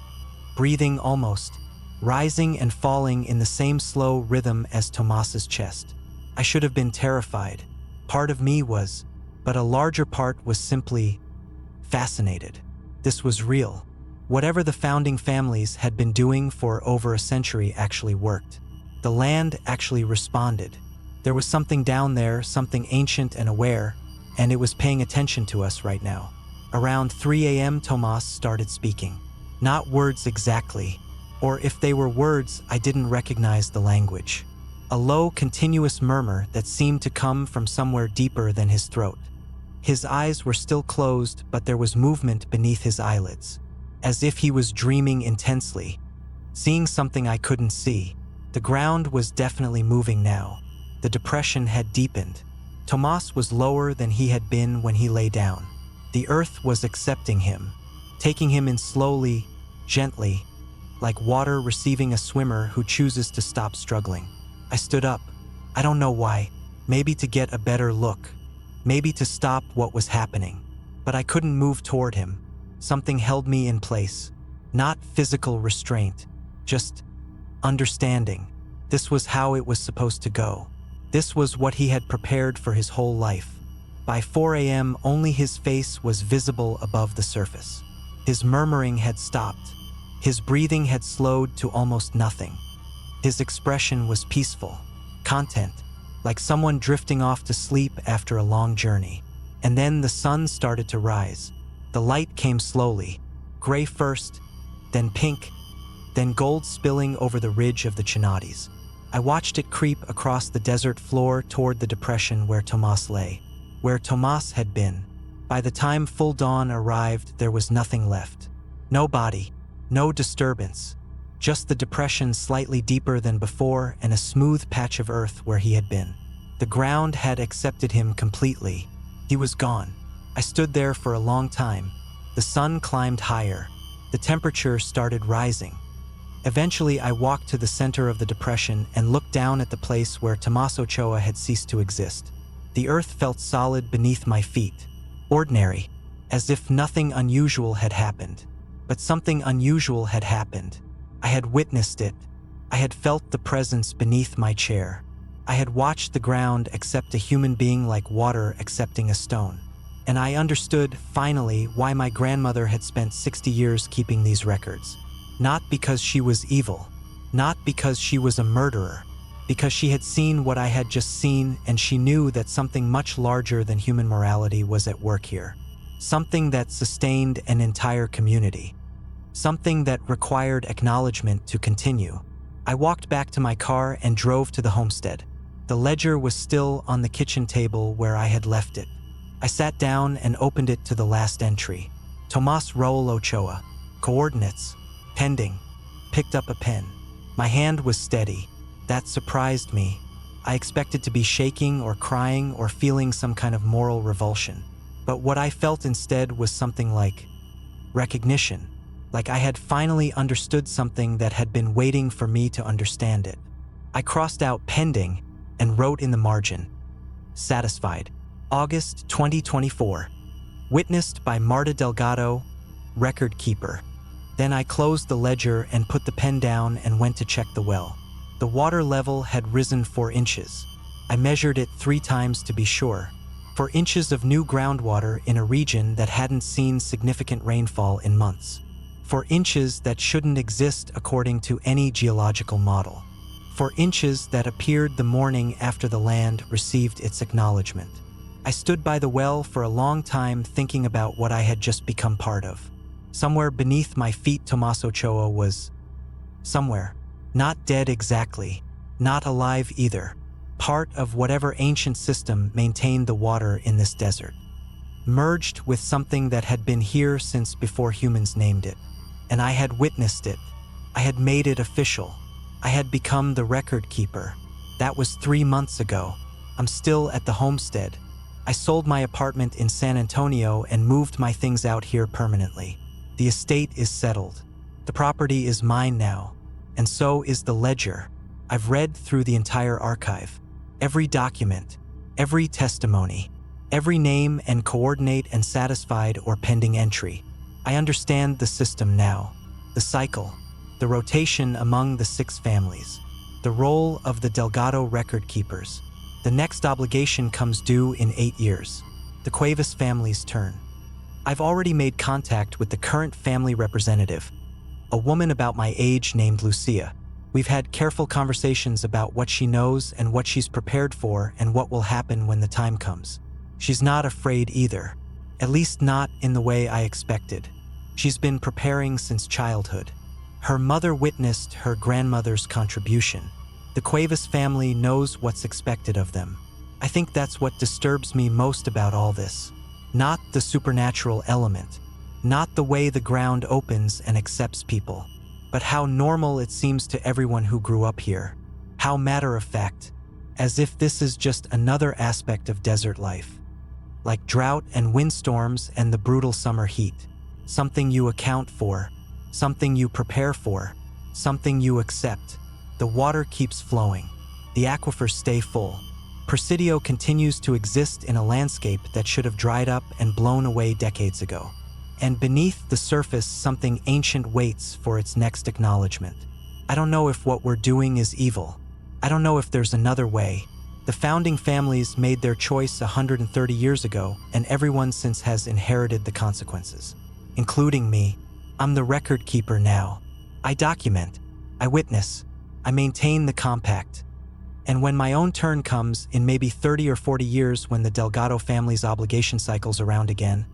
Breathing almost, rising and falling in the same slow rhythm as Tomas's chest. I should have been terrified. Part of me was, but a larger part was simply fascinated. This was real. Whatever the founding families had been doing for over a century actually worked. The land actually responded. There was something down there, something ancient and aware, and it was paying attention to us right now. Around 3 a.m., Tomas started speaking. Not words exactly, or if they were words, I didn't recognize the language. A low, continuous murmur that seemed to come from somewhere deeper than his throat. His eyes were still closed, but there was movement beneath his eyelids, as if he was dreaming intensely, seeing something I couldn't see. The ground was definitely moving now. The depression had deepened. Tomas was lower than he had been when he lay down. The earth was accepting him, taking him in slowly, gently, like water receiving a swimmer who chooses to stop struggling. I stood up. I don't know why. Maybe to get a better look. Maybe to stop what was happening. But I couldn't move toward him. Something held me in place. Not physical restraint, just understanding. This was how it was supposed to go. This was what he had prepared for his whole life. By 4 a.m., only his face was visible above the surface. His murmuring had stopped. His breathing had slowed to almost nothing. His expression was peaceful, content, like someone drifting off to sleep after a long journey. And then the sun started to rise. The light came slowly, gray first, then pink, then gold spilling over the ridge of the Chinades. I watched it creep across the desert floor toward the depression where Tomas lay, where Tomas had been. By the time full dawn arrived, there was nothing left. No body, no disturbance, Just the depression slightly deeper than before and a smooth patch of earth where he had been. The ground had accepted him completely. He was gone. I stood there for a long time. The sun climbed higher. The temperature started rising. Eventually, I walked to the center of the depression and looked down at the place where Tomás Ochoa had ceased to exist. The earth felt solid beneath my feet. Ordinary, as if nothing unusual had happened. But something unusual had happened. I had witnessed it. I had felt the presence beneath my chair. I had watched the ground accept a human being like water accepting a stone. And I understood, finally, why my grandmother had spent 60 years keeping these records. Not because she was evil. Not because she was a murderer. Because she had seen what I had just seen, and she knew that something much larger than human morality was at work here. Something that sustained an entire community. Something that required acknowledgement to continue. I walked back to my car and drove to the homestead. The ledger was still on the kitchen table where I had left it. I sat down and opened it to the last entry. Tomás Raúl Ochoa. Coordinates. Pending. Picked up a pen. My hand was steady. That surprised me. I expected to be shaking or crying or feeling some kind of moral revulsion. But what I felt instead was something like recognition. Like I had finally understood something that had been waiting for me to understand it. I crossed out pending and wrote in the margin, satisfied. August 2024. Witnessed by Marta Delgado, record keeper. Then I closed the ledger and put the pen down and went to check the well. The water level had risen 4 inches. I measured it 3 times to be sure. 4 inches of new groundwater in a region that hadn't seen significant rainfall in months. 4 inches that shouldn't exist according to any geological model. 4 inches that appeared the morning after the land received its acknowledgement. I stood by the well for a long time thinking about what I had just become part of. Somewhere beneath my feet Tomás Ochoa was somewhere. Not dead exactly, not alive either. Part of whatever ancient system maintained the water in this desert. Merged with something that had been here since before humans named it. And I had witnessed it. I had made it official. I had become the record keeper. That was 3 months ago. I'm still at the homestead. I sold my apartment in San Antonio and moved my things out here permanently. The estate is settled. The property is mine now. And so is the ledger. I've read through the entire archive. Every document, every testimony, every name and coordinate and satisfied or pending entry. I understand the system now. The cycle, the rotation among the 6 families, the role of the Delgado record keepers. The next obligation comes due in 8 years. The Cuevas family's turn. I've already made contact with the current family representative, a woman about my age named Lucia. We've had careful conversations about what she knows and what she's prepared for and what will happen when the time comes. She's not afraid either, at least not in the way I expected. She's been preparing since childhood. Her mother witnessed her grandmother's contribution. The Cuevas family knows what's expected of them. I think that's what disturbs me most about all this. Not the supernatural element, not the way the ground opens and accepts people, but how normal it seems to everyone who grew up here. How matter-of-fact, as if this is just another aspect of desert life. Like drought and windstorms and the brutal summer heat. Something you account for, something you prepare for, something you accept. The water keeps flowing. The aquifers stay full. Presidio continues to exist in a landscape that should have dried up and blown away decades ago. And beneath the surface, something ancient waits for its next acknowledgement. I don't know if what we're doing is evil. I don't know if there's another way. The founding families made their choice 130 years ago, and everyone since has inherited the consequences. Including me. I'm the record keeper now. I document. I witness. I maintain the compact. And when my own turn comes, in maybe 30 or 40 years when the Delgado family's obligation cycles around again,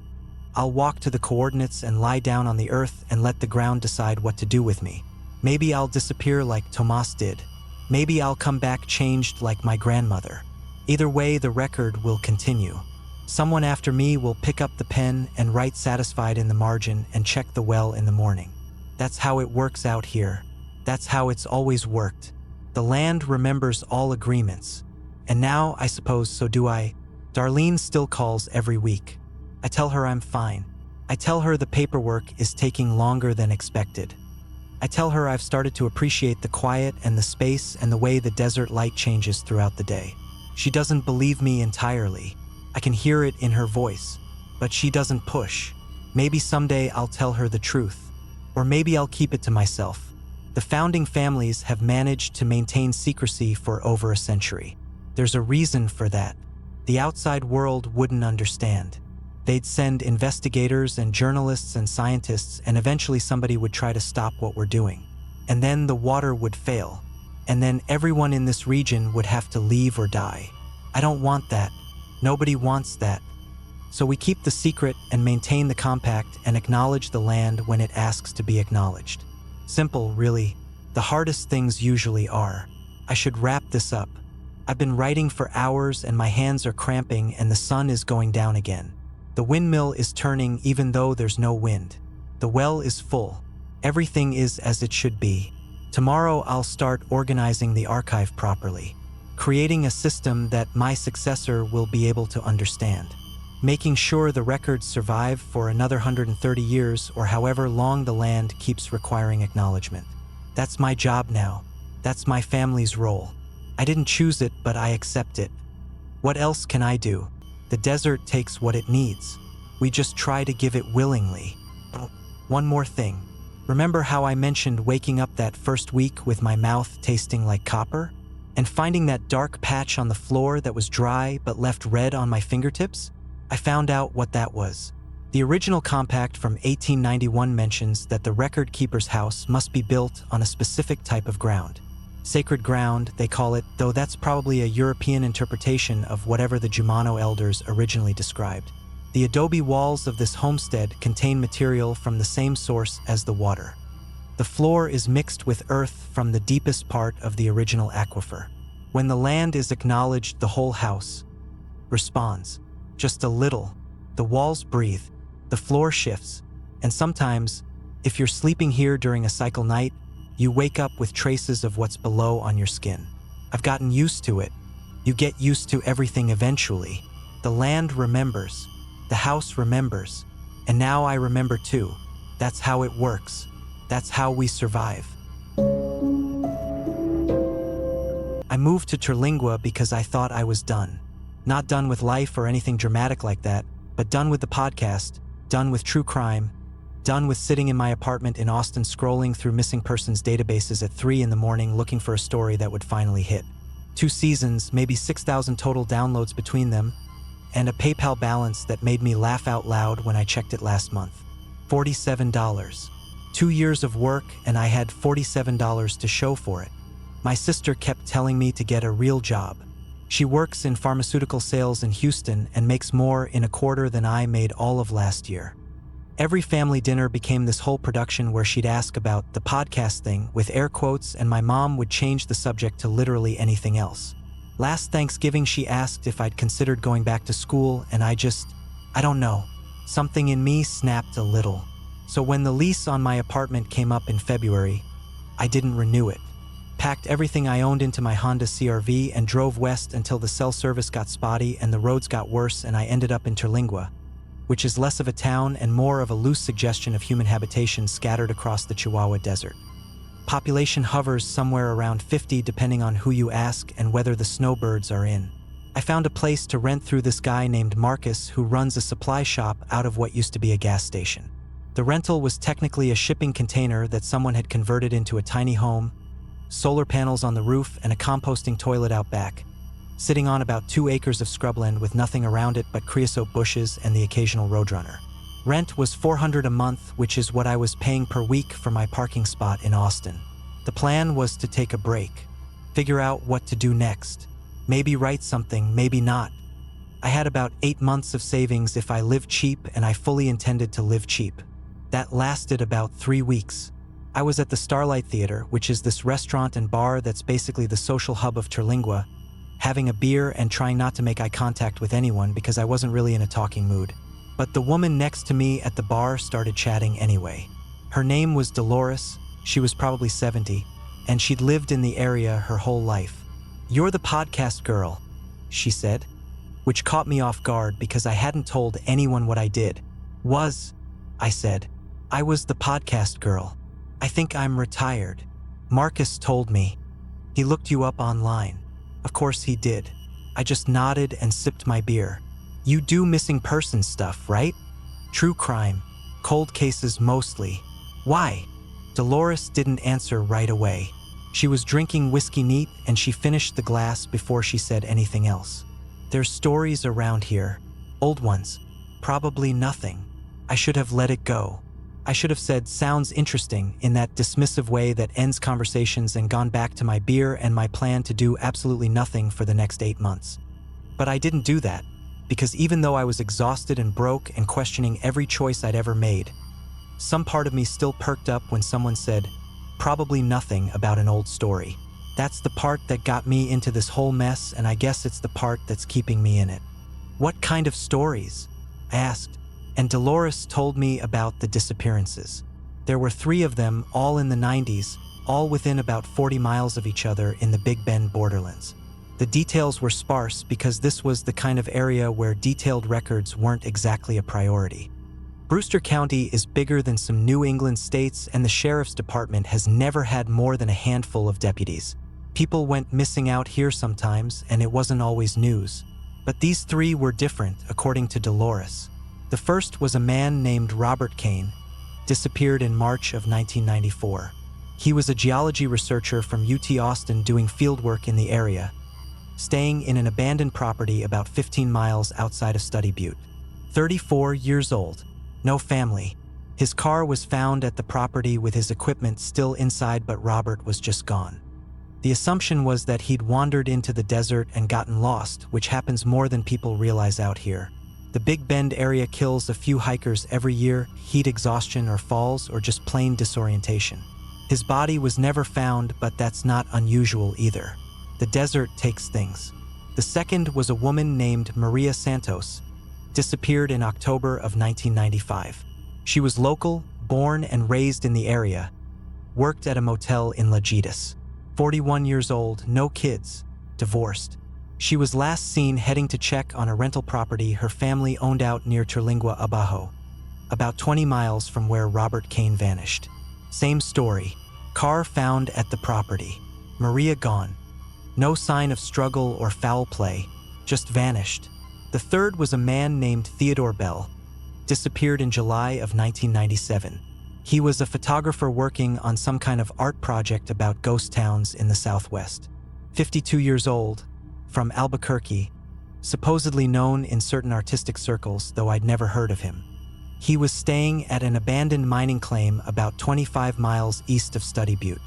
I'll walk to the coordinates and lie down on the earth and let the ground decide what to do with me. Maybe I'll disappear like Tomás did. Maybe I'll come back changed like my grandmother. Either way, the record will continue. Someone after me will pick up the pen and write satisfied in the margin and check the well in the morning. That's how it works out here. That's how it's always worked. The land remembers all agreements. And now, I suppose, so do I. Darlene still calls every week. I tell her I'm fine. I tell her the paperwork is taking longer than expected. I tell her I've started to appreciate the quiet and the space and the way the desert light changes throughout the day. She doesn't believe me entirely. I can hear it in her voice, but she doesn't push. Maybe someday I'll tell her the truth, or maybe I'll keep it to myself. The founding families have managed to maintain secrecy for over a century. There's a reason for that. The outside world wouldn't understand. They'd send investigators and journalists and scientists, and eventually somebody would try to stop what we're doing. And then the water would fail. And then everyone in this region would have to leave or die. I don't want that. Nobody wants that. So we keep the secret and maintain the compact and acknowledge the land when it asks to be acknowledged. Simple, really. The hardest things usually are. I should wrap this up. I've been writing for hours and my hands are cramping and the sun is going down again. The windmill is turning even though there's no wind. The well is full. Everything is as it should be. Tomorrow I'll start organizing the archive properly, creating a system that my successor will be able to understand, making sure the records survive for another 130 years or however long the land keeps requiring acknowledgement. That's my job now. That's my family's role. I didn't choose it, but I accept it. What else can I do? The desert takes what it needs. We just try to give it willingly. One more thing. Remember how I mentioned waking up that first week with my mouth tasting like copper? And finding that dark patch on the floor that was dry but left red on my fingertips? I found out what that was. The original compact from 1891 mentions that the record keeper's house must be built on a specific type of ground. Sacred ground, they call it, though that's probably a European interpretation of whatever the Jumano elders originally described. The adobe walls of this homestead contain material from the same source as the water. The floor is mixed with earth from the deepest part of the original aquifer. When the land is acknowledged, the whole house responds. Just a little. The walls breathe, the floor shifts, and sometimes, if you're sleeping here during a cycle night, you wake up with traces of what's below on your skin. I've gotten used to it. You get used to everything eventually. The land remembers. The house remembers. And now I remember too. That's how it works. That's how we survive. I moved to Terlingua because I thought I was done. Not done with life or anything dramatic like that, but done with the podcast, done with true crime, done with sitting in my apartment in Austin scrolling through missing persons databases at 3 a.m. looking for a story that would finally hit. 2 seasons, maybe 6,000 total downloads between them, and a PayPal balance that made me laugh out loud when I checked it last month. $47. 2 years of work and I had $47 to show for it. My sister kept telling me to get a real job. She works in pharmaceutical sales in Houston and makes more in a quarter than I made all of last year. Every family dinner became this whole production where she'd ask about the podcast thing with air quotes, and my mom would change the subject to literally anything else. Last Thanksgiving she asked if I'd considered going back to school, and I don't know. Something in me snapped a little. So when the lease on my apartment came up in February, I didn't renew it. Packed everything I owned into my Honda CR-V and drove west until the cell service got spotty and the roads got worse, and I ended up in Terlingua, which is less of a town and more of a loose suggestion of human habitation scattered across the Chihuahua Desert. Population hovers somewhere around 50 depending on who you ask and whether the snowbirds are in. I found a place to rent through this guy named Marcus who runs a supply shop out of what used to be a gas station. The rental was technically a shipping container that someone had converted into a tiny home, solar panels on the roof, and a composting toilet out back, sitting on about 2 acres of scrubland with nothing around it but creosote bushes and the occasional roadrunner. Rent was $400 a month, which is what I was paying per week for my parking spot in Austin. The plan was to take a break, figure out what to do next, maybe write something, maybe not. I had about 8 months of savings if I lived cheap, and I fully intended to live cheap. That lasted about 3 weeks. I was at the Starlight Theater, which is this restaurant and bar that's basically the social hub of Terlingua, having a beer and trying not to make eye contact with anyone because I wasn't really in a talking mood. But the woman next to me at the bar started chatting anyway. Her name was Dolores. She was probably 70, and she'd lived in the area her whole life. "You're the podcast girl," she said, which caught me off guard because I hadn't told anyone what I did. I said. "I was the podcast girl. I think I'm retired. Marcus told me. He looked you up online." Of course he did. I just nodded and sipped my beer. "You do missing person stuff, right? True crime. Cold cases mostly. Why?" Dolores didn't answer right away. She was drinking whiskey neat and she finished the glass before she said anything else. "There's stories around here. Old ones. Probably nothing. I should have let it go. I should have said, 'Sounds interesting,' in that dismissive way that ends conversations, and gone back to my beer and my plan to do absolutely nothing for the next 8 months. But I didn't do that, because even though I was exhausted and broke and questioning every choice I'd ever made, some part of me still perked up when someone said, 'Probably nothing,' about an old story. That's the part that got me into this whole mess, and I guess it's the part that's keeping me in it." "What kind of stories?" I asked. And Dolores told me about the disappearances. There were 3 of them, all in the 90s, all within about 40 miles of each other in the Big Bend borderlands. The details were sparse because this was the kind of area where detailed records weren't exactly a priority. Brewster County is bigger than some New England states, and the sheriff's department has never had more than a handful of deputies. People went missing out here sometimes, and it wasn't always news. But these 3 were different, according to Dolores. The first was a man named Robert Kane, disappeared in March of 1994. He was a geology researcher from UT Austin doing fieldwork in the area, staying in an abandoned property about 15 miles outside of Study Butte. 34 years old, no family. His car was found at the property with his equipment still inside, but Robert was just gone. The assumption was that he'd wandered into the desert and gotten lost, which happens more than people realize out here. The Big Bend area kills a few hikers every year, heat exhaustion or falls, or just plain disorientation. His body was never found, but that's not unusual either. The desert takes things. The second was a woman named Maria Santos, disappeared in October of 1995. She was local, born and raised in the area, worked at a motel in Lajitas. 41 years old, no kids, divorced. She was last seen heading to check on a rental property her family owned out near Terlingua Abajo, about 20 miles from where Robert Kane vanished. Same story. Car found at the property. Maria gone. No sign of struggle or foul play, just vanished. The third was a man named Theodore Bell, disappeared in July of 1997. He was a photographer working on some kind of art project about ghost towns in the Southwest. 52 years old, from Albuquerque, supposedly known in certain artistic circles, though I'd never heard of him. He was staying at an abandoned mining claim about 25 miles east of Study Butte.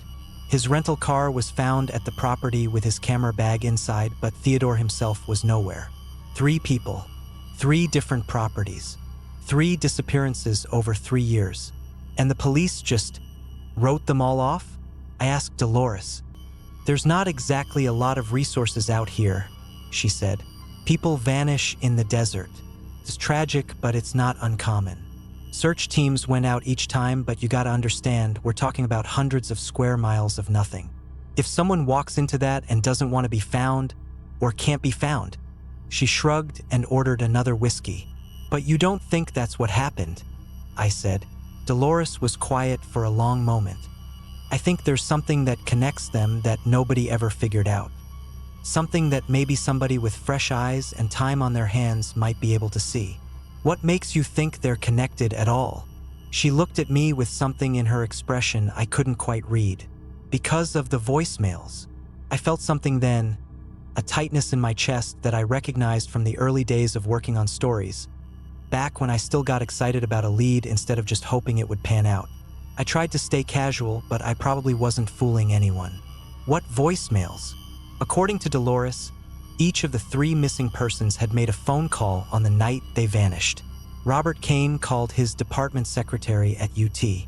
His rental car was found at the property with his camera bag inside, but Theodore himself was nowhere. 3 people, 3 different properties, 3 disappearances over 3 years. And the police just wrote them all off? I asked Dolores. "There's not exactly a lot of resources out here," she said. "People vanish in the desert. It's tragic, but it's not uncommon. Search teams went out each time, but you gotta understand, we're talking about hundreds of square miles of nothing. If someone walks into that and doesn't want to be found, or can't be found." She shrugged and ordered another whiskey. "But you don't think that's what happened?" I said. Dolores was quiet for a long moment. "I think there's something that connects them that nobody ever figured out. Something that maybe somebody with fresh eyes and time on their hands might be able to see." "What makes you think they're connected at all?" She looked at me with something in her expression I couldn't quite read. "Because of the voicemails." I felt something then, a tightness in my chest that I recognized from the early days of working on stories, back when I still got excited about a lead instead of just hoping it would pan out. I tried to stay casual, but I probably wasn't fooling anyone. "What voicemails?" According to Dolores, each of the 3 missing persons had made a phone call on the night they vanished. Robert Kane called his department secretary at UT.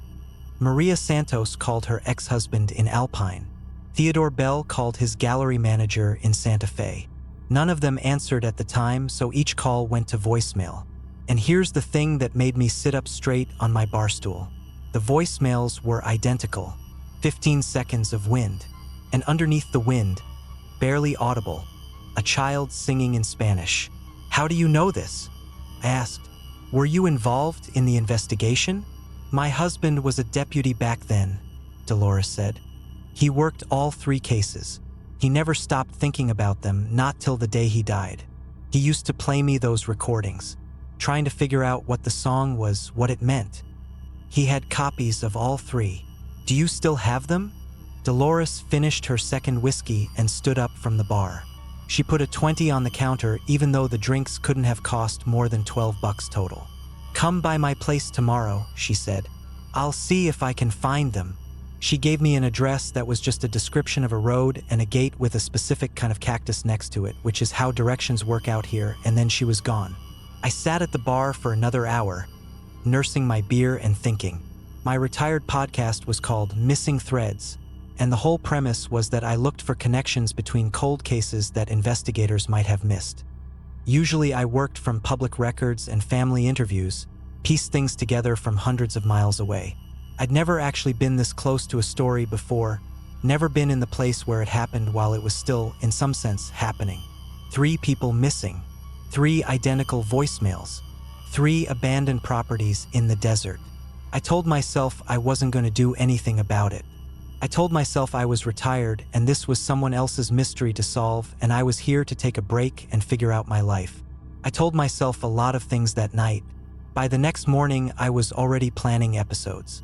Maria Santos called her ex-husband in Alpine. Theodore Bell called his gallery manager in Santa Fe. None of them answered at the time, so each call went to voicemail. And here's the thing that made me sit up straight on my bar stool. The voicemails were identical. 15 seconds of wind. And underneath the wind, barely audible, a child singing in Spanish. How do you know this? I asked. Were you involved in the investigation? My husband was a deputy back then, Dolores said. He worked all 3 cases. He never stopped thinking about them, not till the day he died. He used to play me those recordings, trying to figure out what the song was, what it meant. He had copies of all 3. Do you still have them? Dolores finished her second whiskey and stood up from the bar. She put a 20 on the counter, even though the drinks couldn't have cost more than $12 total. Come by my place tomorrow, she said. I'll see if I can find them. She gave me an address that was just a description of a road and a gate with a specific kind of cactus next to it, which is how directions work out here, and then she was gone. I sat at the bar for another hour, nursing my beer and thinking. My retired podcast was called Missing Threads, and the whole premise was that I looked for connections between cold cases that investigators might have missed. Usually I worked from public records and family interviews, pieced things together from hundreds of miles away. I'd never actually been this close to a story before, never been in the place where it happened while it was still, in some sense, happening. 3 people missing, 3 identical voicemails, 3 abandoned properties in the desert. I told myself I wasn't going to do anything about it. I told myself I was retired and this was someone else's mystery to solve, and I was here to take a break and figure out my life. I told myself a lot of things that night. By the next morning, I was already planning episodes.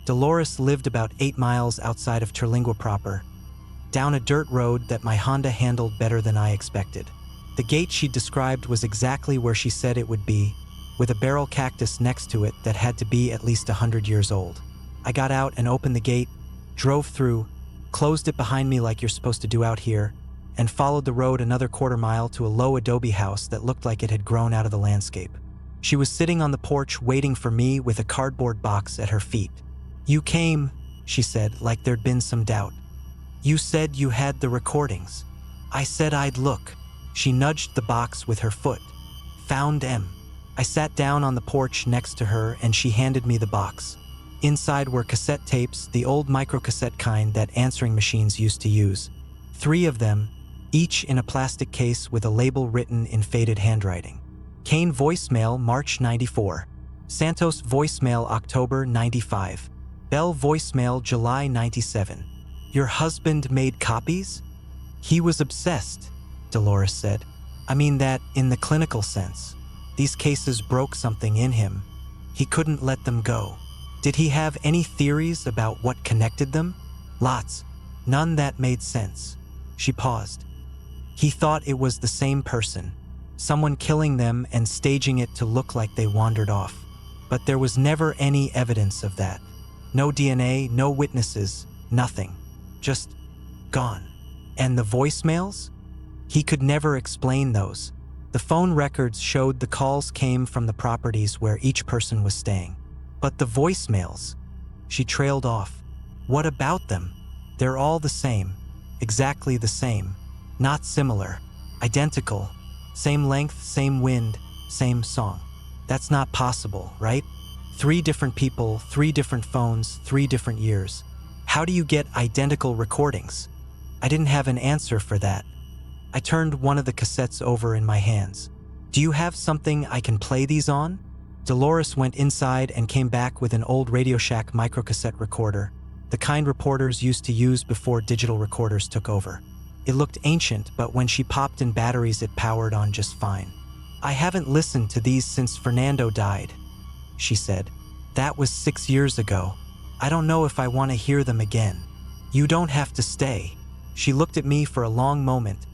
Dolores lived about 8 miles outside of Terlingua proper, down a dirt road that my Honda handled better than I expected. The gate she described was exactly where she said it would be, with a barrel cactus next to it that had to be at least 100 years old. I got out and opened the gate, drove through, closed it behind me like you're supposed to do out here, and followed the road another quarter mile to a low adobe house that looked like it had grown out of the landscape. She was sitting on the porch waiting for me with a cardboard box at her feet. You came, she said, like there'd been some doubt. You said you had the recordings. I said I'd look. She nudged the box with her foot. Found M. I sat down on the porch next to her and she handed me the box. Inside were cassette tapes, the old microcassette kind that answering machines used to use. 3 of them, each in a plastic case with a label written in faded handwriting. Kane voicemail, March 94. Santos voicemail, October 95. Bell voicemail, July 97. Your husband made copies? He was obsessed, Dolores said. I mean that in the clinical sense. These cases broke something in him. He couldn't let them go. Did he have any theories about what connected them? Lots. None that made sense. She paused. He thought it was the same person, someone killing them and staging it to look like they wandered off. But there was never any evidence of that. No DNA, no witnesses, nothing. Just gone. And the voicemails? He could never explain those. The phone records showed the calls came from the properties where each person was staying. But the voicemails? She trailed off. What about them? They're all the same. Exactly the same. Not similar. Identical. Same length, same wind, same song. That's not possible, right? 3 different people, 3 different phones, 3 different years. How do you get identical recordings? I didn't have an answer for that. I turned one of the cassettes over in my hands. Do you have something I can play these on? Dolores went inside and came back with an old Radio Shack microcassette recorder, the kind reporters used to use before digital recorders took over. It looked ancient, but when she popped in batteries, it powered on just fine. I haven't listened to these since Fernando died, she said. That was 6 years ago. I don't know if I want to hear them again. You don't have to stay. She looked at me for a long moment,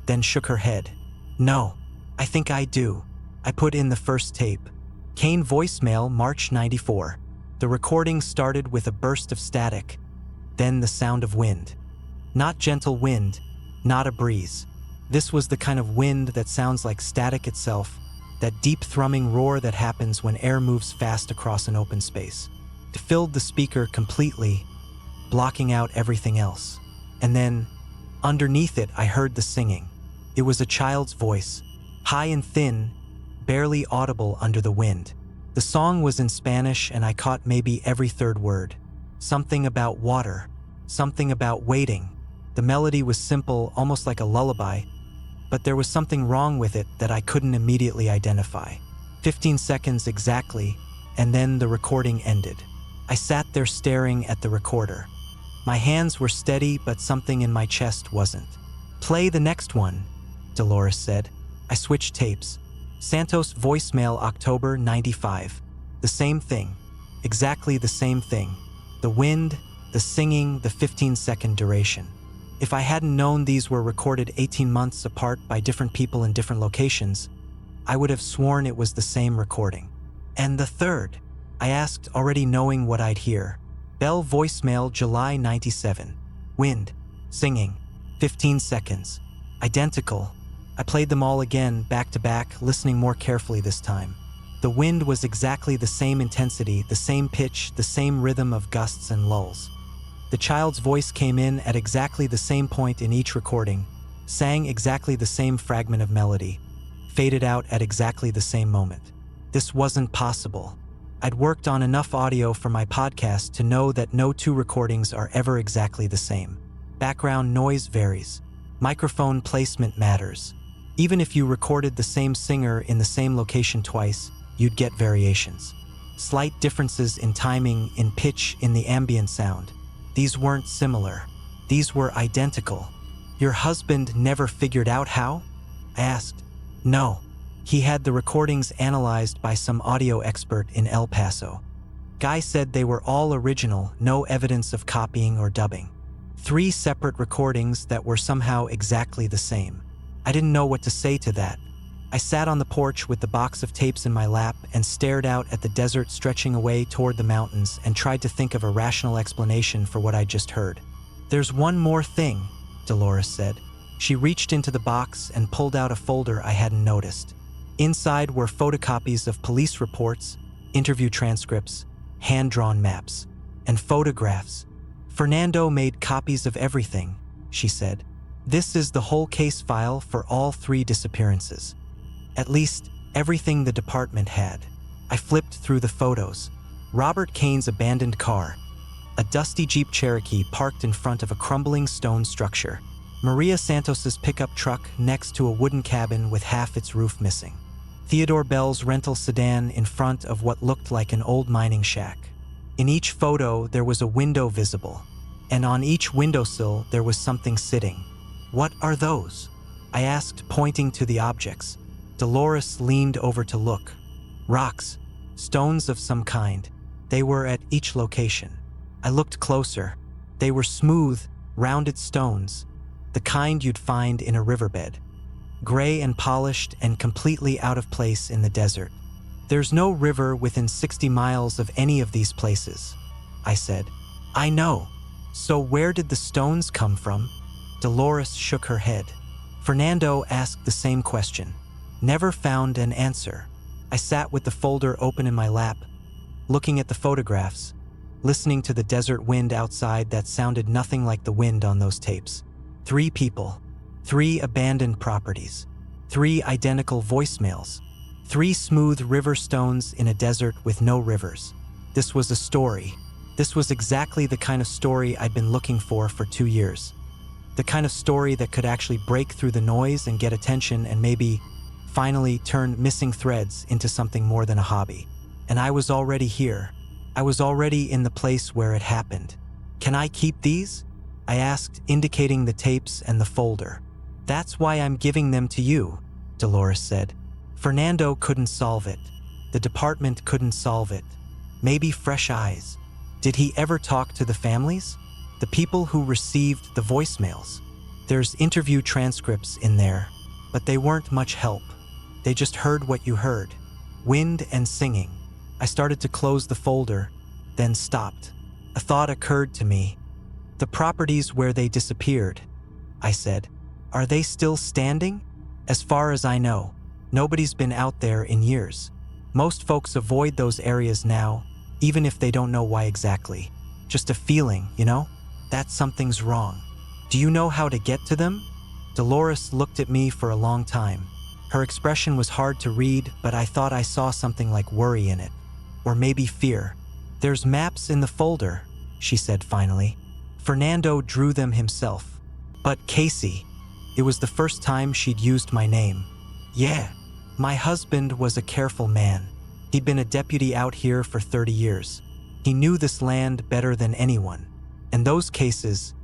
then shook her head. No, I think I do. I put in the first tape. Kane voicemail, March 94. The recording started with a burst of static, then the sound of wind. Not gentle wind, not a breeze. This was the kind of wind that sounds like static itself, that deep thrumming roar that happens when air moves fast across an open space. It filled the speaker completely, blocking out everything else. And then, underneath it, I heard the singing. It was a child's voice, high and thin, barely audible under the wind. The song was in Spanish and I caught maybe every third word. Something about water, Something about waiting. The melody was simple, almost like a lullaby, but there was something wrong with it that I couldn't immediately identify. 15 seconds exactly, and then the recording ended. I sat there staring at the recorder. My hands were steady, but something in my chest wasn't. "Play the next one," Dolores said. I switched tapes. Santos voicemail October 95. The same thing. Exactly the same thing. The wind, the singing, the 15-second duration. If I hadn't known these were recorded 18 months apart by different people in different locations, I would have sworn it was the same recording. "And the third?" I asked, already knowing what I'd hear. Bell voicemail July 97. Wind, singing, 15 seconds. Identical. I played them all again, back to back, listening more carefully this time. The wind was exactly the same intensity, the same pitch, the same rhythm of gusts and lulls. The child's voice came in at exactly the same point in each recording, sang exactly the same fragment of melody, faded out at exactly the same moment. This wasn't possible. I'd worked on enough audio for my podcast to know that no two recordings are ever exactly the same. Background noise varies. Microphone placement matters. Even if you recorded the same singer in the same location twice, you'd get variations. Slight differences in timing, in pitch, in the ambient sound. These weren't similar. These were identical. "Your husband never figured out how?" I asked. "No. He had the recordings analyzed by some audio expert in El Paso. Guy said they were all original, no evidence of copying or dubbing. 3 separate recordings that were somehow exactly the same." I didn't know what to say to that. I sat on the porch with the box of tapes in my lap and stared out at the desert stretching away toward the mountains and tried to think of a rational explanation for what I'd just heard. "There's one more thing," Dolores said. She reached into the box and pulled out a folder I hadn't noticed. Inside were photocopies of police reports, interview transcripts, hand-drawn maps, and photographs. "Fernando made copies of everything," she said. "This is the whole case file for all 3 disappearances. At least, everything the department had." I flipped through the photos. Robert Kane's abandoned car. A dusty Jeep Cherokee parked in front of a crumbling stone structure. Maria Santos's pickup truck next to a wooden cabin with half its roof missing. Theodore Bell's rental sedan in front of what looked like an old mining shack. In each photo, there was a window visible, and on each windowsill, there was something sitting. "What are those?" I asked, pointing to the objects. Dolores leaned over to look. "Rocks. Stones of some kind. They were at each location." I looked closer. They were smooth, rounded stones, the kind you'd find in a riverbed. Gray and polished and completely out of place in the desert. "There's no river within 60 miles of any of these places," I said. "I know. So where did the stones come from?" Dolores shook her head. Fernando asked the same question. Never found an answer. I sat with the folder open in my lap, looking at the photographs, listening to the desert wind outside that sounded nothing like the wind on those tapes. 3 people. 3 abandoned properties, 3 identical voicemails, 3 smooth river stones in a desert with no rivers. This was a story. This was exactly the kind of story I'd been looking for 2 years. The kind of story that could actually break through the noise and get attention and maybe finally turn missing threads into something more than a hobby. And I was already here. I was already in the place where it happened. "Can I keep these?" I asked, indicating the tapes and the folder. "That's why I'm giving them to you," Dolores said. "Fernando couldn't solve it. The department couldn't solve it. Maybe fresh eyes. Did he ever talk to the families? The people who received the voicemails? There's interview transcripts in there, but they weren't much help. They just heard what you heard. Wind and singing." I started to close the folder, then stopped. A thought occurred to me. "The properties where they disappeared," I said. "Are they still standing?" "As far as I know, nobody's been out there in years. Most folks avoid those areas now, even if they don't know why exactly. Just a feeling, you know? That something's wrong. Do you know how to get to them?" Dolores looked at me for a long time. Her expression was hard to read, but I thought I saw something like worry in it. Or maybe fear. "There's maps in the folder," she said finally. Fernando drew them himself. But Casey, it was the first time she'd used my name. Yeah, my husband was a careful man. He'd been a deputy out here for 30 years. He knew this land better than anyone. And those cases,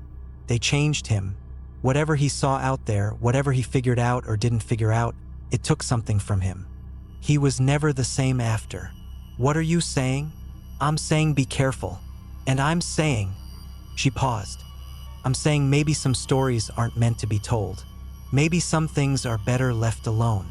they changed him. Whatever he saw out there, whatever he figured out or didn't figure out, it took something from him. He was never the same after. What are you saying? I'm saying be careful. And I'm saying, she paused. I'm saying maybe some stories aren't meant to be told. Maybe some things are better left alone.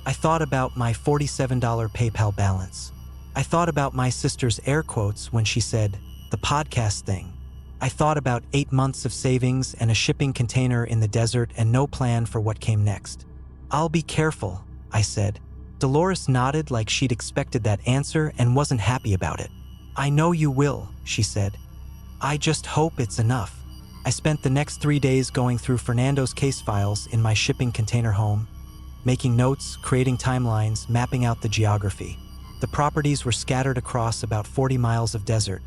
I thought about my $47 PayPal balance. I thought about my sister's air quotes when she said, the podcast thing. I thought about 8 months of savings and a shipping container in the desert and no plan for what came next. I'll be careful, I said. Dolores nodded like she'd expected that answer and wasn't happy about it. I know you will, she said. I just hope it's enough. I spent the next 3 days going through Fernando's case files in my shipping container home, making notes, creating timelines, mapping out the geography. The properties were scattered across about 40 miles of desert,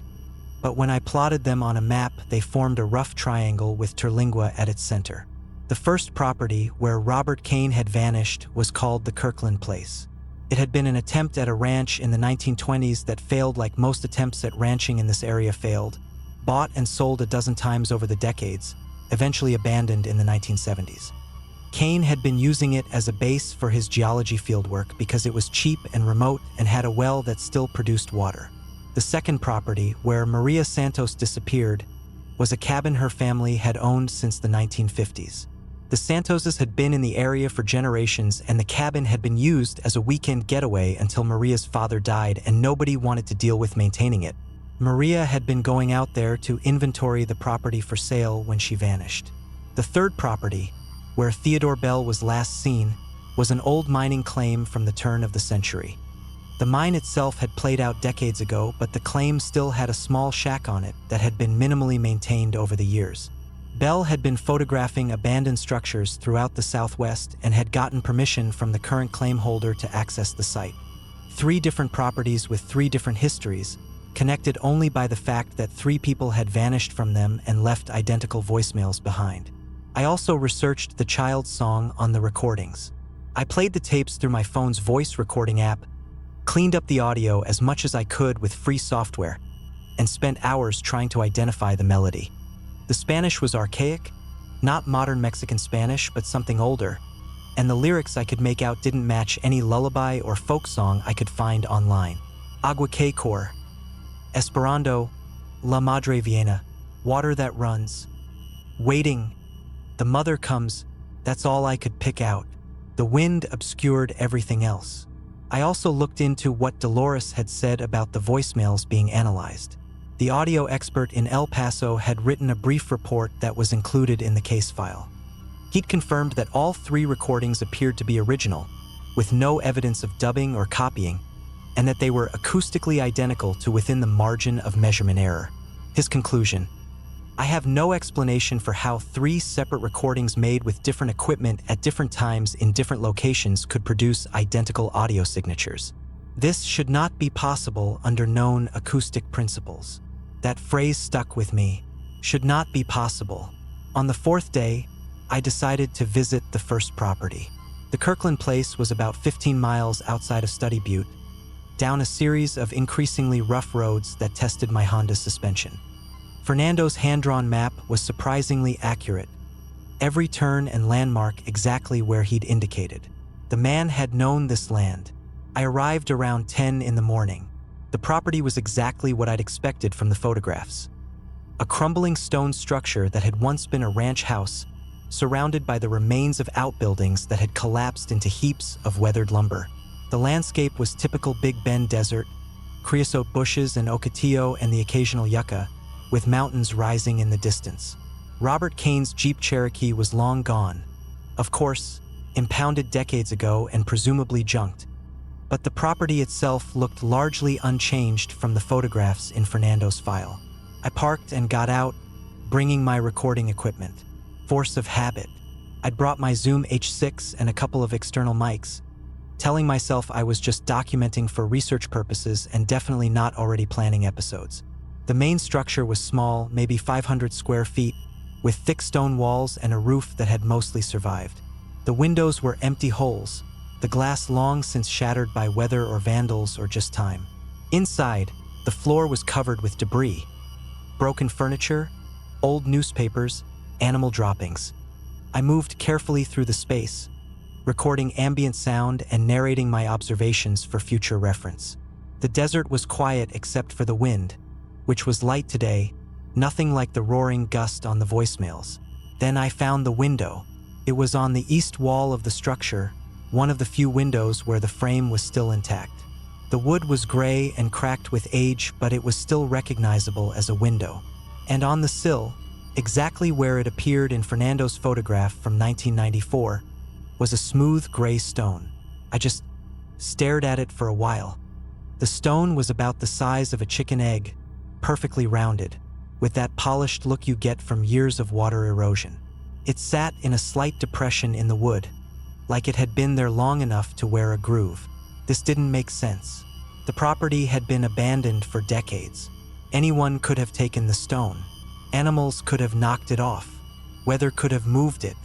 but when I plotted them on a map, they formed a rough triangle with Terlingua at its center. The first property, where Robert Kane had vanished, was called the Kirkland Place. It had been an attempt at a ranch in the 1920s that failed like most attempts at ranching in this area failed, bought and sold a dozen times over the decades, eventually abandoned in the 1970s. Kane had been using it as a base for his geology fieldwork because it was cheap and remote and had a well that still produced water. The second property, where Maria Santos disappeared, was a cabin her family had owned since the 1950s. The Santoses had been in the area for generations, and the cabin had been used as a weekend getaway until Maria's father died and nobody wanted to deal with maintaining it. Maria had been going out there to inventory the property for sale when she vanished. The third property, where Theodore Bell was last seen, was an old mining claim from the turn of the century. The mine itself had played out decades ago, but the claim still had a small shack on it that had been minimally maintained over the years. Bell had been photographing abandoned structures throughout the Southwest and had gotten permission from the current claim holder to access the site. 3 different properties with 3 different histories, connected only by the fact that 3 people had vanished from them and left identical voicemails behind. I also researched the child's song on the recordings. I played the tapes through my phone's voice recording app, cleaned up the audio as much as I could with free software, and spent hours trying to identify the melody. The Spanish was archaic, not modern Mexican Spanish, but something older, and the lyrics I could make out didn't match any lullaby or folk song I could find online. Agua que corre, Esperando, La Madre Viena, water that runs, waiting, the mother comes, that's all I could pick out. The wind obscured everything else. I also looked into what Dolores had said about the voicemails being analyzed. The audio expert in El Paso had written a brief report that was included in the case file. He'd confirmed that all 3 recordings appeared to be original, with no evidence of dubbing or copying, and that they were acoustically identical to within the margin of measurement error. His conclusion: I have no explanation for how 3 separate recordings made with different equipment at different times in different locations could produce identical audio signatures. This should not be possible under known acoustic principles. That phrase stuck with me. Should not be possible. On the 4th day, I decided to visit the first property. The Kirkland Place was about 15 miles outside of Study Butte, down a series of increasingly rough roads that tested my Honda's suspension. Fernando's hand-drawn map was surprisingly accurate, every turn and landmark exactly where he'd indicated. The man had known this land. I arrived around 10 in the morning. The property was exactly what I'd expected from the photographs. A crumbling stone structure that had once been a ranch house, surrounded by the remains of outbuildings that had collapsed into heaps of weathered lumber. The landscape was typical Big Bend desert, creosote bushes and ocotillo and the occasional yucca, with mountains rising in the distance. Robert Kane's Jeep Cherokee was long gone, of course, impounded decades ago and presumably junked, but the property itself looked largely unchanged from the photographs in Fernando's file. I parked and got out, bringing my recording equipment. Force of habit. I'd brought my Zoom H6 and a couple of external mics, telling myself I was just documenting for research purposes and definitely not already planning episodes. The main structure was small, maybe 500 square feet, with thick stone walls and a roof that had mostly survived. The windows were empty holes, the glass long since shattered by weather or vandals or just time. Inside, the floor was covered with debris, broken furniture, old newspapers, animal droppings. I moved carefully through the space, recording ambient sound and narrating my observations for future reference. The desert was quiet except for the wind, which was light today, nothing like the roaring gust on the voicemails. Then I found the window. It was on the east wall of the structure, one of the few windows where the frame was still intact. The wood was gray and cracked with age, but it was still recognizable as a window. And on the sill, exactly where it appeared in Fernando's photograph from 1994, was a smooth gray stone. I just stared at it for a while. The stone was about the size of a chicken egg, perfectly rounded, with that polished look you get from years of water erosion. It sat in a slight depression in the wood, like it had been there long enough to wear a groove. This didn't make sense. The property had been abandoned for decades. Anyone could have taken the stone. Animals could have knocked it off. Weather could have moved it.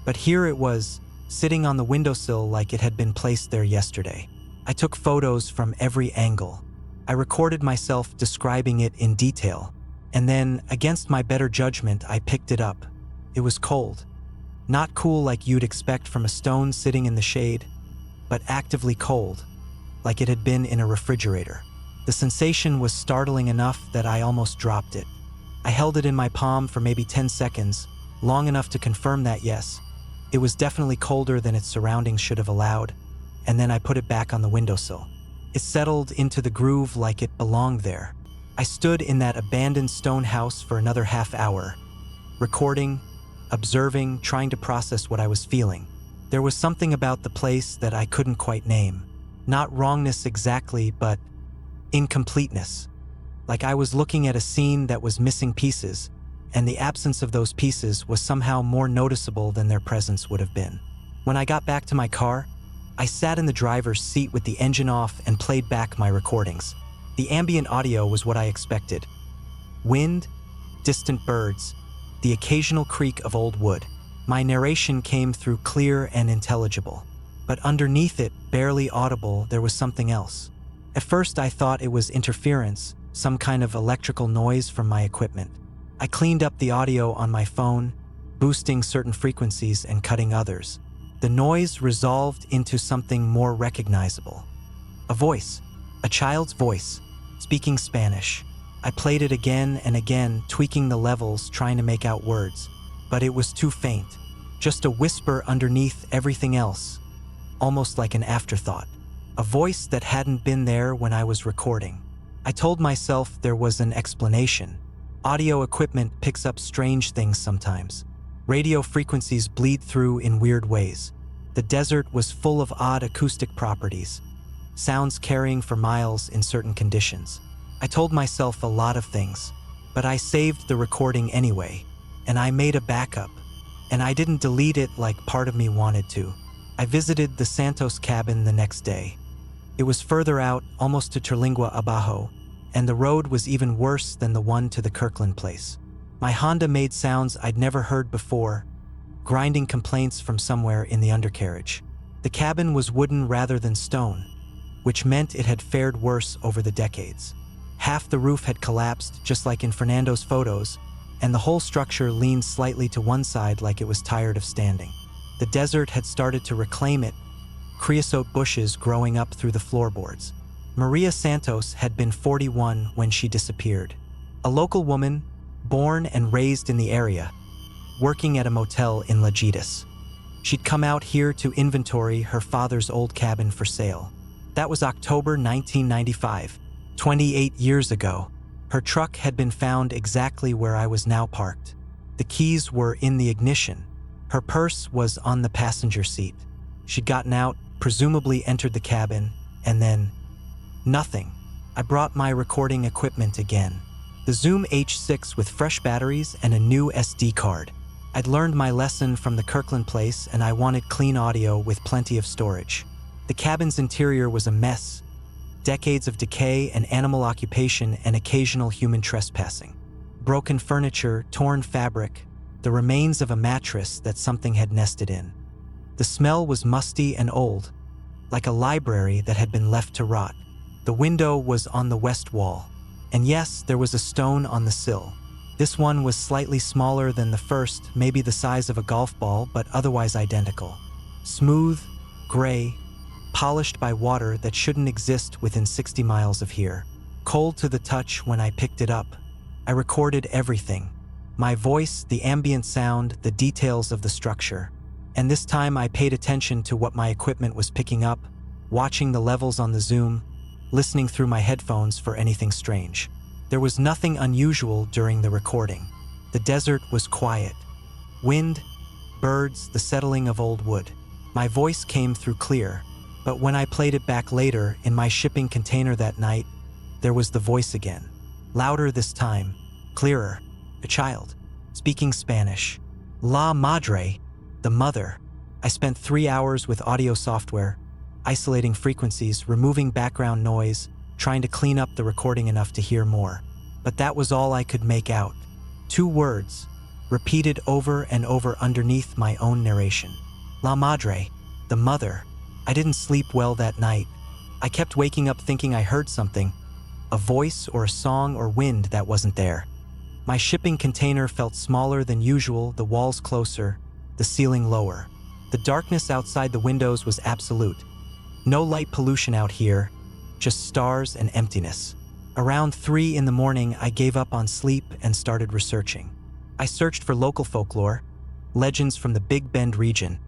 But here it was, sitting on the windowsill like it had been placed there yesterday. I took photos from every angle. I recorded myself describing it in detail. And then, against my better judgment, I picked it up. It was cold. Not cool like you'd expect from a stone sitting in the shade, but actively cold, like it had been in a refrigerator. The sensation was startling enough that I almost dropped it. I held it in my palm for maybe 10 seconds, long enough to confirm that yes, it was definitely colder than its surroundings should have allowed, and then I put it back on the windowsill. It settled into the groove like it belonged there. I stood in that abandoned stone house for another half hour, recording, observing, trying to process what I was feeling. There was something about the place that I couldn't quite name. Not wrongness exactly, but incompleteness. Like I was looking at a scene that was missing pieces, and the absence of those pieces was somehow more noticeable than their presence would have been. When I got back to my car, I sat in the driver's seat with the engine off and played back my recordings. The ambient audio was what I expected. Wind, distant birds, the occasional creak of old wood. My narration came through clear and intelligible. But underneath it, barely audible, there was something else. At first I thought it was interference, some kind of electrical noise from my equipment. I cleaned up the audio on my phone, boosting certain frequencies and cutting others. The noise resolved into something more recognizable. A voice, a child's voice, speaking Spanish. I played it again and again, tweaking the levels, trying to make out words. But it was too faint, just a whisper underneath everything else, almost like an afterthought. A voice that hadn't been there when I was recording. I told myself there was an explanation. Audio equipment picks up strange things sometimes. Radio frequencies bleed through in weird ways. The desert was full of odd acoustic properties, sounds carrying for miles in certain conditions. I told myself a lot of things, but I saved the recording anyway, and I made a backup, and I didn't delete it like part of me wanted to. I visited the Santos cabin the next day. It was further out, almost to Terlingua Abajo, and the road was even worse than the one to the Kirkland place. My Honda made sounds I'd never heard before, grinding complaints from somewhere in the undercarriage. The cabin was wooden rather than stone, which meant it had fared worse over the decades. Half the roof had collapsed, just like in Fernando's photos, and the whole structure leaned slightly to one side like it was tired of standing. The desert had started to reclaim it, creosote bushes growing up through the floorboards. Maria Santos had been 41 when she disappeared. A local woman, born and raised in the area, working at a motel in Lajitas. She'd come out here to inventory her father's old cabin for sale. That was October 1995, 28 years ago. Her truck had been found exactly where I was now parked. The keys were in the ignition. Her purse was on the passenger seat. She'd gotten out, presumably entered the cabin, and then nothing. I brought my recording equipment again. The Zoom H6 with fresh batteries and a new SD card. I'd learned my lesson from the Kirkland place, and I wanted clean audio with plenty of storage. The cabin's interior was a mess. decades of decay and animal occupation and occasional human trespassing. Broken furniture, torn fabric, the remains of a mattress that something had nested in. The smell was musty and old, like a library that had been left to rot. The window was on the west wall, and yes, there was a stone on the sill. This one was slightly smaller than the first, maybe the size of a golf ball, but otherwise identical. Smooth, gray, polished by water that shouldn't exist within 60 miles of here. Cold to the touch when I picked it up. I recorded everything. My voice, the ambient sound, the details of the structure. And this time I paid attention to what my equipment was picking up, watching the levels on the zoom, listening through my headphones for anything strange. There was nothing unusual during the recording. The desert was quiet. Wind, birds, the settling of old wood. My voice came through clear, but when I played it back later in my shipping container that night, there was the voice again. Louder this time, clearer. A child, speaking Spanish. La Madre, the mother. I spent 3 hours with audio software, isolating frequencies, removing background noise, trying to clean up the recording enough to hear more. But that was all I could make out. 2 words, repeated over and over underneath my own narration. La Madre, the mother. I didn't sleep well that night. I kept waking up thinking I heard something, a voice or a song or wind that wasn't there. My shipping container felt smaller than usual, the walls closer, the ceiling lower. The darkness outside the windows was absolute. No light pollution out here, just stars and emptiness. Around 3 in the morning, I gave up on sleep and started researching. I searched for local folklore, legends from the Big Bend region,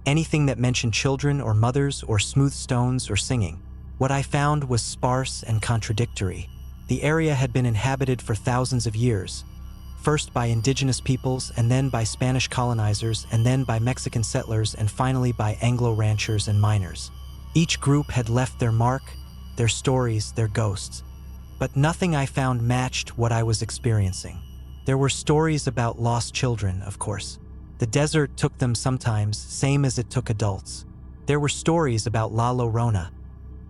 anything that mentioned children or mothers or smooth stones or singing. What I found was sparse and contradictory. The area had been inhabited for thousands of years, first by indigenous peoples and then by Spanish colonizers and then by Mexican settlers and finally by Anglo ranchers and miners. Each group had left their mark, their stories, their ghosts. But nothing I found matched what I was experiencing. There were stories about lost children, of course. The desert took them sometimes, same as it took adults. There were stories about La Llorona,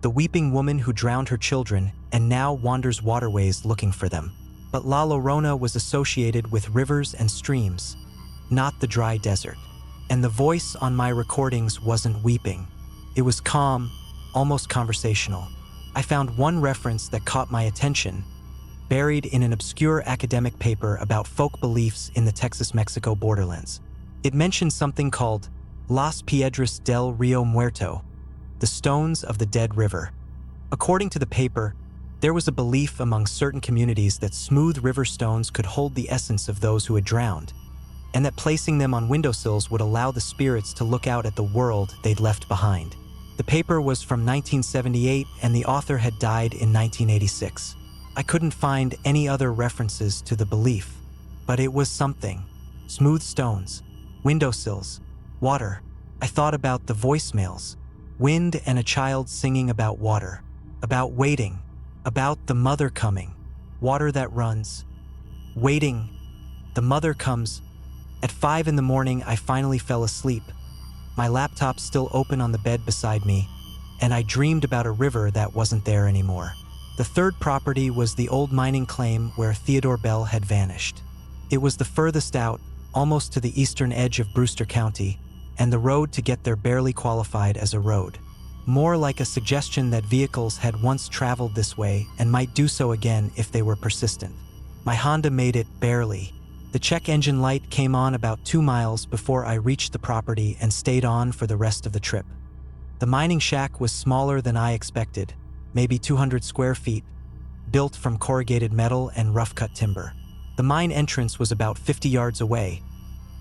the weeping woman who drowned her children and now wanders waterways looking for them. But La Llorona was associated with rivers and streams, not the dry desert. And the voice on my recordings wasn't weeping. It was calm, almost conversational. I found one reference that caught my attention, buried in an obscure academic paper about folk beliefs in the Texas-Mexico borderlands. It mentioned something called Las Piedras del Rio Muerto, the stones of the dead river. According to the paper, there was a belief among certain communities that smooth river stones could hold the essence of those who had drowned, and that placing them on windowsills would allow the spirits to look out at the world they'd left behind. The paper was from 1978 and the author had died in 1986. I couldn't find any other references to the belief, but it was something. Smooth stones, windowsills, water. I thought about the voicemails, wind and a child singing about water, about waiting, about the mother coming, water that runs, waiting, the mother comes. At 5 in the morning, I finally fell asleep, my laptop still open on the bed beside me, and I dreamed about a river that wasn't there anymore. The third property was the old mining claim where Theodore Bell had vanished. It was the furthest out, almost to the eastern edge of Brewster County, and the road to get there barely qualified as a road. More like a suggestion that vehicles had once traveled this way and might do so again if they were persistent. My Honda made it barely. The check engine light came on about 2 miles before I reached the property and stayed on for the rest of the trip. The mining shack was smaller than I expected, maybe 200 square feet, built from corrugated metal and rough-cut timber. The mine entrance was about 50 yards away,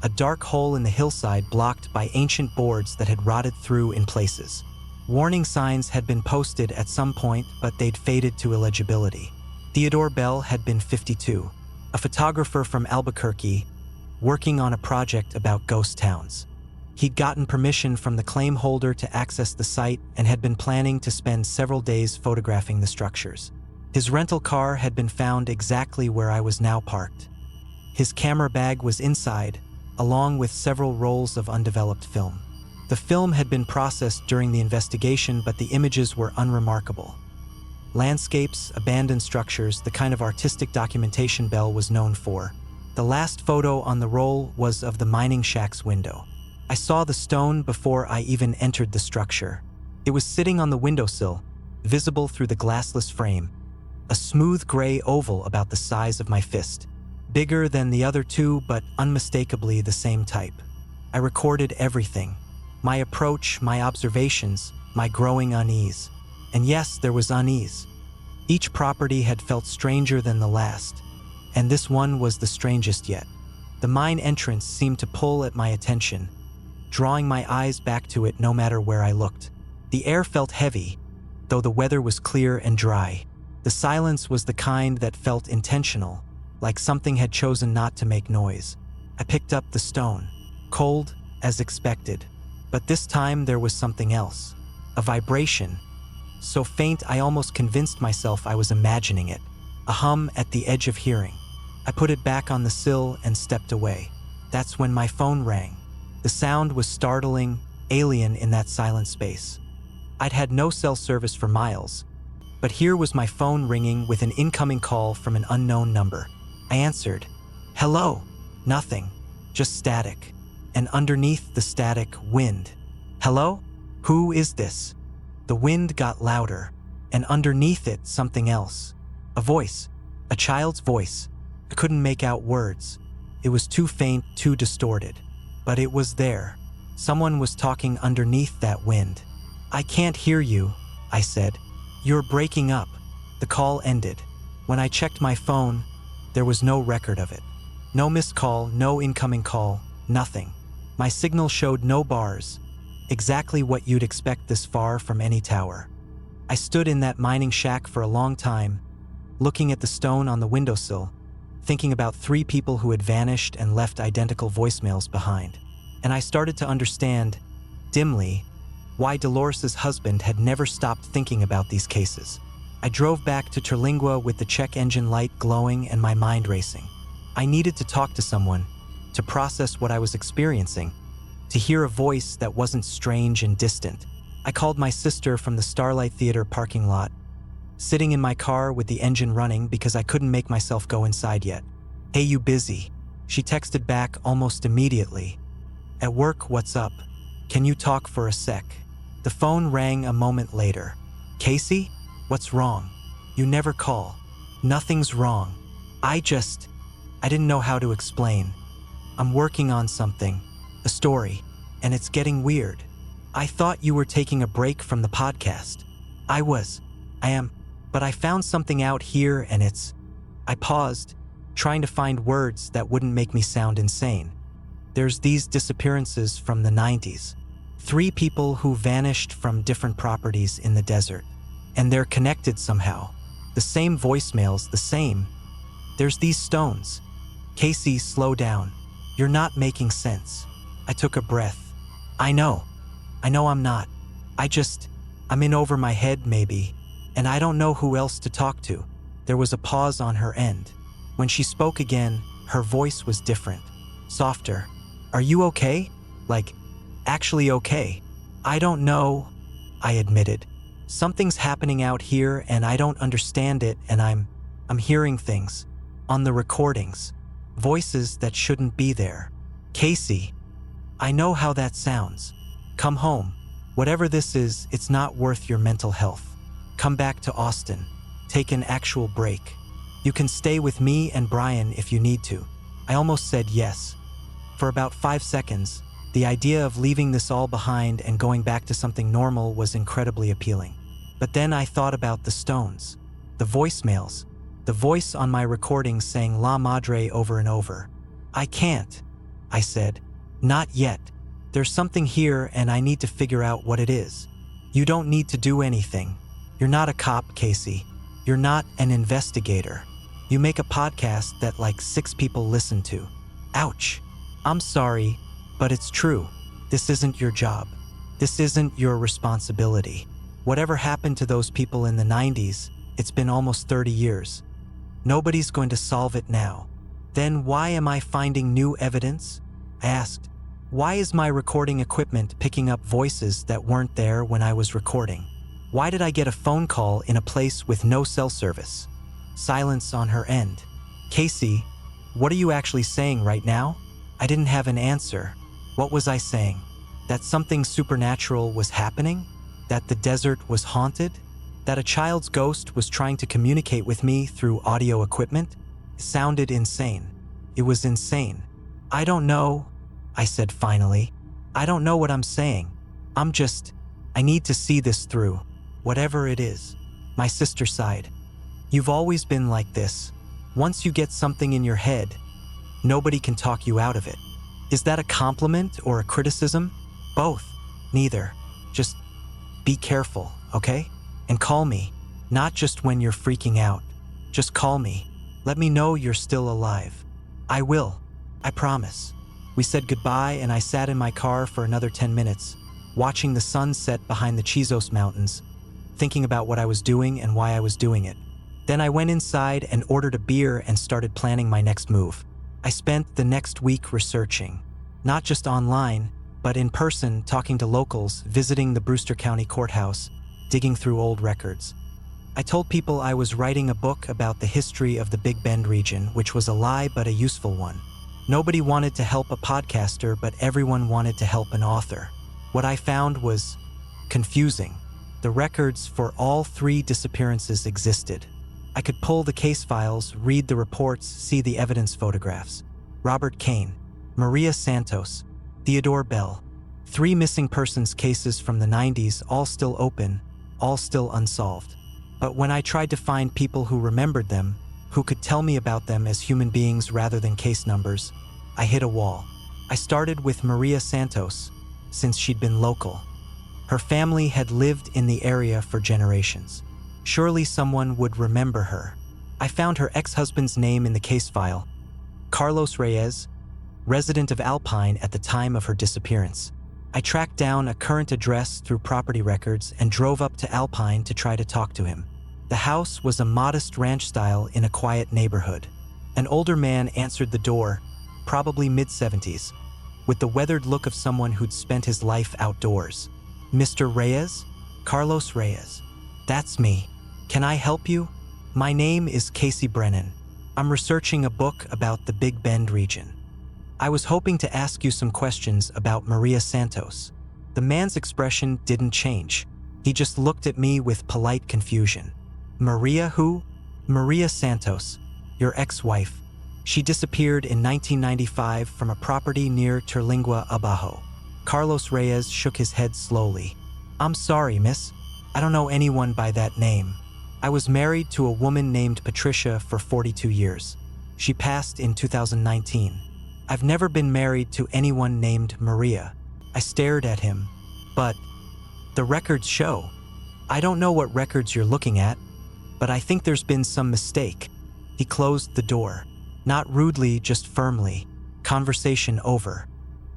a dark hole in the hillside blocked by ancient boards that had rotted through in places. Warning signs had been posted at some point, but they'd faded to illegibility. Theodore Bell had been 52. A photographer from Albuquerque, working on a project about ghost towns. He'd gotten permission from the claim holder to access the site and had been planning to spend several days photographing the structures. His rental car had been found exactly where I was now parked. His camera bag was inside, along with several rolls of undeveloped film. The film had been processed during the investigation, but the images were unremarkable. Landscapes, abandoned structures, the kind of artistic documentation Bell was known for. The last photo on the roll was of the mining shack's window. I saw the stone before I even entered the structure. It was sitting on the windowsill, visible through the glassless frame. A smooth gray oval about the size of my fist. Bigger than the other two, but unmistakably the same type. I recorded everything. My approach, my observations, my growing unease. And yes, there was unease. Each property had felt stranger than the last, and this one was the strangest yet. The mine entrance seemed to pull at my attention, drawing my eyes back to it no matter where I looked. The air felt heavy, though the weather was clear and dry. The silence was the kind that felt intentional, like something had chosen not to make noise. I picked up the stone, cold as expected, but this time there was something else. A vibration, so faint I almost convinced myself I was imagining it. A hum at the edge of hearing. I put it back on the sill and stepped away. That's when my phone rang. The sound was startling, alien in that silent space. I'd had no cell service for miles, but here was my phone ringing with an incoming call from an unknown number. I answered. Hello? Nothing. Just static. And underneath the static, wind. Hello? Who is this? The wind got louder, and underneath it, something else. A voice. A child's voice. I couldn't make out words. It was too faint, too distorted. But it was there. Someone was talking underneath that wind. I can't hear you, I said. You're breaking up. The call ended. When I checked my phone, there was no record of it. No missed call, no incoming call, nothing. My signal showed no bars. Exactly what you'd expect this far from any tower. I stood in that mining shack for a long time, looking at the stone on the windowsill, thinking about 3 people who had vanished and left identical voicemails behind. And I started to understand, dimly, why Dolores's husband had never stopped thinking about these cases. I drove back to Terlingua with the check engine light glowing and my mind racing. I needed to talk to someone, to process what I was experiencing, to hear a voice that wasn't strange and distant. I called my sister from the Starlight Theater parking lot, sitting in my car with the engine running because I couldn't make myself go inside yet. Hey, you busy? She texted back almost immediately. At work, what's up? Can you talk for a sec? The phone rang a moment later. Casey? What's wrong? You never call. Nothing's wrong. I didn't know how to explain. I'm working on something, a story, and it's getting weird. I thought you were taking a break from the podcast. I am, but I found something out here and I paused, trying to find words that wouldn't make me sound insane. There's these disappearances from the 90s. 3 people who vanished from different properties in the desert. And they're connected somehow. The same voicemails, the same. There's these stones. Casey, slow down. You're not making sense. I took a breath. I know I'm not. I'm in over my head maybe, and I don't know who else to talk to. There was a pause on her end. When she spoke again, her voice was different, softer. Are you okay? Like, actually okay? I don't know, I admitted. Something's happening out here and I don't understand it, and I'm hearing things. On the recordings. Voices that shouldn't be there. Casey, I know how that sounds. Come home. Whatever this is, it's not worth your mental health. Come back to Austin. Take an actual break. You can stay with me and Brian if you need to. I almost said yes. For about 5 seconds, the idea of leaving this all behind and going back to something normal was incredibly appealing. But then I thought about the stones, the voicemails, the voice on my recording saying La Madre over and over. I can't, I said. Not yet. There's something here and I need to figure out what it is. You don't need to do anything. You're not a cop, Casey. You're not an investigator. You make a podcast that like 6 people listen to. Ouch. I'm sorry, but it's true. This isn't your job. This isn't your responsibility. Whatever happened to those people in the 90s, it's been almost 30 years. Nobody's going to solve it now. Then why am I finding new evidence? I asked. Why is my recording equipment picking up voices that weren't there when I was recording? Why did I get a phone call in a place with no cell service? Silence on her end. Casey, what are you actually saying right now? I didn't have an answer. What was I saying? That something supernatural was happening? That the desert was haunted? That a child's ghost was trying to communicate with me through audio equipment? It sounded insane. It was insane. I don't know, I said finally. I don't know what I'm saying. I need to see this through, whatever it is. My sister sighed. You've always been like this. Once you get something in your head, nobody can talk you out of it. Is that a compliment or a criticism? Both. Neither. Just be careful, okay? And call me. Not just when you're freaking out. Just call me. Let me know you're still alive. I will. I promise. We said goodbye and I sat in my car for another 10 minutes, watching the sun set behind the Chizos Mountains, thinking about what I was doing and why I was doing it. Then I went inside and ordered a beer and started planning my next move. I spent the next week researching, not just online, but in person, talking to locals, visiting the Brewster County Courthouse, digging through old records. I told people I was writing a book about the history of the Big Bend region, which was a lie but a useful one. Nobody wanted to help a podcaster, but everyone wanted to help an author. What I found was confusing. The records for all 3 disappearances existed. I could pull the case files, read the reports, see the evidence photographs. Robert Kane, Maria Santos, Theodore Bell. 3 missing persons cases from the 90s, all still open, all still unsolved. But when I tried to find people who remembered them, who could tell me about them as human beings rather than case numbers, I hit a wall. I started with Maria Santos, since she'd been local. Her family had lived in the area for generations. Surely someone would remember her. I found her ex-husband's name in the case file, Carlos Reyes, resident of Alpine at the time of her disappearance. I tracked down a current address through property records and drove up to Alpine to try to talk to him. The house was a modest ranch style in a quiet neighborhood. An older man answered the door, probably mid-70s, with the weathered look of someone who'd spent his life outdoors. Mr. Reyes? Carlos Reyes. That's me. Can I help you? My name is Casey Brennan. I'm researching a book about the Big Bend region. I was hoping to ask you some questions about Maria Santos. The man's expression didn't change. He just looked at me with polite confusion. Maria who? Maria Santos, your ex-wife. She disappeared in 1995 from a property near Terlingua, Abajo. Carlos Reyes shook his head slowly. I'm sorry, miss. I don't know anyone by that name. I was married to a woman named Patricia for 42 years. She passed in 2019. I've never been married to anyone named Maria. I stared at him. But the records show. I don't know what records you're looking at, but I think there's been some mistake. He closed the door. Not rudely, just firmly. Conversation over.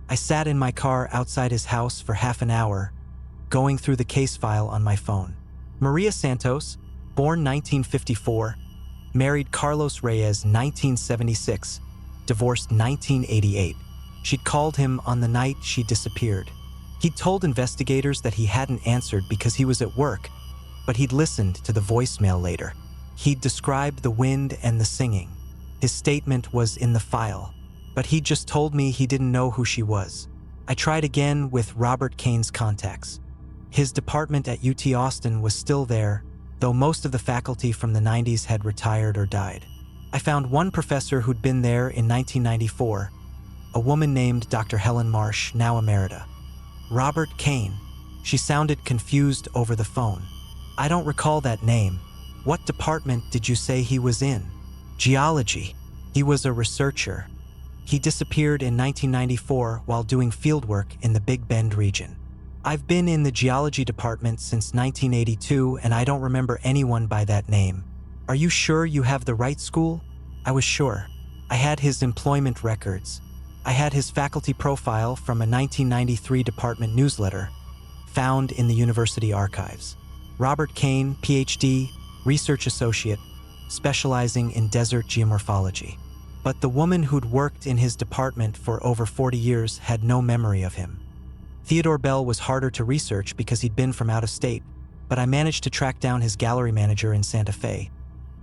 I sat in my car outside his house for half an hour, going through the case file on my phone. Maria Santos, born 1954, married Carlos Reyes 1976, divorced 1988. She'd called him on the night she disappeared. He'd told investigators that he hadn't answered because he was at work, but he'd listened to the voicemail later. He'd described the wind and the singing. His statement was in the file, but he just told me he didn't know who she was. I tried again with Robert Kane's contacts. His department at UT Austin was still there, though most of the faculty from the 90s had retired or died. I found one professor who'd been there in 1994, a woman named Dr. Helen Marsh, now emerita. Robert Kane. She sounded confused over the phone. I don't recall that name. What department did you say he was in? Geology. He was a researcher. He disappeared in 1994 while doing fieldwork in the Big Bend region. I've been in the geology department since 1982 and I don't remember anyone by that name. Are you sure you have the right school? I was sure. I had his employment records. I had his faculty profile from a 1993 department newsletter found in the university archives. Robert Kane, PhD, research associate, specializing in desert geomorphology. But the woman who'd worked in his department for over 40 years had no memory of him. Theodore Bell was harder to research because he'd been from out of state. but I managed to track down his gallery manager in Santa Fe,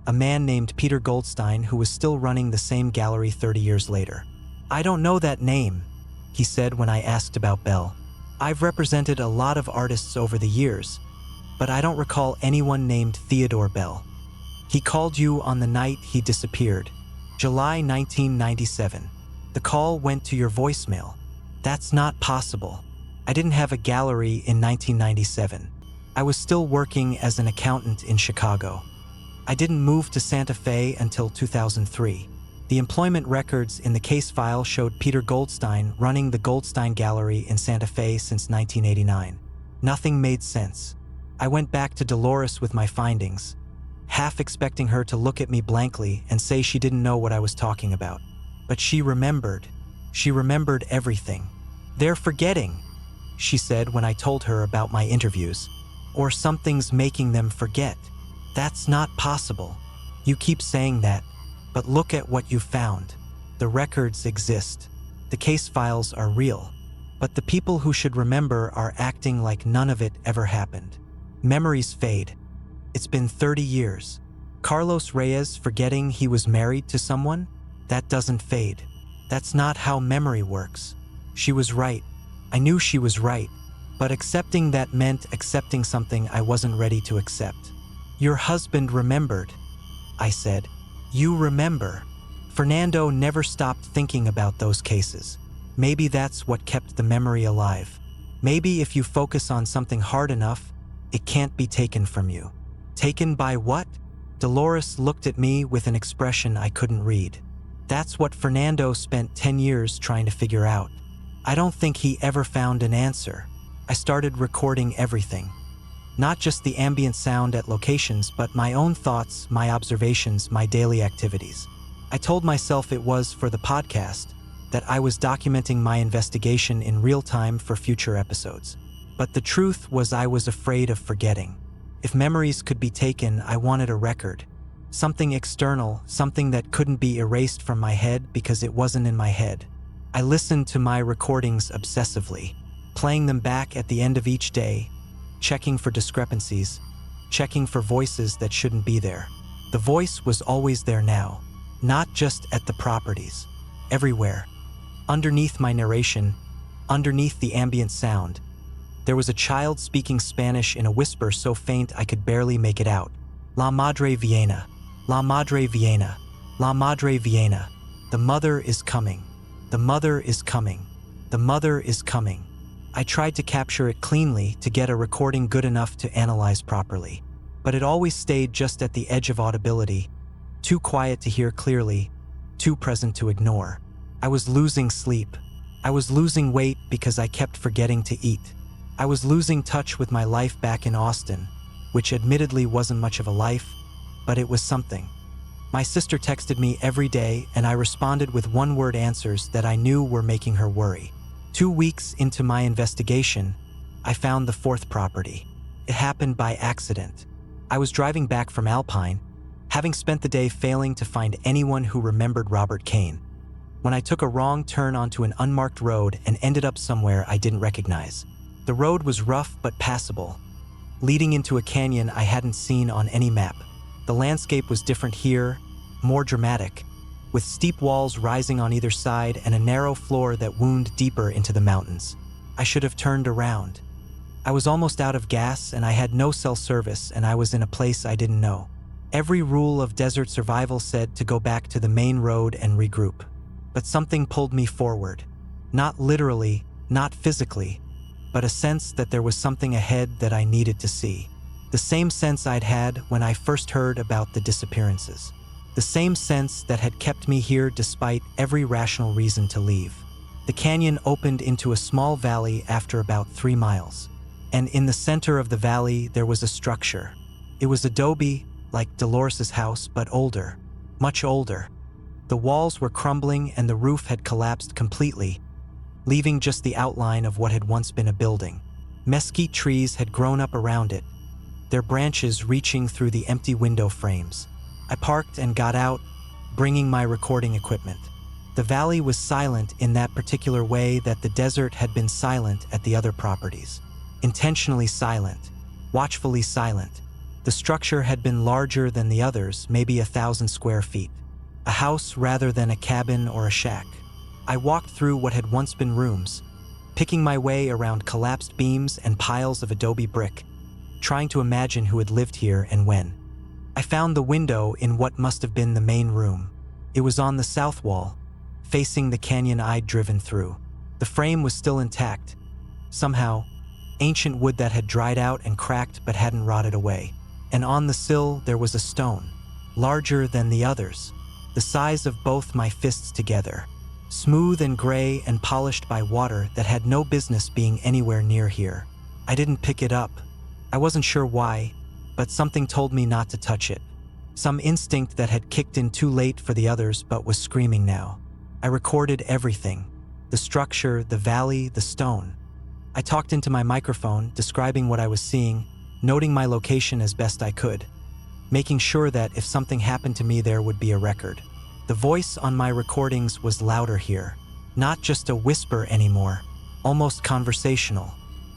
a man named Peter Goldstein who was still running the same gallery 30 years later. "I don't know that name," he said when I asked about Bell. "I've represented a lot of artists over the years, but I don't recall anyone named Theodore Bell. He called you on the night he disappeared, July 1997. The call went to your voicemail. That's not possible. I didn't have a gallery in 1997. I was still working as an accountant in Chicago. I didn't move to Santa Fe until 2003. The employment records in the case file showed Peter Goldstein running the Goldstein Gallery in Santa Fe since 1989. Nothing made sense. I went back to Dolores with my findings, half expecting her to look at me blankly and say she didn't know what I was talking about. But she remembered. She remembered everything. "They're forgetting," she said when I told her about my interviews. "Or something's making them forget. That's not possible. You keep saying that, but look at what you found. The records exist. The case files are real. But the people who should remember are acting like none of it ever happened. Memories fade. It's been 30 years. Carlos Reyes forgetting he was married to someone? That doesn't fade. That's not how memory works. She was right. I knew she was right. But accepting that meant accepting something I wasn't ready to accept. Your husband remembered," I said. "You remember." Fernando never stopped thinking about those cases. Maybe that's what kept the memory alive. Maybe if you focus on something hard enough, it can't be taken from you. Taken by what? Dolores looked at me with an expression I couldn't read. That's what Fernando spent 10 years trying to figure out. I don't think he ever found an answer. I started recording everything. Not just the ambient sound at locations, but my own thoughts, my observations, my daily activities. I told myself it was for the podcast, that I was documenting my investigation in real time for future episodes. But the truth was I was afraid of forgetting. If memories could be taken, I wanted a record. Something external, something that couldn't be erased from my head because it wasn't in my head. I listened to my recordings obsessively, playing them back at the end of each day, checking for discrepancies, checking for voices that shouldn't be there. The voice was always there now, not just at the properties, everywhere. Underneath my narration, underneath the ambient sound, there was a child speaking Spanish in a whisper so faint I could barely make it out. La Madre Viena, La Madre Viena, La Madre Viena. The mother is coming. The mother is coming. The mother is coming. I tried to capture it cleanly to get a recording good enough to analyze properly. But it always stayed just at the edge of audibility, too quiet to hear clearly, too present to ignore. I was losing sleep. I was losing weight because I kept forgetting to eat. I was losing touch with my life back in Austin, which admittedly wasn't much of a life, but it was something. My sister texted me every day and I responded with one-word answers that I knew were making her worry. 2 weeks into my investigation, I found the fourth property. It happened by accident. I was driving back from Alpine, having spent the day failing to find anyone who remembered Robert Kane, when I took a wrong turn onto an unmarked road and ended up somewhere I didn't recognize. The road was rough but passable, leading into a canyon I hadn't seen on any map. The landscape was different here, more dramatic, with steep walls rising on either side and a narrow floor that wound deeper into the mountains. I should have turned around. I was almost out of gas and I had no cell service and I was in a place I didn't know. Every rule of desert survival said to go back to the main road and regroup. But something pulled me forward. Not literally, not physically, but a sense that there was something ahead that I needed to see. The same sense I'd had when I first heard about the disappearances. The same sense that had kept me here despite every rational reason to leave. The canyon opened into a small valley after about 3 miles. And in the center of the valley, there was a structure. It was adobe, like Dolores's house, but older, much older. The walls were crumbling and the roof had collapsed completely, leaving just the outline of what had once been a building. Mesquite trees had grown up around it, their branches reaching through the empty window frames. I parked and got out, bringing my recording equipment. The valley was silent in that particular way that the desert had been silent at the other properties. Intentionally silent. watchfully silent. The structure had been larger than the others, maybe 1,000 square feet. A house rather than a cabin or a shack. I walked through what had once been rooms, picking my way around collapsed beams and piles of adobe brick, trying to imagine who had lived here and when. I found the window in what must have been the main room. It was on the south wall, facing the canyon I'd driven through. The frame was still intact. Somehow, ancient wood that had dried out and cracked but hadn't rotted away. And on the sill there was a stone, larger than the others, the size of both my fists together, smooth and gray and polished by water that had no business being anywhere near here. I didn't pick it up. I wasn't sure why, but something told me not to touch it. Some instinct that had kicked in too late for the others but was screaming now. I recorded everything. The structure, the valley, the stone. I talked into my microphone, describing what I was seeing, noting my location as best I could, making sure that if something happened to me there would be a record. The voice on my recordings was louder here, not just a whisper anymore, almost conversational.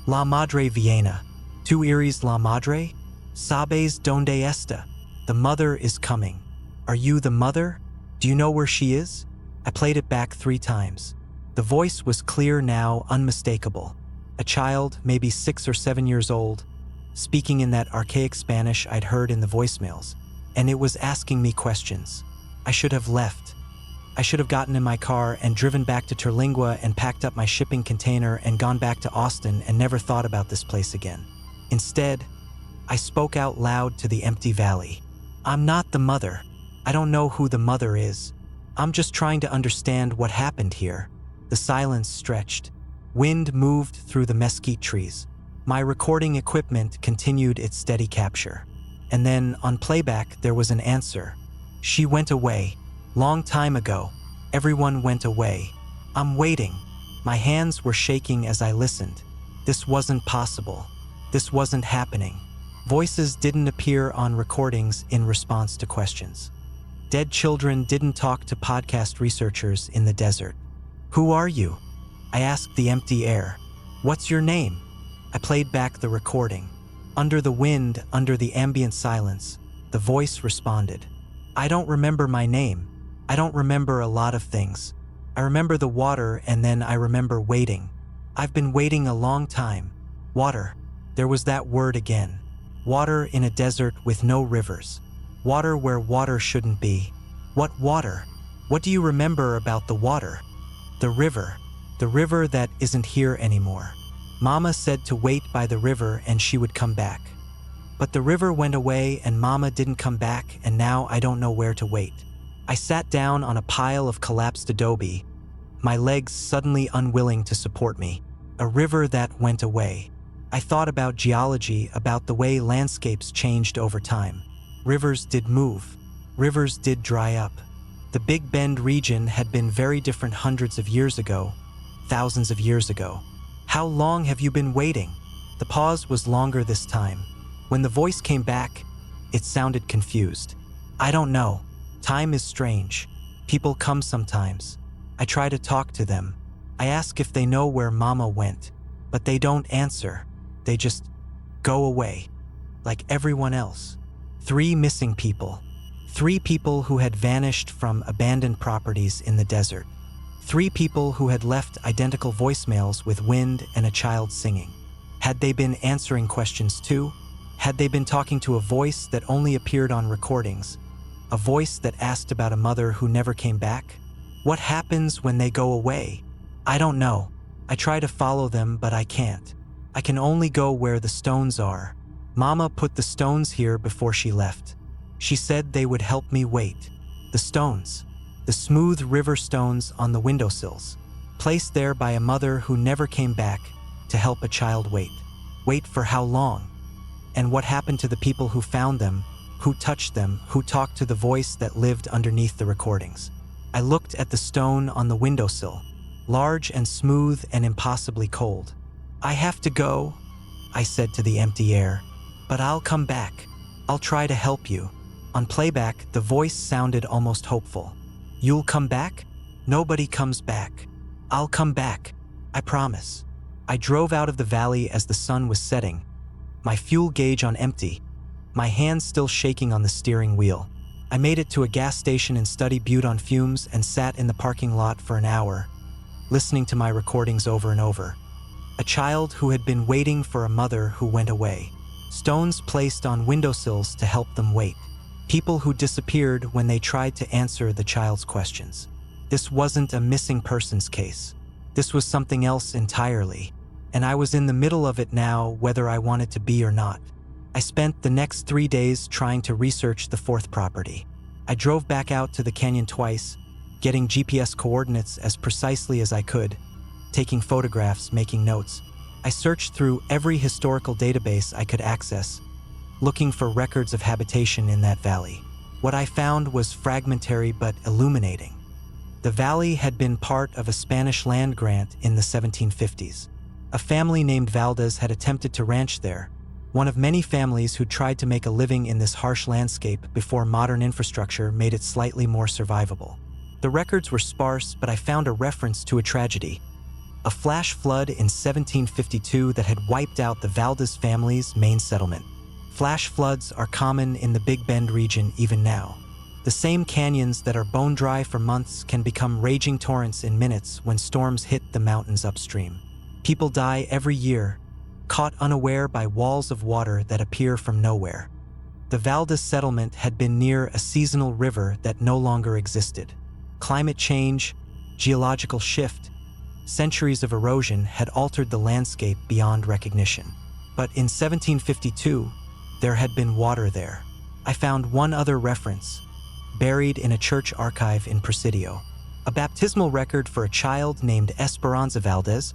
La Madre Viena. ¿Tú eres la madre? ¿Sabes dónde está? The mother is coming. Are you the mother? Do you know where she is? I played it back 3 times. The voice was clear now, unmistakable. A child, maybe 6 or 7 years old, speaking in that archaic Spanish I'd heard in the voicemails, and it was asking me questions. I should have left. I should have gotten in my car and driven back to Terlingua and packed up my shipping container and gone back to Austin and never thought about this place again. Instead, I spoke out loud to the empty valley. I'm not the mother. I don't know who the mother is. I'm just trying to understand what happened here. The silence stretched. Wind moved through the mesquite trees. My recording equipment continued its steady capture. And then, on playback, there was an answer. She went away. Long time ago. Everyone went away. I'm waiting. My hands were shaking as I listened. This wasn't possible. This wasn't happening. Voices didn't appear on recordings in response to questions. Dead children didn't talk to podcast researchers in the desert. Who are you? I asked the empty air. What's your name? I played back the recording. Under the wind, under the ambient silence, the voice responded. I don't remember my name. I don't remember a lot of things. I remember the water, and then I remember waiting. I've been waiting a long time. Water. There was that word again. Water in a desert with no rivers. Water where water shouldn't be. What water? What do you remember about the water? The river. The river that isn't here anymore. Mama said to wait by the river and she would come back. But the river went away and Mama didn't come back, and now I don't know where to wait. I sat down on a pile of collapsed adobe, my legs suddenly unwilling to support me. A river that went away. I thought about geology, about the way landscapes changed over time. Rivers did move. Rivers did dry up. The Big Bend region had been very different hundreds of years ago, thousands of years ago. How long have you been waiting? The pause was longer this time. When the voice came back, it sounded confused. I don't know. Time is strange. People come sometimes. I try to talk to them. I ask if they know where Mama went, but they don't answer. They just go away, like everyone else. 3 missing people. 3 people who had vanished from abandoned properties in the desert. 3 people who had left identical voicemails with wind and a child singing. Had they been answering questions too? Had they been talking to a voice that only appeared on recordings? A voice that asked about a mother who never came back? What happens when they go away? I don't know. I try to follow them, but I can't. I can only go where the stones are. Mama put the stones here before she left. She said they would help me wait. The stones. The smooth river stones on the windowsills, placed there by a mother who never came back to help a child wait. Wait for how long? And what happened to the people who found them, who touched them, who talked to the voice that lived underneath the recordings? I looked at the stone on the windowsill, large and smooth and impossibly cold. I have to go, I said to the empty air, but I'll come back. I'll try to help you. On playback, the voice sounded almost hopeful. You'll come back? Nobody comes back. I'll come back. I promise. I drove out of the valley as the sun was setting, my fuel gauge on empty, my hands still shaking on the steering wheel. I made it to a gas station in Study Butte on fumes and sat in the parking lot for an hour, listening to my recordings over and over. A child who had been waiting for a mother who went away. Stones placed on windowsills to help them wait. People who disappeared when they tried to answer the child's questions. This wasn't a missing persons case. This was something else entirely. And I was in the middle of it now, whether I wanted to be or not. I spent the next 3 days trying to research the fourth property. I drove back out to the canyon twice, getting GPS coordinates as precisely as I could, taking photographs, making notes. I searched through every historical database I could access, looking for records of habitation in that valley. What I found was fragmentary but illuminating. The valley had been part of a Spanish land grant in the 1750s. A family named Valdez had attempted to ranch there, one of many families who tried to make a living in this harsh landscape before modern infrastructure made it slightly more survivable. The records were sparse, but I found a reference to a tragedy. A flash flood in 1752 that had wiped out the Valdez family's main settlement. Flash floods are common in the Big Bend region even now. The same canyons that are bone dry for months can become raging torrents in minutes when storms hit the mountains upstream. People die every year, caught unaware by walls of water that appear from nowhere. The Valdez settlement had been near a seasonal river that no longer existed. Climate change, geological shift, centuries of erosion had altered the landscape beyond recognition. But in 1752, there had been water there. I found one other reference, buried in a church archive in Presidio. A baptismal record for a child named Esperanza Valdez,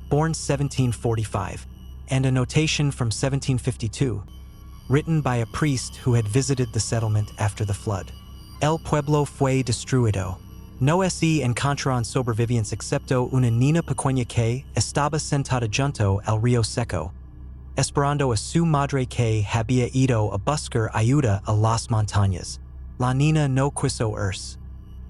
born 1745, and a notation from 1752, written by a priest who had visited the settlement after the flood. El pueblo fue destruido. No se encontraron sobrevivientes excepto una niña pequeña que estaba sentada junto al río seco, esperando a su madre que había ido a buscar ayuda a las montañas. La niña no quiso irse.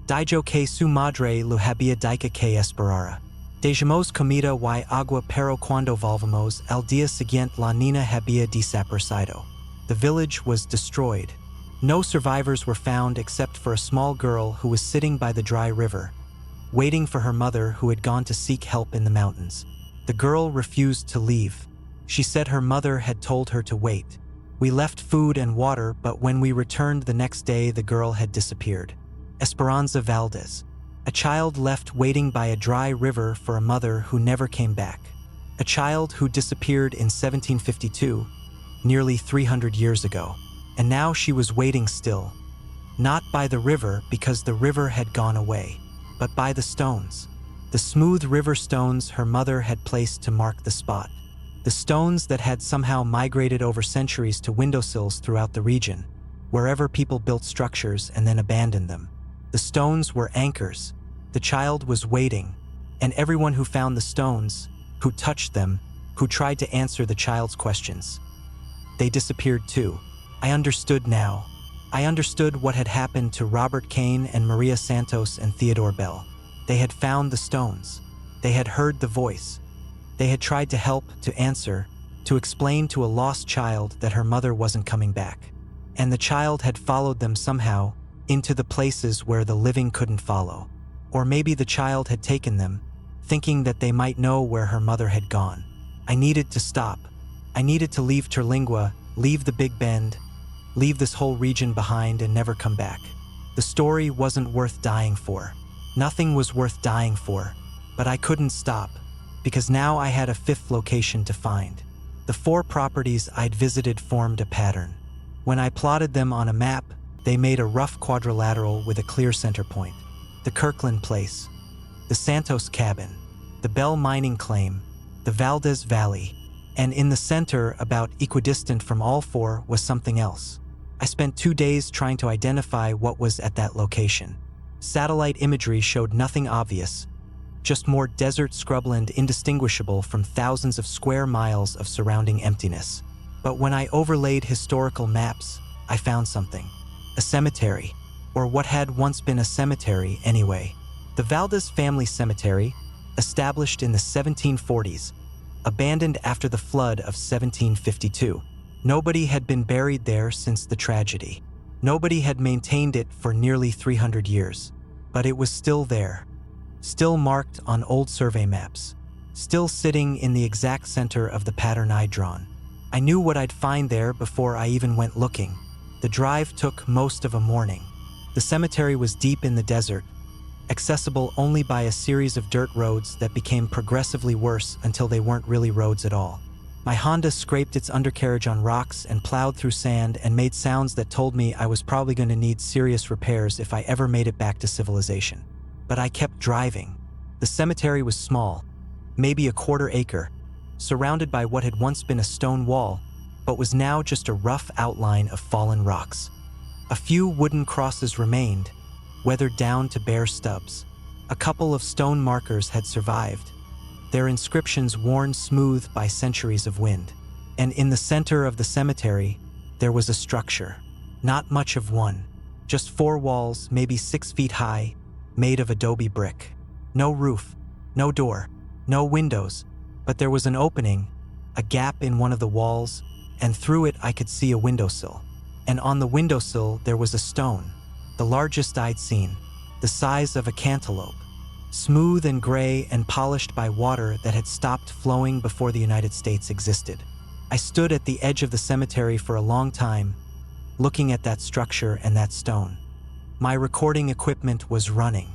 Dijo que su madre lo había dicho que esperara. Dejamos comida y agua pero cuando volvamos al día siguiente la niña había desaparecido. The village was destroyed. No survivors were found except for a small girl who was sitting by the dry river, waiting for her mother who had gone to seek help in the mountains. The girl refused to leave. She said her mother had told her to wait. We left food and water, but when we returned the next day, the girl had disappeared. Esperanza Valdez, a child left waiting by a dry river for a mother who never came back. A child who disappeared in 1752, nearly 300 years ago. And now she was waiting still, not by the river because the river had gone away, but by the stones. The smooth river stones her mother had placed to mark the spot. The stones that had somehow migrated over centuries to windowsills throughout the region, wherever people built structures and then abandoned them. The stones were anchors. The child was waiting, and everyone who found the stones, who touched them, who tried to answer the child's questions, they disappeared too. I understood now. I understood what had happened to Robert Kane and Maria Santos and Theodore Bell. They had found the stones. They had heard the voice. They had tried to help, to answer, to explain to a lost child that her mother wasn't coming back. And the child had followed them somehow into the places where the living couldn't follow. Or maybe the child had taken them, thinking that they might know where her mother had gone. I needed to stop. I needed to leave Terlingua, leave the Big Bend, leave this whole region behind and never come back. The story wasn't worth dying for. Nothing was worth dying for, but I couldn't stop, because now I had a fifth location to find. The 4 properties I'd visited formed a pattern. When I plotted them on a map, they made a rough quadrilateral with a clear center point. The Kirkland Place, the Santos Cabin, the Bell Mining Claim, the Valdez Valley, and in the center, about equidistant from all 4, was something else. I spent 2 days trying to identify what was at that location. Satellite imagery showed nothing obvious, just more desert scrubland indistinguishable from thousands of square miles of surrounding emptiness. But when I overlaid historical maps, I found something. A cemetery, or what had once been a cemetery anyway. The Valdez family cemetery, established in the 1740s, abandoned after the flood of 1752. Nobody had been buried there since the tragedy. Nobody had maintained it for nearly 300 years. But it was still there, still marked on old survey maps, still sitting in the exact center of the pattern I'd drawn. I knew what I'd find there before I even went looking. The drive took most of a morning. The cemetery was deep in the desert, accessible only by a series of dirt roads that became progressively worse until they weren't really roads at all. My Honda scraped its undercarriage on rocks and plowed through sand and made sounds that told me I was probably going to need serious repairs if I ever made it back to civilization. But I kept driving. The cemetery was small, maybe a quarter acre, surrounded by what had once been a stone wall, but was now just a rough outline of fallen rocks. A few wooden crosses remained, weathered down to bare stubs. A couple of stone markers had survived, their inscriptions worn smooth by centuries of wind. And in the center of the cemetery, there was a structure. Not much of one, just 4 walls, maybe 6 feet high, made of adobe brick. No roof, no door, no windows, but there was an opening, a gap in one of the walls, and through it I could see a windowsill. And on the windowsill there was a stone, the largest I'd seen, the size of a cantaloupe, smooth and gray and polished by water that had stopped flowing before the United States existed. I stood at the edge of the cemetery for a long time, looking at that structure and that stone. My recording equipment was running.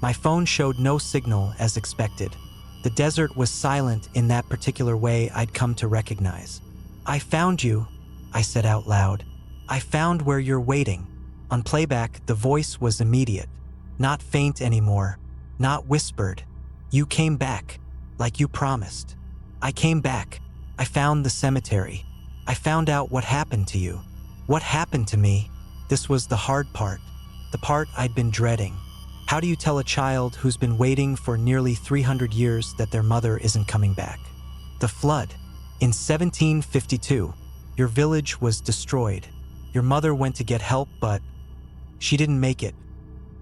My phone showed no signal as expected. The desert was silent in that particular way I'd come to recognize. "I found you," I said out loud. "I found where you're waiting." On playback, the voice was immediate, not faint anymore, not whispered. "You came back, like you promised." "I came back. I found the cemetery. I found out what happened to you." What happened to me? This was the hard part, the part I'd been dreading. How do you tell a child who's been waiting for nearly 300 years that their mother isn't coming back? The flood. In 1752, your village was destroyed. Your mother went to get help, but she didn't make it.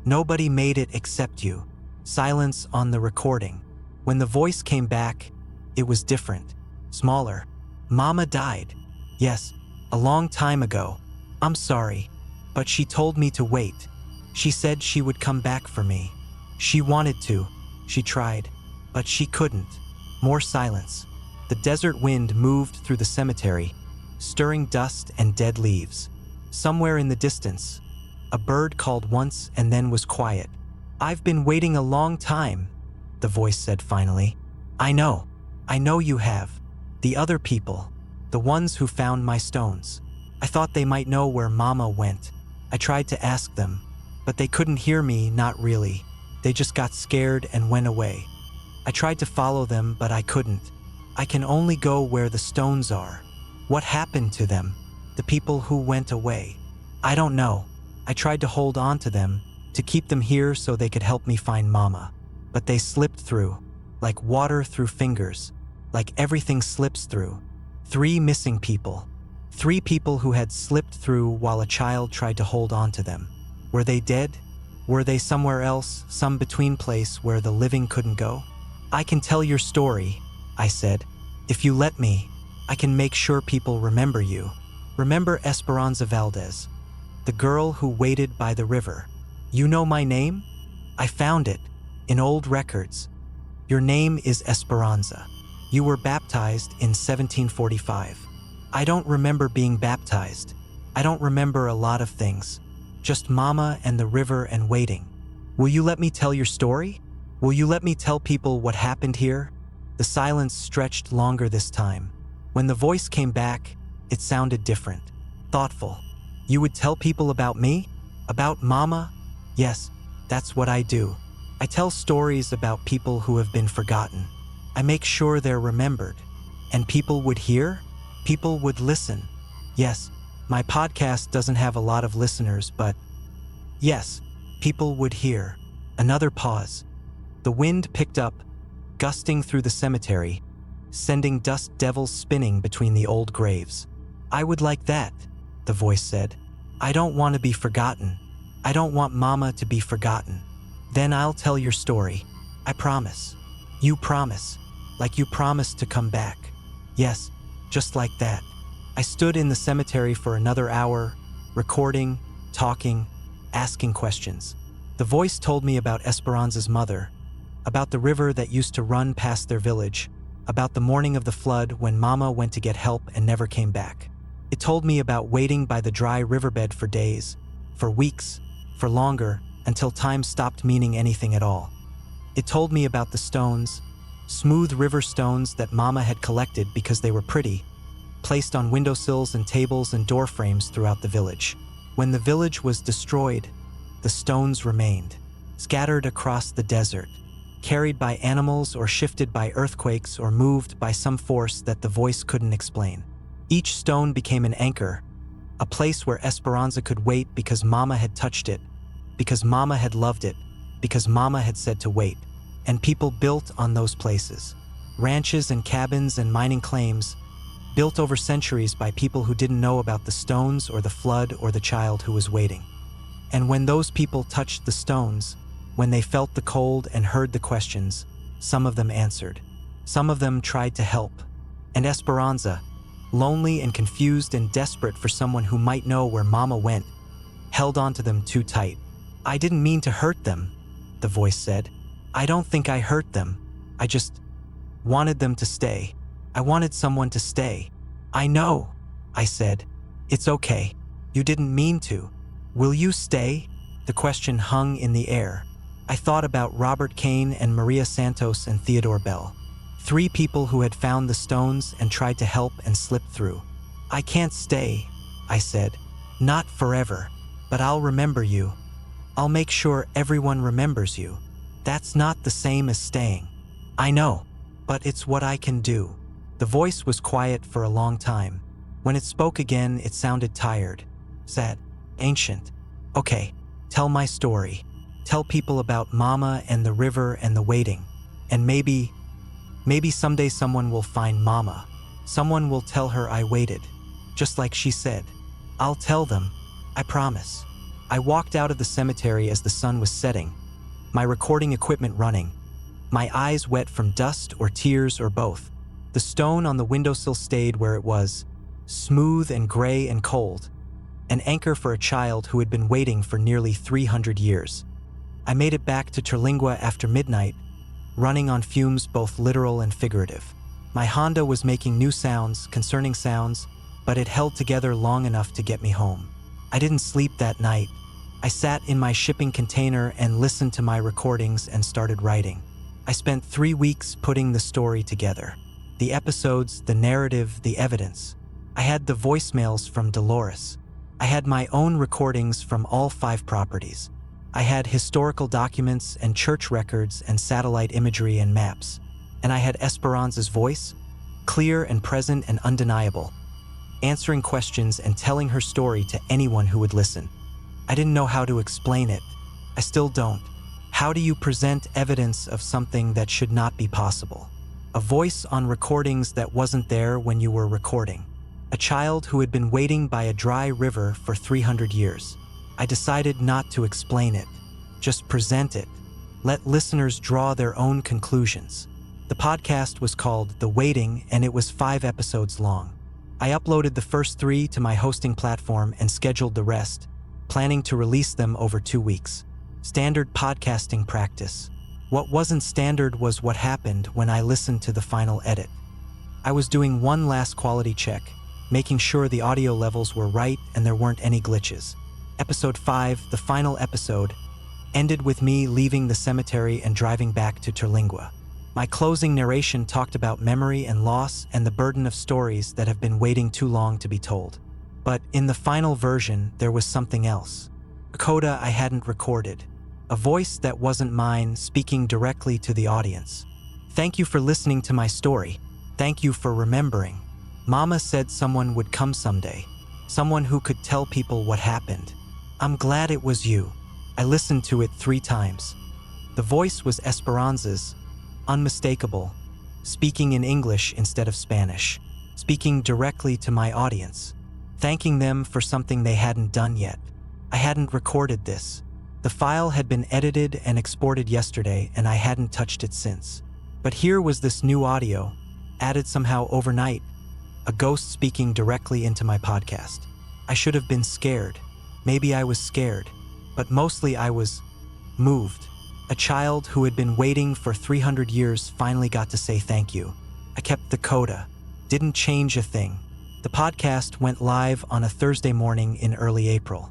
Nobody made it except you. Silence on the recording. When the voice came back, it was different, smaller. "Mama died. Yes, a long time ago. I'm sorry, but she told me to wait. She said she would come back for me. She wanted to. She tried, but she couldn't." More silence. The desert wind moved through the cemetery, stirring dust and dead leaves. Somewhere in the distance, a bird called once and then was quiet. "I've been waiting a long time," the voice said finally. I know you have. The other people, the ones who found my stones. I thought they might know where Mama went. I tried to ask them, but they couldn't hear me, not really. They just got scared and went away. I tried to follow them, but I couldn't. I can only go where the stones are. What happened to them? The people who went away? I don't know. I tried to hold on to them, to keep them here so they could help me find Mama. But they slipped through, like water through fingers, like everything slips through. 3 missing people. 3 people who had slipped through while a child tried to hold on to them. Were they dead? Were they somewhere else, some between place where the living couldn't go? "I can tell your story," I said. "If you let me, I can make sure people remember you. Remember Esperanza Valdez, the girl who waited by the river. You know my name? I found it, in old records. Your name is Esperanza. You were baptized in 1745. I don't remember being baptized. I don't remember a lot of things. Just Mama and the river and waiting. Will you let me tell your story? Will you let me tell people what happened here?" The silence stretched longer this time. When the voice came back, it sounded different, thoughtful. "You would tell people about me? About Mama?" "Yes, that's what I do. I tell stories about people who have been forgotten. I make sure they're remembered. And people would hear? People would listen. Yes, my podcast doesn't have a lot of listeners, but yes, people would hear." Another pause. The wind picked up, gusting through the cemetery, sending dust devils spinning between the old graves. "I would like that," the voice said. "I don't want to be forgotten. I don't want Mama to be forgotten. Then I'll tell your story. I promise. You promise. Like you promised to come back. Yes, just like that." I stood in the cemetery for another hour, recording, talking, asking questions. The voice told me about Esperanza's mother, about the river that used to run past their village, about the morning of the flood when Mama went to get help and never came back. It told me about waiting by the dry riverbed for days, for weeks, for longer, until time stopped meaning anything at all. It told me about the stones, smooth river stones that Mama had collected because they were pretty, placed on windowsills and tables and door frames throughout the village. When the village was destroyed, the stones remained, scattered across the desert, carried by animals or shifted by earthquakes or moved by some force that the voice couldn't explain. Each stone became an anchor, a place where Esperanza could wait because Mama had touched it, because Mama had loved it, because Mama had said to wait. And people built on those places. Ranches and cabins and mining claims, built over centuries by people who didn't know about the stones or the flood or the child who was waiting. And when those people touched the stones, when they felt the cold and heard the questions, some of them answered. Some of them tried to help. And Esperanza, lonely and confused and desperate for someone who might know where Mama went, held onto them too tight. "I didn't mean to hurt them," the voice said. "I don't think I hurt them. I just wanted them to stay. I wanted someone to stay." "I know," I said. "It's okay. You didn't mean to. Will you stay?" The question hung in the air. I thought about Robert Kane and Maria Santos and Theodore Bell, 3 people who had found the stones and tried to help and slipped through. "I can't stay," I said. "Not forever, but I'll remember you. I'll make sure everyone remembers you. That's not the same as staying." "I know, but it's what I can do." The voice was quiet for a long time. When it spoke again, it sounded tired, sad, ancient. "Okay, tell my story. Tell people about Mama and the river and the waiting. And maybe someday someone will find Mama. Someone will tell her I waited, just like she said. I'll tell them, I promise." I walked out of the cemetery as the sun was setting, my recording equipment running, my eyes wet from dust or tears or both. The stone on the windowsill stayed where it was, smooth and gray and cold, an anchor for a child who had been waiting for nearly 300 years. I made it back to Terlingua after midnight, running on fumes both literal and figurative. My Honda was making new sounds, concerning sounds, but it held together long enough to get me home. I didn't sleep that night. I sat in my shipping container and listened to my recordings and started writing. I spent 3 weeks putting the story together. The episodes, the narrative, the evidence. I had the voicemails from Dolores. I had my own recordings from all 5 properties. I had historical documents and church records and satellite imagery and maps. And I had Esperanza's voice, clear and present and undeniable, answering questions and telling her story to anyone who would listen. I didn't know how to explain it. I still don't. How do you present evidence of something that should not be possible? A voice on recordings that wasn't there when you were recording. A child who had been waiting by a dry river for 300 years. I decided not to explain it. Just present it. Let listeners draw their own conclusions. The podcast was called The Waiting, and it was 5 episodes long. I uploaded the first 3 to my hosting platform and scheduled the rest, planning to release them over 2 weeks. Standard podcasting practice. What wasn't standard was what happened when I listened to the final edit. I was doing one last quality check, making sure the audio levels were right and there weren't any glitches. Episode 5, the final episode, ended with me leaving the cemetery and driving back to Terlingua. My closing narration talked about memory and loss and the burden of stories that have been waiting too long to be told. But in the final version, there was something else. A coda I hadn't recorded. A voice that wasn't mine speaking directly to the audience. "Thank you for listening to my story. Thank you for remembering. Mama said someone would come someday. Someone who could tell people what happened. I'm glad it was you." I listened to it 3 times. The voice was Esperanza's, unmistakable, speaking in English instead of Spanish, speaking directly to my audience, thanking them for something they hadn't done yet. I hadn't recorded this. The file had been edited and exported yesterday, and I hadn't touched it since. But here was this new audio, added somehow overnight, A ghost speaking directly into my podcast. I should have been scared. Maybe I was scared, but mostly I was moved. A child who had been waiting for 300 years finally got to say thank you. I kept the coda. Didn't change a thing. The podcast went live on a Thursday morning in early April.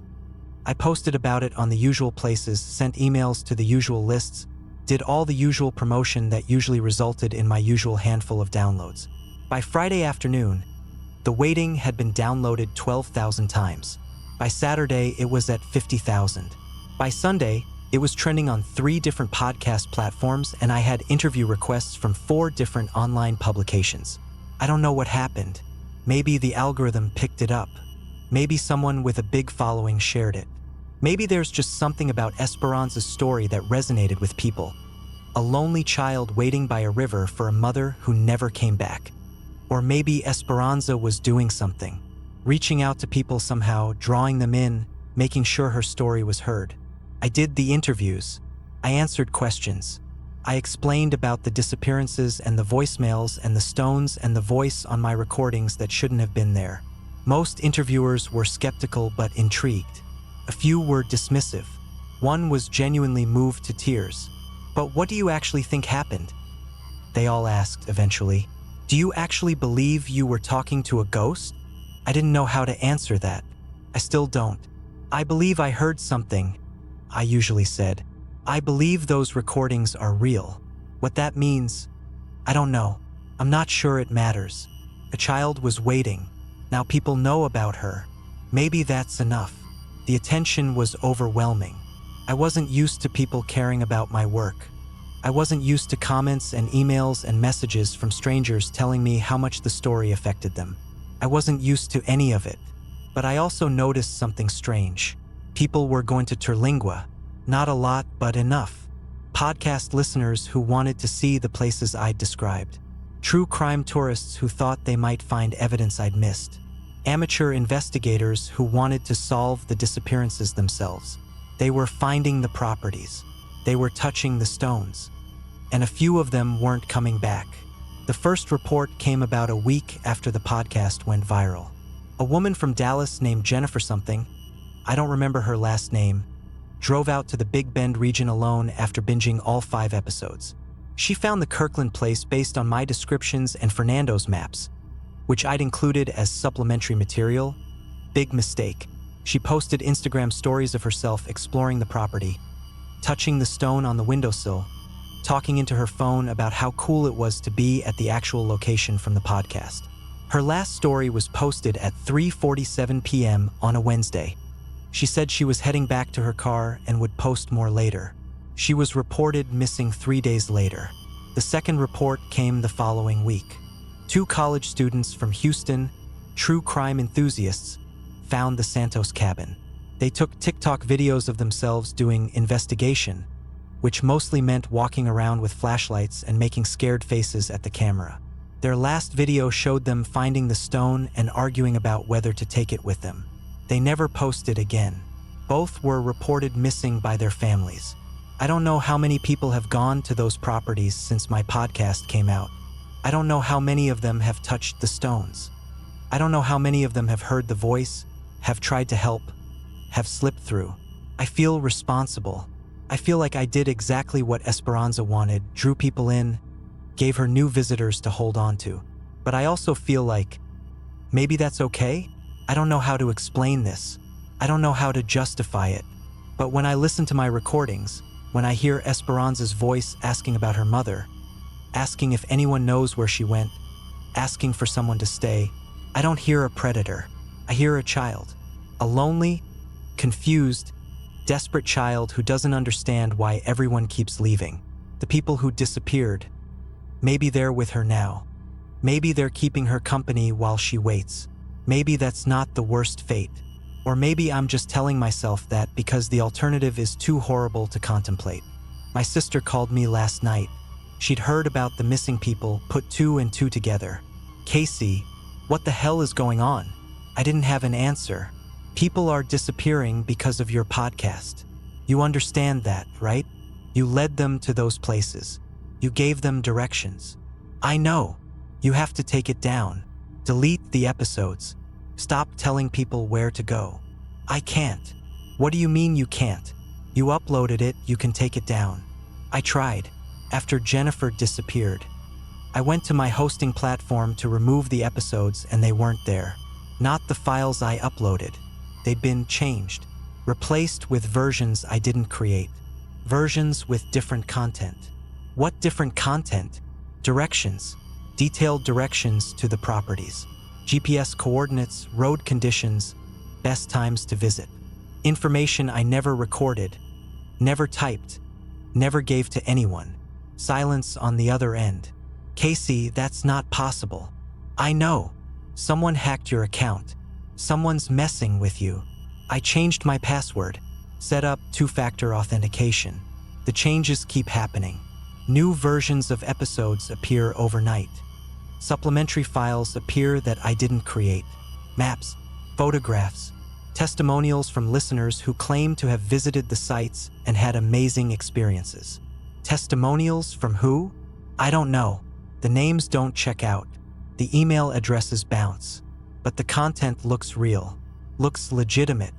I posted about it on the usual places, sent emails to the usual lists, did all the usual promotion that usually resulted in my usual handful of downloads. By Friday afternoon, the waiting had been downloaded 12,000 times. By Saturday, it was at 50,000. By Sunday, it was trending on 3 different podcast platforms, and I had interview requests from 4 different online publications. I don't know what happened. Maybe the algorithm picked it up. Maybe someone with a big following shared it. Maybe there's just something about Esperanza's story that resonated with people. A lonely child waiting by a river for a mother who never came back. Or maybe Esperanza was doing something, reaching out to people somehow, drawing them in, making sure her story was heard. I did the interviews. I answered questions. I explained about the disappearances and the voicemails and the stones and the voice on my recordings that shouldn't have been there. Most interviewers were skeptical but intrigued. A few were dismissive. One was genuinely moved to tears. But what do you actually think happened? They all asked eventually. Do you actually believe you were talking to a ghost? I didn't know how to answer that. I still don't. I believe I heard something, I usually said. I believe those recordings are real. What that means, I don't know. I'm not sure it matters. A child was waiting. Now people know about her. Maybe that's enough. The attention was overwhelming. I wasn't used to people caring about my work. I wasn't used to comments and emails and messages from strangers telling me how much the story affected them. I wasn't used to any of it. But I also noticed something strange. People were going to Terlingua. Not a lot, but enough. Podcast listeners who wanted to see the places I'd described. True crime tourists who thought they might find evidence I'd missed. Amateur investigators who wanted to solve the disappearances themselves. They were finding the properties. They were touching the stones. And a few of them weren't coming back. The first report came about a week after the podcast went viral. A woman from Dallas named Jennifer something, I don't remember her last name, drove out to the Big Bend region alone after binging all 5 episodes. She found the Kirkland place based on my descriptions and Fernando's maps, which I'd included as supplementary material. Big mistake. She posted Instagram stories of herself exploring the property, touching the stone on the windowsill, talking into her phone about how cool it was to be at the actual location from the podcast. Her last story was posted at 3:47 p.m. on a Wednesday. She said she was heading back to her car and would post more later. She was reported missing 3 days later. The second report came the following week. 2 college students from Houston, true crime enthusiasts, found the Santos cabin. They took TikTok videos of themselves doing investigation, which mostly meant walking around with flashlights and making scared faces at the camera. Their last video showed them finding the stone and arguing about whether to take it with them. They never posted again. Both were reported missing by their families. I don't know how many people have gone to those properties since my podcast came out. I don't know how many of them have touched the stones. I don't know how many of them have heard the voice, have tried to help, have slipped through. I feel responsible. I feel like I did exactly what Esperanza wanted, drew people in, gave her new visitors to hold on to. But I also feel like, maybe that's okay? I don't know how to explain this. I don't know how to justify it. But when I listen to my recordings, when I hear Esperanza's voice asking about her mother, asking if anyone knows where she went, asking for someone to stay, I don't hear a predator. I hear a child. A lonely, confused, desperate child who doesn't understand why everyone keeps leaving. The people who disappeared. Maybe they're with her now. Maybe they're keeping her company while she waits. Maybe that's not the worst fate. Or maybe I'm just telling myself that because the alternative is too horrible to contemplate. My sister called me last night. She'd heard about the missing people, put 2 and 2 together. Casey, what the hell is going on? I didn't have an answer. People are disappearing because of your podcast. You understand that, right? You led them to those places. You gave them directions. I know. You have to take it down. Delete the episodes. Stop telling people where to go. I can't. What do you mean you can't? You uploaded it, you can take it down. I tried. After Jennifer disappeared, I went to my hosting platform to remove the episodes and they weren't there. Not the files I uploaded. They'd been changed, replaced with versions I didn't create. Versions with different content. What different content? Directions. Detailed directions to the properties. GPS coordinates, road conditions, best times to visit. Information I never recorded, never typed, never gave to anyone. Silence on the other end. Casey, that's not possible. I know. Someone hacked your account. Someone's messing with you. I changed my password, set up two-factor authentication. The changes keep happening. New versions of episodes appear overnight. Supplementary files appear that I didn't create. Maps, photographs, testimonials from listeners who claim to have visited the sites and had amazing experiences. Testimonials from who? I don't know. The names don't check out. The email addresses bounce. But the content looks real, looks legitimate,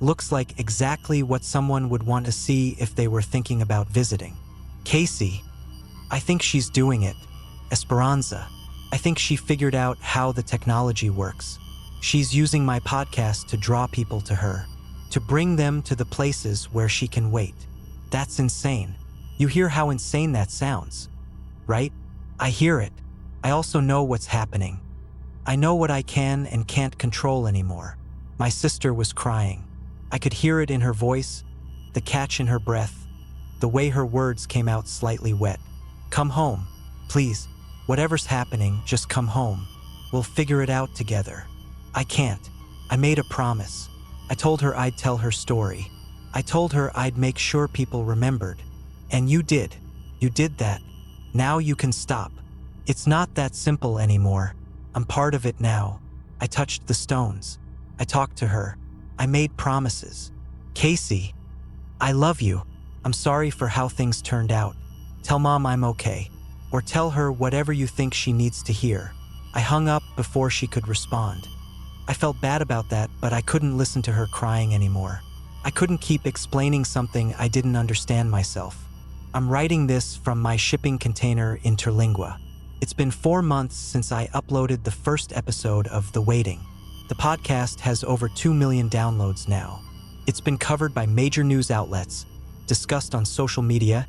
looks like exactly what someone would want to see if they were thinking about visiting. Casey, I think she's doing it. Esperanza, I think she figured out how the technology works. She's using my podcast to draw people to her, to bring them to the places where she can wait. That's insane. You hear how insane that sounds, right? I hear it. I also know what's happening. I know what I can and can't control anymore. My sister was crying. I could hear it in her voice, the catch in her breath, the way her words came out slightly wet. Come home, please. Whatever's happening, just come home. We'll figure it out together. I can't. I made a promise. I told her I'd tell her story. I told her I'd make sure people remembered. And you did. You did that. Now you can stop. It's not that simple anymore. I'm part of it now. I touched the stones. I talked to her. I made promises. Casey, I love you. I'm sorry for how things turned out. Tell Mom I'm okay. Or tell her whatever you think she needs to hear. I hung up before she could respond. I felt bad about that, but I couldn't listen to her crying anymore. I couldn't keep explaining something I didn't understand myself. I'm writing this from my shipping container Interlingua. It's been 4 months since I uploaded the first episode of The Waiting. The podcast has over 2 million downloads now. It's been covered by major news outlets, discussed on social media,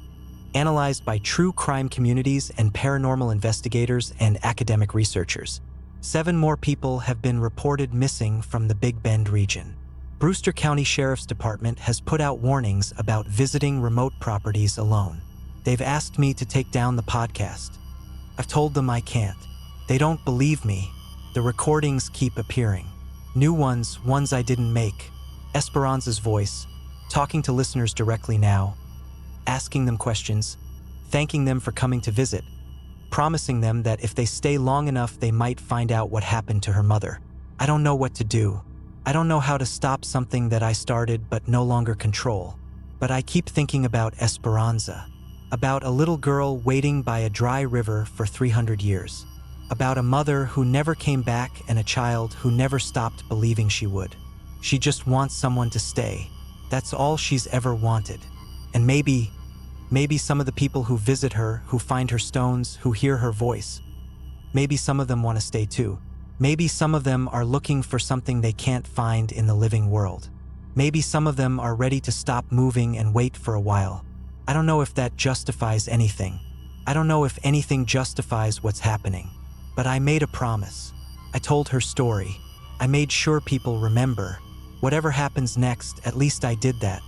analyzed by true crime communities and paranormal investigators and academic researchers. 7 more people have been reported missing from the Big Bend region. Brewster County Sheriff's Department has put out warnings about visiting remote properties alone. They've asked me to take down the podcast. I've told them I can't. They don't believe me. The recordings keep appearing. New ones I didn't make. Esperanza's voice, talking to listeners directly now, asking them questions, thanking them for coming to visit, promising them that if they stay long enough they might find out what happened to her mother. I don't know what to do. I don't know how to stop something that I started but no longer control. But I keep thinking about Esperanza, about a little girl waiting by a dry river for 300 years, about a mother who never came back and a child who never stopped believing she would. She just wants someone to stay. That's all she's ever wanted. And maybe some of the people who visit her, who find her stones, who hear her voice, maybe some of them want to stay too. Maybe some of them are looking for something they can't find in the living world. Maybe some of them are ready to stop moving and wait for a while. I don't know if that justifies anything. I don't know if anything justifies what's happening. But I made a promise. I told her story. I made sure people remember. Whatever happens next, at least I did that.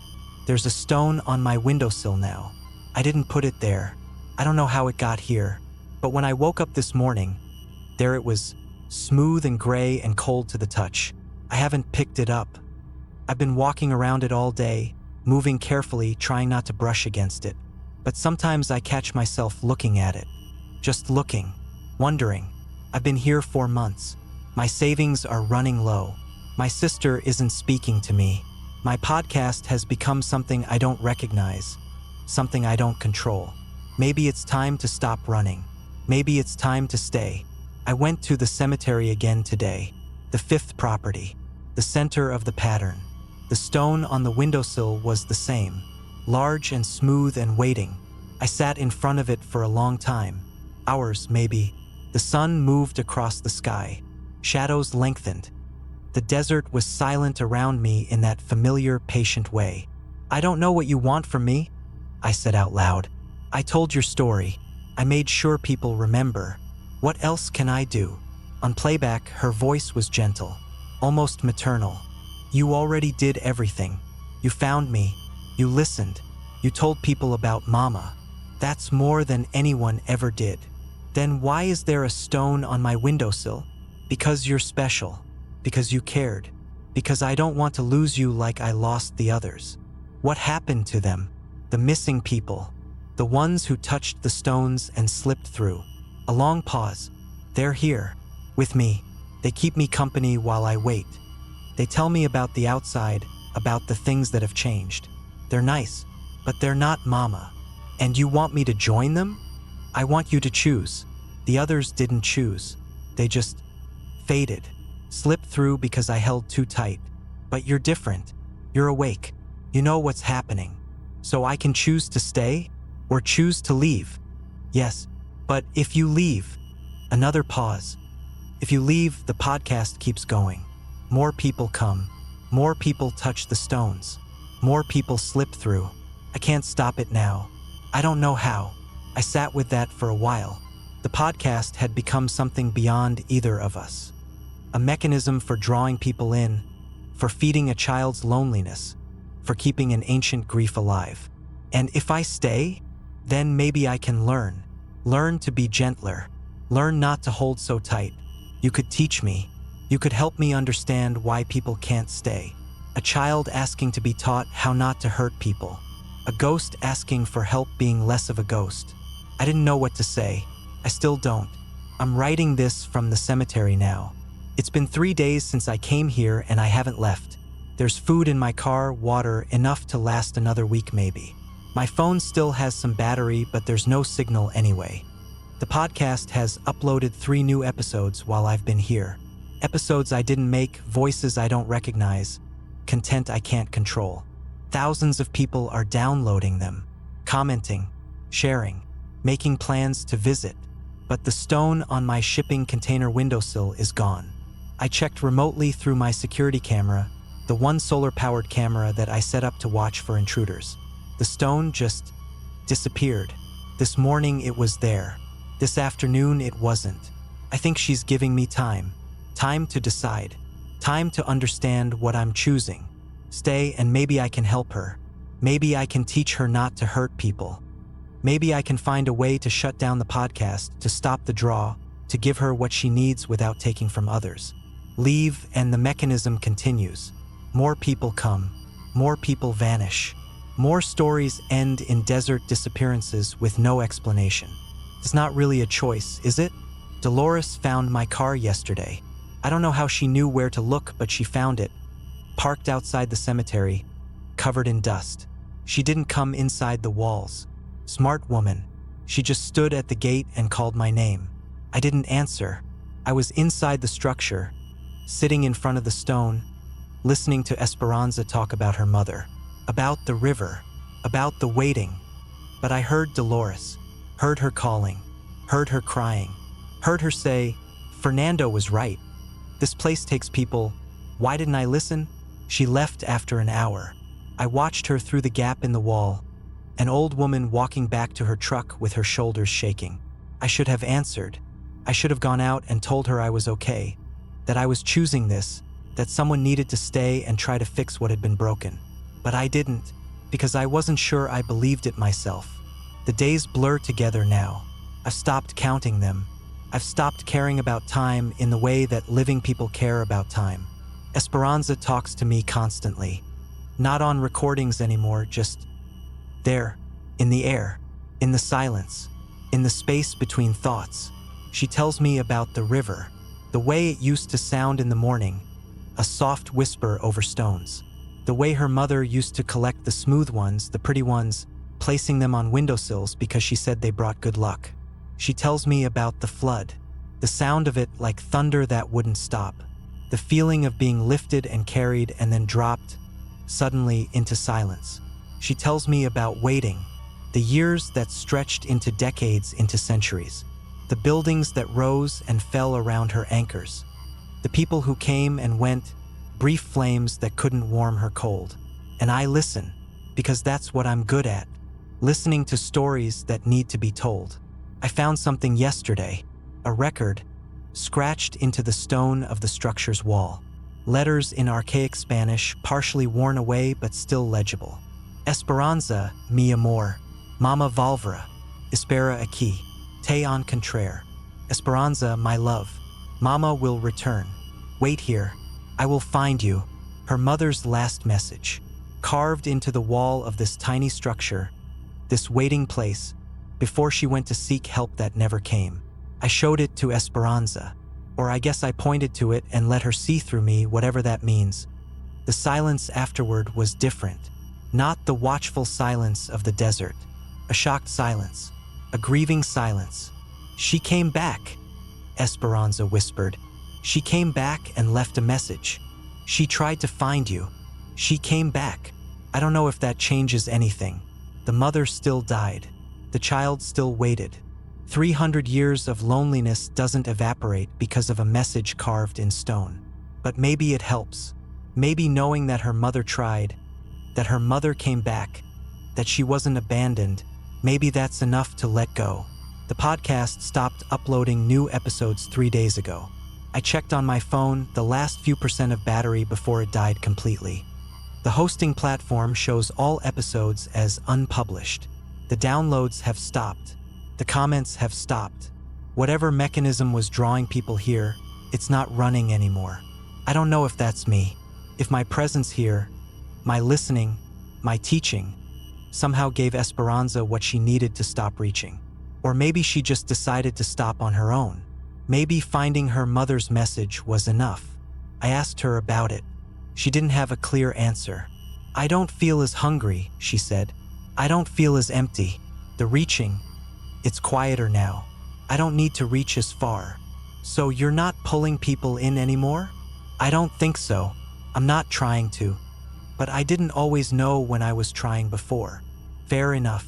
There's a stone on my windowsill now. I didn't put it there. I don't know how it got here. But when I woke up this morning, there it was, smooth and gray and cold to the touch. I haven't picked it up. I've been walking around it all day, moving carefully, trying not to brush against it. But sometimes I catch myself looking at it. Just looking, wondering. I've been here 4 months. My savings are running low. My sister isn't speaking to me. My podcast has become something I don't recognize, something I don't control. Maybe it's time to stop running. Maybe it's time to stay. I went to the cemetery again today, the fifth property, the center of the pattern. The stone on the windowsill was the same, large and smooth and waiting. I sat in front of it for a long time, hours maybe. The sun moved across the sky. Shadows lengthened. The desert was silent around me in that familiar, patient way. "I don't know what you want from me," I said out loud. "I told your story. I made sure people remember. What else can I do?" On playback, her voice was gentle, almost maternal. "You already did everything. You found me. You listened. You told people about Mama. That's more than anyone ever did. Then why is there a stone on my windowsill? Because you're special. Because you cared. Because I don't want to lose you like I lost the others." What happened to them? The missing people. The ones who touched the stones and slipped through. A long pause. They're here. With me. They keep me company while I wait. They tell me about the outside, about the things that have changed. They're nice, but they're not Mama. And you want me to join them? I want you to choose. The others didn't choose. They just faded. Slipped through because I held too tight. But you're different. You're awake. You know what's happening. So I can choose to stay or choose to leave. Yes, but if you leave, another pause. If you leave, the podcast keeps going. More people come. More people touch the stones. More people slip through. I can't stop it now. I don't know how. I sat with that for a while. The podcast had become something beyond either of us. A mechanism for drawing people in, for feeding a child's loneliness, for keeping an ancient grief alive. And if I stay, then maybe I can learn. Learn to be gentler. Learn not to hold so tight. You could teach me. You could help me understand why people can't stay. A child asking to be taught how not to hurt people. A ghost asking for help being less of a ghost. I didn't know what to say. I still don't. I'm writing this from the cemetery now. It's been 3 days since I came here and I haven't left. There's food in my car, water, enough to last another week maybe. My phone still has some battery, but there's no signal anyway. The podcast has uploaded 3 new episodes while I've been here. Episodes I didn't make, voices I don't recognize, content I can't control. Thousands of people are downloading them, commenting, sharing, making plans to visit. But the stone on my shipping container windowsill is gone. I checked remotely through my security camera, the one solar-powered camera that I set up to watch for intruders. The stone just disappeared. This morning it was there. This afternoon it wasn't. I think she's giving me time. Time to decide. Time to understand what I'm choosing. Stay and maybe I can help her. Maybe I can teach her not to hurt people. Maybe I can find a way to shut down the podcast, to stop the draw, to give her what she needs without taking from others. Leave and the mechanism continues. More people come. More people vanish. More stories end in desert disappearances with no explanation. It's not really a choice, is it? Dolores found my car yesterday. I don't know how she knew where to look, but she found it. Parked outside the cemetery, covered in dust. She didn't come inside the walls. Smart woman. She just stood at the gate and called my name. I didn't answer. I was inside the structure, sitting in front of the stone, listening to Esperanza talk about her mother, about the river, about the waiting. But I heard Dolores, heard her calling, heard her crying, heard her say, "Fernando was right. This place takes people. Why didn't I listen?" She left after an hour. I watched her through the gap in the wall, an old woman walking back to her truck with her shoulders shaking. I should have answered. I should have gone out and told her I was okay, that I was choosing this, that someone needed to stay and try to fix what had been broken. But I didn't, because I wasn't sure I believed it myself. The days blur together now. I've stopped counting them. I've stopped caring about time in the way that living people care about time. Esperanza talks to me constantly. Not on recordings anymore, just there, in the air, in the silence, in the space between thoughts. She tells me about the river, the way it used to sound in the morning, a soft whisper over stones. The way her mother used to collect the smooth ones, the pretty ones, placing them on windowsills because she said they brought good luck. She tells me about the The sound of it like thunder that wouldn't stop. The feeling of being lifted and carried and then dropped suddenly into silence. She tells me about waiting, the years that stretched into decades, into centuries, the buildings that rose and fell around her anchors, the people who came and went, brief flames that couldn't warm her cold. And I listen, because that's what I'm good at, listening to stories that need to be told. I found something yesterday, a record, scratched into the stone of the structure's wall. Letters in archaic Spanish, partially worn away but still legible. Esperanza, mi amor, mama Valvera, espera aquí, te encontraré. Esperanza, my love, mama will return. Wait here, I will find you. Her mother's last message, carved into the wall of this tiny structure, this waiting place, before she went to seek help that never came. I showed it to Esperanza, or I guess I pointed to it and let her see through me, whatever that means. The silence afterward was different, not the watchful silence of the desert, a shocked silence, a grieving silence. She came back, Esperanza whispered. She came back and left a message. She tried to find you. She came back. I don't know if that changes anything. The mother still died. The child still waited. 300 years of loneliness doesn't evaporate because of a message carved in stone. But maybe it helps. Maybe knowing that her mother tried, that her mother came back, that she wasn't abandoned, maybe that's enough to let go. The podcast stopped uploading new episodes 3 days ago. I checked on my phone, the last few percent of battery before it died completely. The hosting platform shows all episodes as unpublished. The downloads have stopped. The comments have stopped. Whatever mechanism was drawing people here, it's not running anymore. I don't know if that's me. If my presence here, my listening, my teaching, somehow gave Esperanza what she needed to stop reaching. Or maybe she just decided to stop on her own. Maybe finding her mother's message was enough. I asked her about it. She didn't have a clear answer. I don't feel as hungry, she said. I don't feel as empty. The reaching, it's quieter now. I don't need to reach as far. So you're not pulling people in anymore? I don't think so. I'm not trying to. But I didn't always know when I was trying before. Fair enough.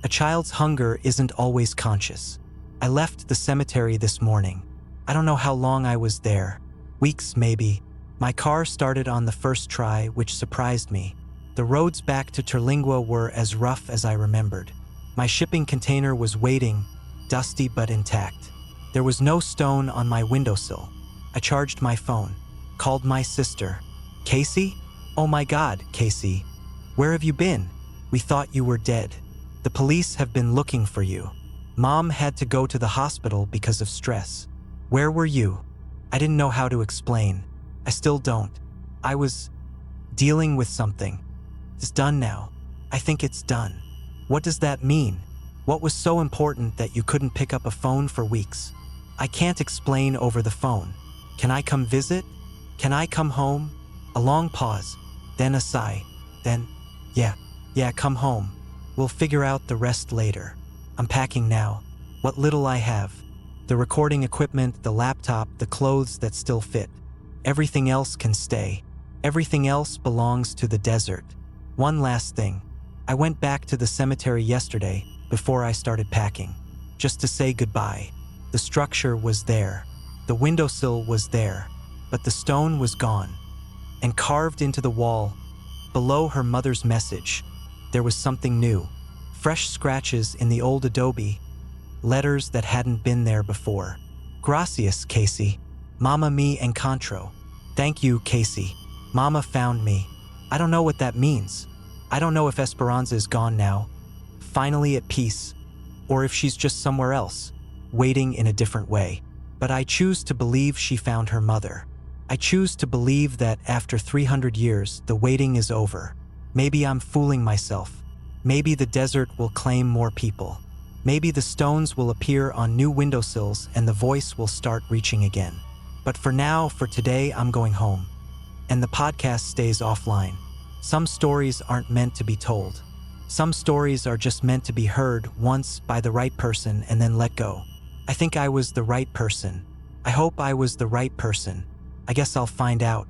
A child's hunger isn't always conscious. I left the cemetery this morning. I don't know how long I was there. Weeks, maybe. My car started on the first try, which surprised me. The roads back to Terlingua were as rough as I remembered. My shipping container was waiting, dusty but intact. There was no stone on my windowsill. I charged my phone, called my sister. Casey? Oh my God, Casey. Where have you been? We thought you were dead. The police have been looking for you. Mom had to go to the hospital because of stress. Where were you? I didn't know how to explain. I still don't. I was dealing with something. It's done now. I think it's done. What does that mean? What was so important that you couldn't pick up a phone for weeks? I can't explain over the phone. Can I come visit? Can I come home? A long pause, then a sigh, then, yeah, come home. We'll figure out the rest later. I'm packing now. What little I have. The recording equipment, the laptop, the clothes that still fit. Everything else can stay. Everything else belongs to the desert. One last thing. I went back to the cemetery yesterday before I started packing, just to say goodbye. The structure was there. The windowsill was there, but the stone was gone. And carved into the wall, below her mother's message, there was something new. Fresh scratches in the old adobe, letters that hadn't been there before. Gracias, Casey. Mama me encontró. Thank you, Casey. Mama found me. I don't know what that means. I don't know if Esperanza is gone now, finally at peace, or if she's just somewhere else, waiting in a different way. But I choose to believe she found her mother. I choose to believe that after 300 years, the waiting is over. Maybe I'm fooling myself. Maybe the desert will claim more people. Maybe the stones will appear on new windowsills and the voice will start reaching again. But for now, for today, I'm going home. And the podcast stays offline. Some stories aren't meant to be told. Some stories are just meant to be heard once by the right person and then let go. I think I was the right person. I hope I was the right person. I guess I'll find out.